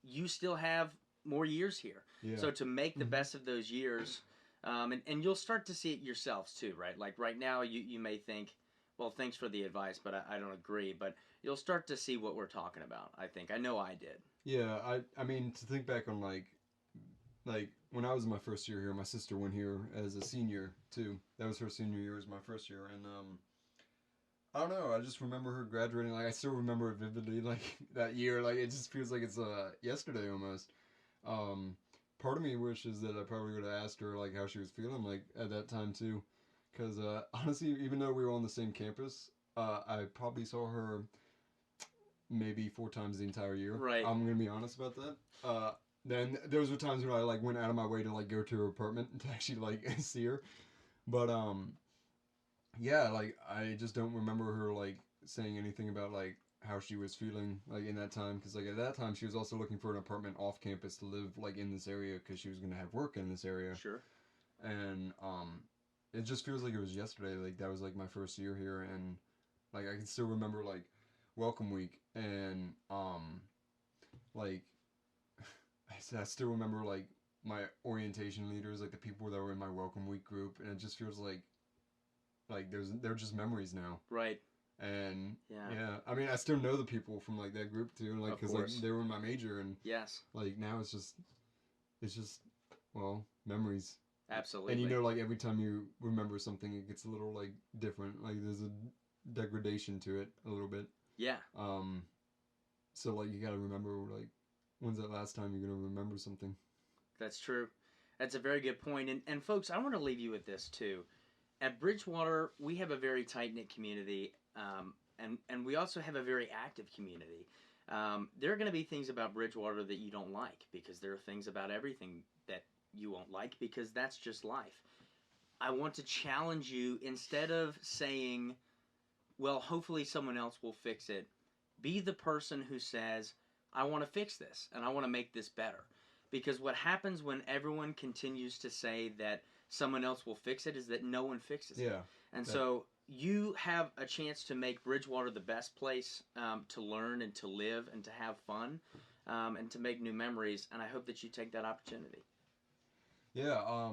you still have more years here. Yeah. So to make the best of those years, and you'll start to see it yourselves too, right? Like right now, you may think, well, thanks for the advice, but I don't agree. But you'll start to see what we're talking about, I think. I know I did. Yeah, I mean, to think back on, like when I was in my first year here, my sister went here as a senior, too. That was her senior year, was my first year. And, I don't know, I just remember her graduating. Like, I still remember it vividly, like, that year. Like, it just feels like it's yesterday almost. Part of me wishes that I probably would have asked her, like, how she was feeling, like, at that time, too. Because, honestly, even though we were on the same campus, I probably saw her maybe 4 times the entire year. Right. I'm going to be honest about that. Then those were times when I, like, went out of my way to, like, go to her apartment to actually, like, see her. But, yeah, like, I just don't remember her, like, saying anything about, like, how she was feeling, like, in that time. Because, like, at that time, she was also looking for an apartment off campus to live, like, in this area because she was going to have work in this area. Sure. And, it just feels like it was yesterday. Like, that was, like, my first year here. And, like, I can still remember, like, welcome week. And, like, I still remember, like, my orientation leaders, like, the people that were in my welcome week group. And it just feels like they're just memories now. Right. And, yeah. I mean, I still know the people from, like, that group, too. Like, because, like, they were in my major. And, yes. Like, now it's just, well, memories. Absolutely. And you know, like, every time you remember something, it gets a little, like, different. Like, there's a degradation to it a little bit. Yeah. So, like, you gotta remember, like, when's that last time you're gonna remember something? That's true. That's a very good point. And folks, I want to leave you with this, too. At Bridgewater, we have a very tight-knit community, and we also have a very active community. There are going to be things about Bridgewater that you don't like, because there are things about everything that you won't like, because that's just life. I want to challenge you, instead of saying, well, hopefully someone else will fix it, be the person who says, I want to fix this, and I want to make this better. Because what happens when everyone continues to say that someone else will fix it is that no one fixes it. And so you have a chance to make Bridgewater the best place to learn and to live and to have fun and to make new memories, and I hope that you take that opportunity. Yeah, I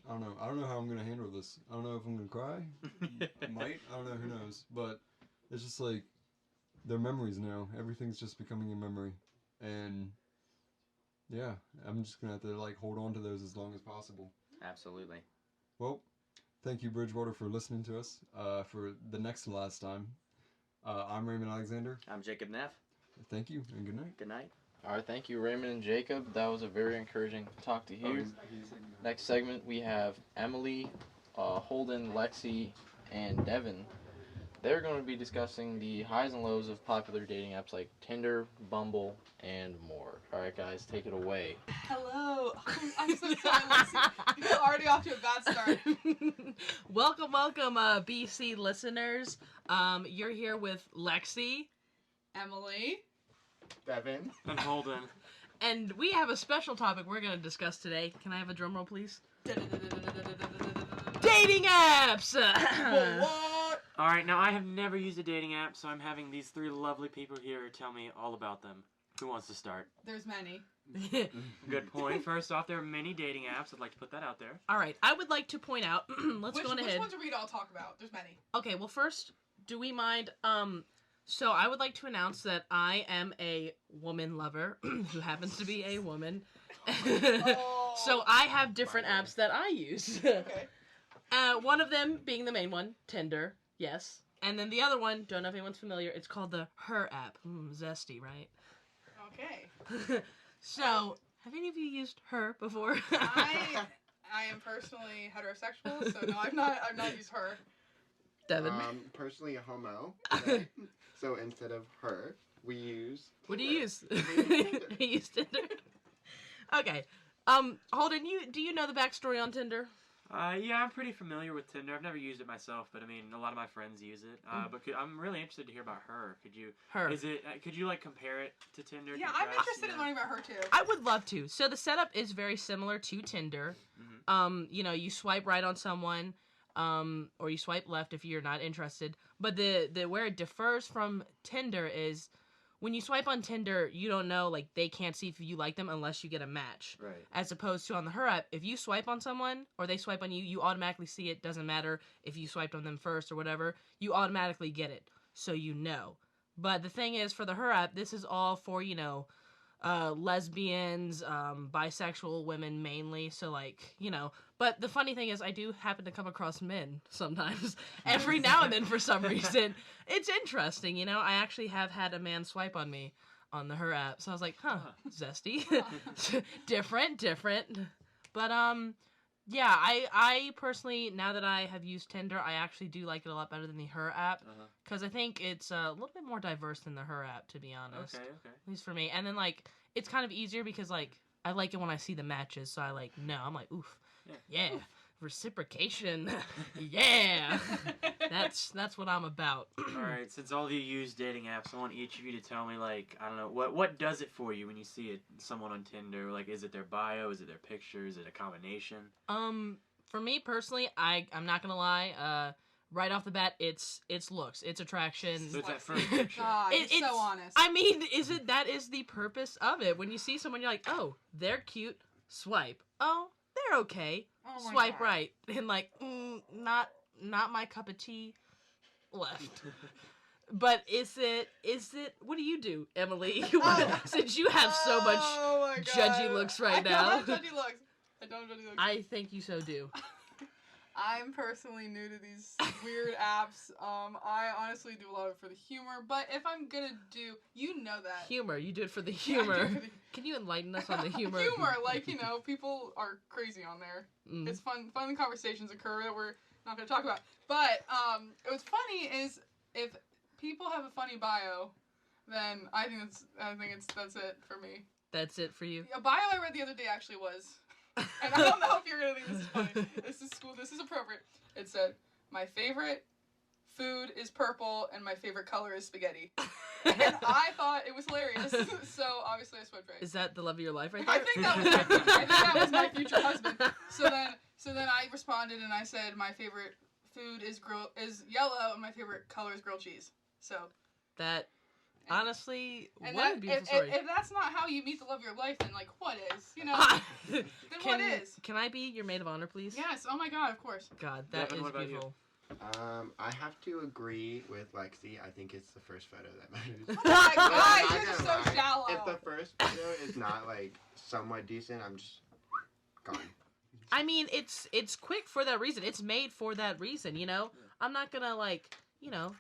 don't know. I don't know how I'm going to handle this. I don't know if I'm going to cry. Might. I don't know. Who knows? But it's just like, they're memories now. Everything's just becoming a memory. And, yeah, I'm just going to have to, like, hold on to those as long as possible. Absolutely. Well, thank you, Bridgewater, for listening to us for the next to last time. I'm Raymond Alexander. I'm Jacob Neff. Thank you, and good night. Good night. All right, thank you, Raymond and Jacob. That was a very encouraging talk to hear. Next segment, we have Emilee, Holden, Lexi, and Devon. They're going to be discussing the highs and lows of popular dating apps like Tinder, Bumble, and more. All right, guys, take it away. Hello. I'm so sorry, Lexi. You're already off to a bad start. Welcome, BC listeners. You're here with Lexi, Emilee, Devon, and Holden. And we have a special topic we're going to discuss today. Can I have a drum roll, please? Dating apps! What? Alright, now I have never used a dating app, so I'm having these 3 lovely people here tell me all about them. Who wants to start? There's many. Good point. First off, there are many dating apps. I'd like to put that out there. Alright, I would like to point out, let's go on ahead. Which ones are we going to all talk about? There's many. Okay, well first, do we mind, so I would like to announce that I am a woman lover, who happens to be a woman. Oh. So I have different apps that I use. Okay. One of them being the main one, Tinder, yes. And then the other one, don't know if anyone's familiar, it's called the Her app. Zesty, right? Okay. So, have any of you used Her before? I am personally heterosexual, so no, I've not used Her. Devon? Personally a homo. Right? So instead of Her, we use... What do you use? You use Tinder? Okay. Holden, do you know the backstory on Tinder? Yeah, I'm pretty familiar with Tinder. I've never used it myself, but I mean, a lot of my friends use it. But I'm really interested to hear about Her. Could you? Her. Could you like compare it to Tinder? Yeah, I'm interested in learning about Her too. I would love to. So the setup is very similar to Tinder. You swipe right on someone, or you swipe left if you're not interested. But the where it differs from Tinder is, when you swipe on Tinder, you don't know, like, they can't see if you like them unless you get a match. Right. As opposed to on the Her app, if you swipe on someone or they swipe on you, you automatically see it. Doesn't matter if you swiped on them first or whatever. You automatically get it. So you know. But the thing is, for the Her app, this is all for, lesbians, bisexual women mainly. So, but the funny thing is, I do happen to come across men sometimes, every now and then for some reason. It's interesting, I actually have had a man swipe on me on the Her app, so I was like, zesty. different. But, yeah, I personally, now that I have used Tinder, I actually do like it a lot better than the Her app, because I think it's a little bit more diverse than the Her app, to be honest. Okay. At least for me. And then, it's kind of easier because, I like it when I see the matches, so I'm like, oof. Yeah, reciprocation. Yeah, that's what I'm about. All right, since all of you use dating apps, I want each of you to tell me, I don't know, what does it for you when you see someone on Tinder? Is it their bio? Is it their picture? Is it a combination? For me personally, I'm not gonna lie. Right off the bat, it's looks, it's attraction. So it's that first picture. God, you're so honest. I mean, that is the purpose of it. When you see someone, you're like, oh, they're cute. Swipe. Oh, they're okay. Oh Swipe God. right. And not my cup of tea. Left. But is it? What do you do, Emilee? Since you have so much judgy looks right now. I don't have judgy looks. I think you so do. I'm personally new to these weird apps. I honestly do a lot of it for the humor, but if I'm gonna do, that. Humor, you do it for the humor. Yeah, I do it for Can you enlighten us on the humor? Humor, people are crazy on there. It's fun conversations occur that we're not gonna talk about. But what's funny is if people have a funny bio, then I think that's it for me. That's it for you? A bio I read the other day actually was. And I don't know if you're gonna think this is funny. This is cool. This is appropriate. It said, "My favorite food is purple, and my favorite color is spaghetti." And I thought it was hilarious. So obviously I swiped right. Is that the love of your life right there? I think that was my future husband. So then I responded and I said, "My favorite food is yellow, and my favorite color is grilled cheese." So that. Honestly, and what a beautiful story. If that's not how you meet the love of your life, then what is? Then what is? Can I be your maid of honor, please? Yes. Oh my God, of course. God, that Devon, is beautiful. I have to agree with Lexi. I think it's the first photo that matters. Oh my God, you're just so shallow. If the first photo is not somewhat decent, I'm just gone. I mean, it's quick for that reason. It's made for that reason. I'm not gonna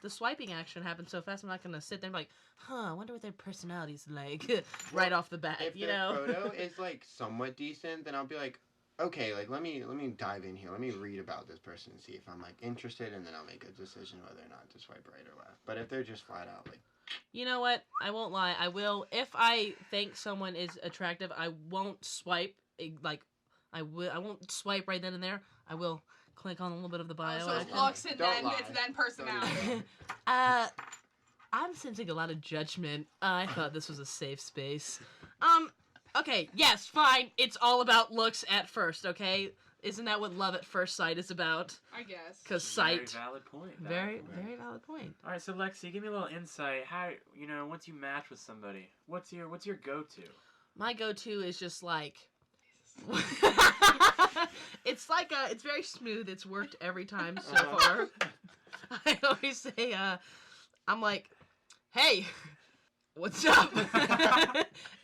the swiping action happens so fast. I'm not gonna sit there and be like, I wonder what their personality's like right off the bat. If their photo is somewhat decent, then I'll be like, okay, let me dive in here. Let me read about this person and see if I'm interested, and then I'll make a decision whether or not to swipe right or left. But if they're just flat out you know what? I won't lie. I will, if I think someone is attractive, I won't swipe I won't swipe right then and there. I will click on a little bit of the bio. So it's looks and it's then personality. I'm sensing a lot of judgment. I thought this was a safe space. Okay, yes, fine. It's all about looks at first, okay? Isn't that what love at first sight is about? I guess. Because sight. Very valid point. Very valid point. All right, so Lexi, give me a little insight. How once you match with somebody, what's your go-to? My go-to is just it's very smooth. It's worked every time so far. I always say, I'm like, hey, what's up?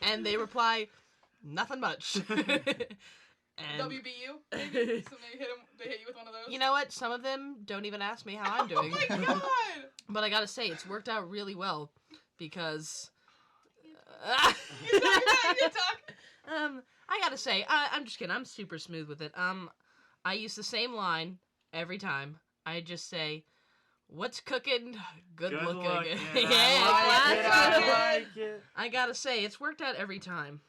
And they reply, nothing much. And WBU, maybe? So maybe they hit you with one of those? you know what? Some of them don't even ask me how I'm doing. Oh my god! But I gotta say, it's worked out really well because. You talk. I gotta say, I'm just kidding. I'm super smooth with it. I use the same line every time. I just say, "What's cooking? Good looking." I like it. I gotta say, it's worked out every time.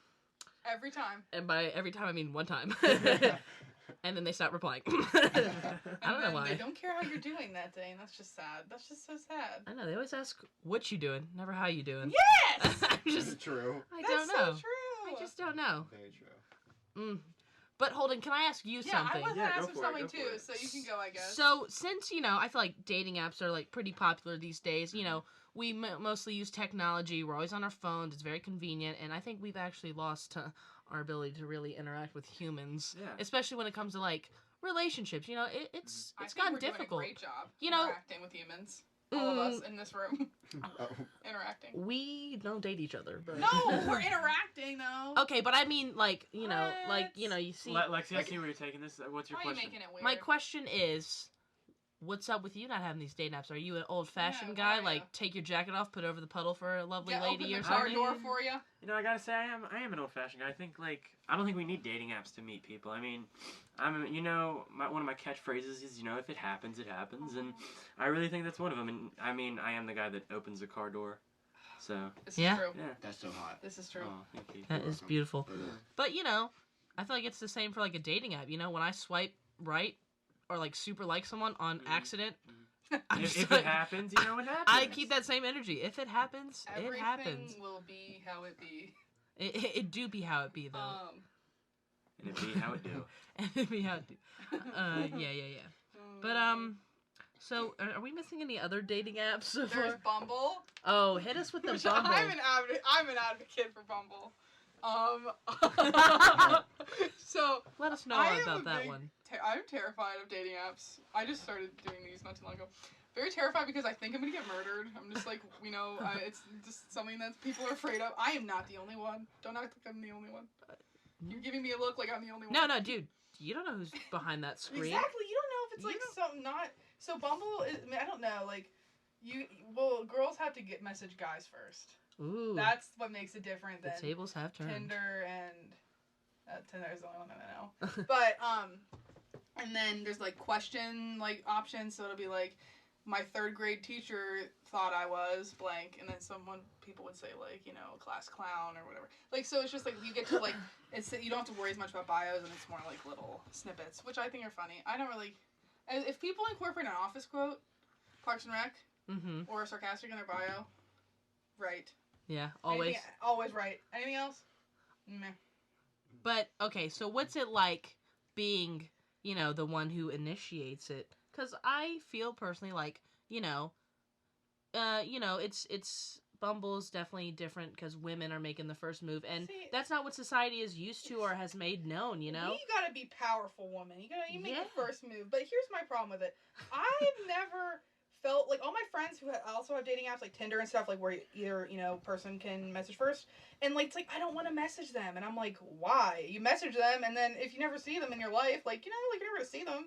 Every time. And by every time, I mean one time. And then they stop replying. I don't know why. They don't care how you're doing that day, and that's just sad. That's just so sad. I know. They always ask, "What you doing?" Never how you doing. Yes! I'm just true. I That's don't know. so true. I just don't know. Very true. But Holden, can I ask you something? I want to ask him something too, so you can go, I guess. So since I feel like dating apps are like pretty popular these days. We mostly use technology. We're always on our phones. It's very convenient, and I think we've actually lost our ability to really interact with humans, especially when it comes to like relationships. It's gotten difficult. Doing a great job interacting with humans. All of us in this room interacting. We don't date each other, but no, we're interacting though. Okay, but I mean, you see. Lexi, I see where you're taking this. What's your Why question? are you making it weird? My question is, what's up with you not having these dating apps? Are you an old-fashioned guy? Like, take your jacket off, put it over the puddle for a lovely lady or something? Open the car door for you. I gotta say, I am an old-fashioned guy. I don't think we need dating apps to meet people. I mean, one of my catchphrases is, if it happens, it happens, and I really think that's one of them. And I mean, I am the guy that opens the car door. So this is true. Yeah, that's so hot. This is true. Oh, thank you. That is beautiful. But I feel like it's the same for like a dating app. When I swipe right or like super like someone on accident. If it happens, it happens. I keep that same energy. If it happens, Everything it happens. will be how it be. It do be how it be though. And it be how it do. And it be how it do. Yeah. But so are we missing any other dating apps so far? There's Bumble. Oh, hit us with the Which Bumble. I'm an advocate for Bumble. So let us know about that one. I'm terrified of dating apps. I just started doing these not too long ago. Very terrified because I think I'm gonna get murdered. I'm just like, it's just something that people are afraid of. I am not the only one. Don't act like I'm the only one. You're giving me a look like I'm the only one. No, dude. You don't know who's behind that screen. Exactly. You don't know if it's like something not. So Bumble is. I don't know. Like, girls have to message guys first. Ooh. That's what makes it different than the tables have turned. Tinder and Tinder is the only one that I know. But and then there's like question options. So it'll be like, my 3rd grade teacher thought I was blank, and then people would say class clown or whatever. So it's just like you get to you don't have to worry as much about bios, and it's more like little snippets, which I think are funny. I don't really. If people incorporate an Office quote, Parks and Rec, or sarcastic in their bio, right. Yeah, always. Always right. Anything else? Meh. But, okay, so what's it like being, the one who initiates it? Because I feel personally like, it's Bumble's definitely different because women are making the first move, and that's not what society is used to or has made known, You gotta be powerful woman. You make the first move. But here's my problem with it. I've never felt like all my friends who also have dating apps like Tinder and stuff, like where either person can message first, and it's like I don't want to message them, and I'm like, why? You message them, and then if you never see them in your life, you're never gonna see them.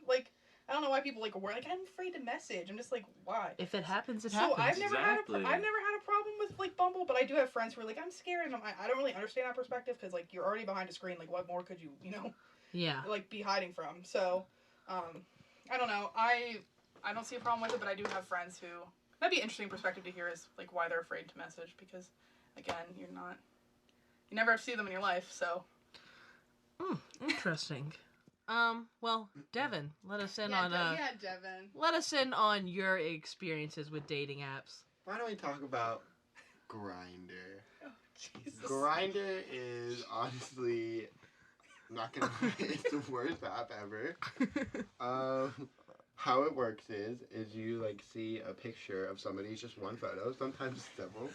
I don't know why people were I'm afraid to message. I'm just like, why? If it happens, it happens. So I've never had a problem with Bumble, but I do have friends who are like, I'm scared, and I don't really understand that perspective because you're already behind a screen. What more could you Yeah. be hiding from? So, I don't know. I don't see a problem with it, but I do have friends who that'd be an interesting perspective to hear is why they're afraid to message because, again, you never see them in your life, so. Interesting. Well, Devon, let us in on Devon. Let us in on your experiences with dating apps. Why don't we talk about Grindr? Oh, Jesus. Grindr is honestly not gonna lie, it's the worst app ever. How it works is you see a picture of somebody, it's just one photo, sometimes several.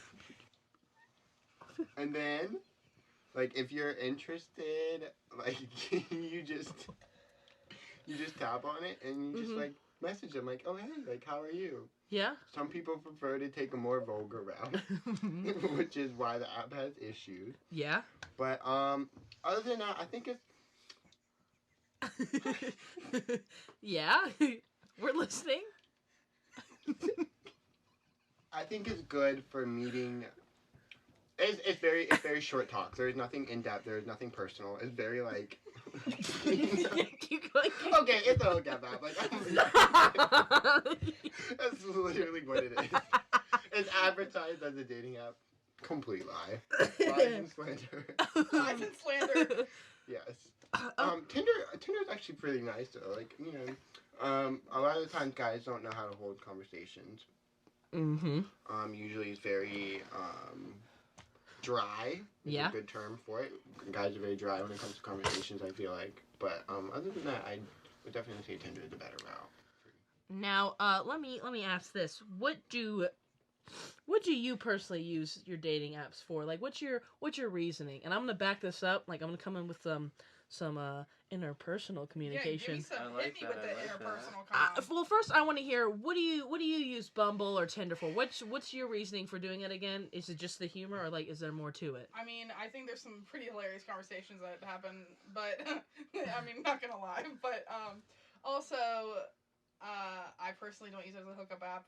And then if you're interested, you just tap on it and you just message them oh hey, how are you? Yeah. Some people prefer to take a more vulgar route, which is why the app has issues. Yeah. But other than that, I think Yeah, we're listening. I think it's good for meeting. It's very short talk. There's nothing in depth. There's nothing personal. It's very like. Keep going. Okay, it's a hookup app. Like, that's literally what it is. It's advertised as a dating app. Complete lie. Lies and slander. Lies and slander. Yes. Tinder's actually pretty nice though. Like, you know, a lot of the times guys don't know how to hold conversations. Mm-hmm. Usually it's very dry. Is a good term for it. Guys are very dry when it comes to conversations, I feel like. But other than that, I would definitely say Tinder is the better route. Now, let me ask this: What do you personally use your dating apps for? Like, what's your reasoning? And I'm gonna back this up. Like, I'm gonna come in with some interpersonal communication. Hit me with the interpersonal. Well, first I want to hear what do you use Bumble or Tinder for? What's your reasoning for doing it again? Is it just the humor, or like is there more to it? I mean, I think there's some pretty hilarious conversations that happen, but I mean, not gonna lie, but also, I personally don't use it as a hookup app.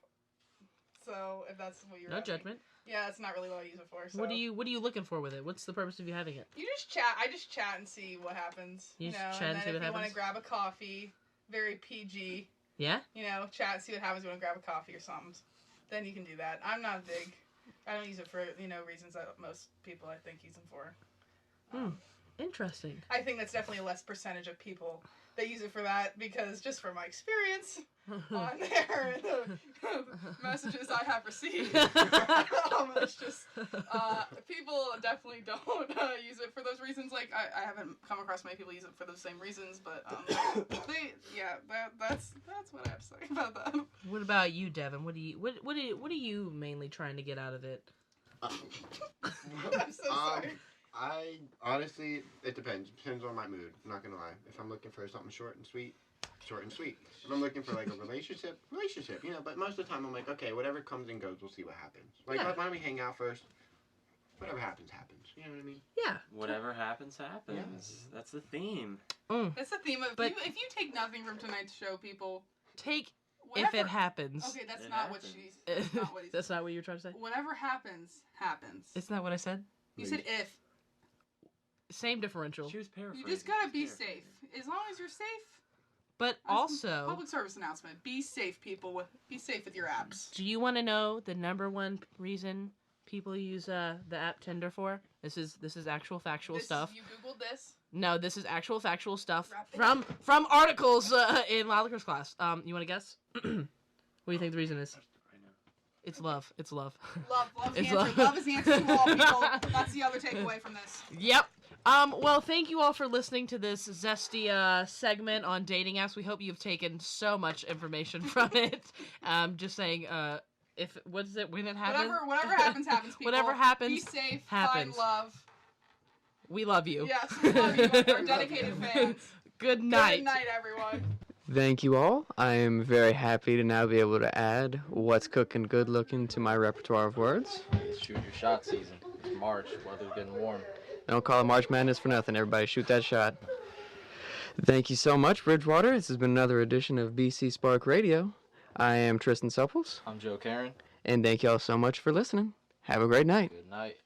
So if that's what you're no judgment. Yeah, that's not really what I use it for. So. What are you looking for with it? What's the purpose of you having it? You just chat. I just chat and see what happens. You just know, chat and see what if you want happens? to grab a coffee, very PG. Yeah. You know, chat, see what happens. You want to grab a coffee or something. Then you can do that. I'm not big. I don't use it for reasons that most people I think use them for. Interesting. I think that's definitely a less percentage of people that use it for that because just from my experience on there and the messages I have received, it's just people definitely don't use it for those reasons. Like I haven't come across many people use it for those same reasons, but that's what I have to say about that. What about you, Devon? What are you mainly trying to get out of it? I'm so sorry. I honestly, it depends. Depends on my mood. I'm not gonna lie. If I'm looking for something short and sweet. If I'm looking for like a relationship, you know. But most of the time, I'm like, okay, whatever comes and goes, we'll see what happens. Like, why don't we hang out first? Whatever happens, happens. You know what I mean? Yeah. Whatever happens, happens. Yes. That's the theme. That's the theme of. If you take nothing from tonight's show, people take. Whatever, if it happens. Okay, that's not what she's. That's not what he said. That's not what you were trying to say. Whatever happens, happens. Isn't that what I said? You said if. Same differential. She was paraphrasing. You just gotta be safe. As long as you're safe. But also, public service announcement: be safe, people. Be safe with your apps. Do you want to know the number one reason people use the app Tinder for? This is actual factual stuff. You googled this? No, this is actual factual stuff from articles in Lalaker's class. You want to guess? What do you think the reason is? It's love. It's love. Love is the answer. Love is the answer to all people. That's the other takeaway from this. Yep. Well, thank you all for listening to this zesty segment on dating apps. We hope you've taken so much information from it. Just saying, when it happens? Whatever happens, happens. People. Whatever happens, be safe. happens. Find love. We love you. Yes, we love you. Our dedicated fans. Good night. Good night, everyone. Thank you all. I am very happy to now be able to add what's cooking good looking to my repertoire of words. It's shoot your shot season. It's March. Weather's getting warm. Don't call it March Madness for nothing. Everybody shoot that shot. Thank you so much, Bridgewater. This has been another edition of BC Spark Radio. I am Tristan Supples. I'm Joe Carron. And thank you all so much for listening. Have a great night. Good night.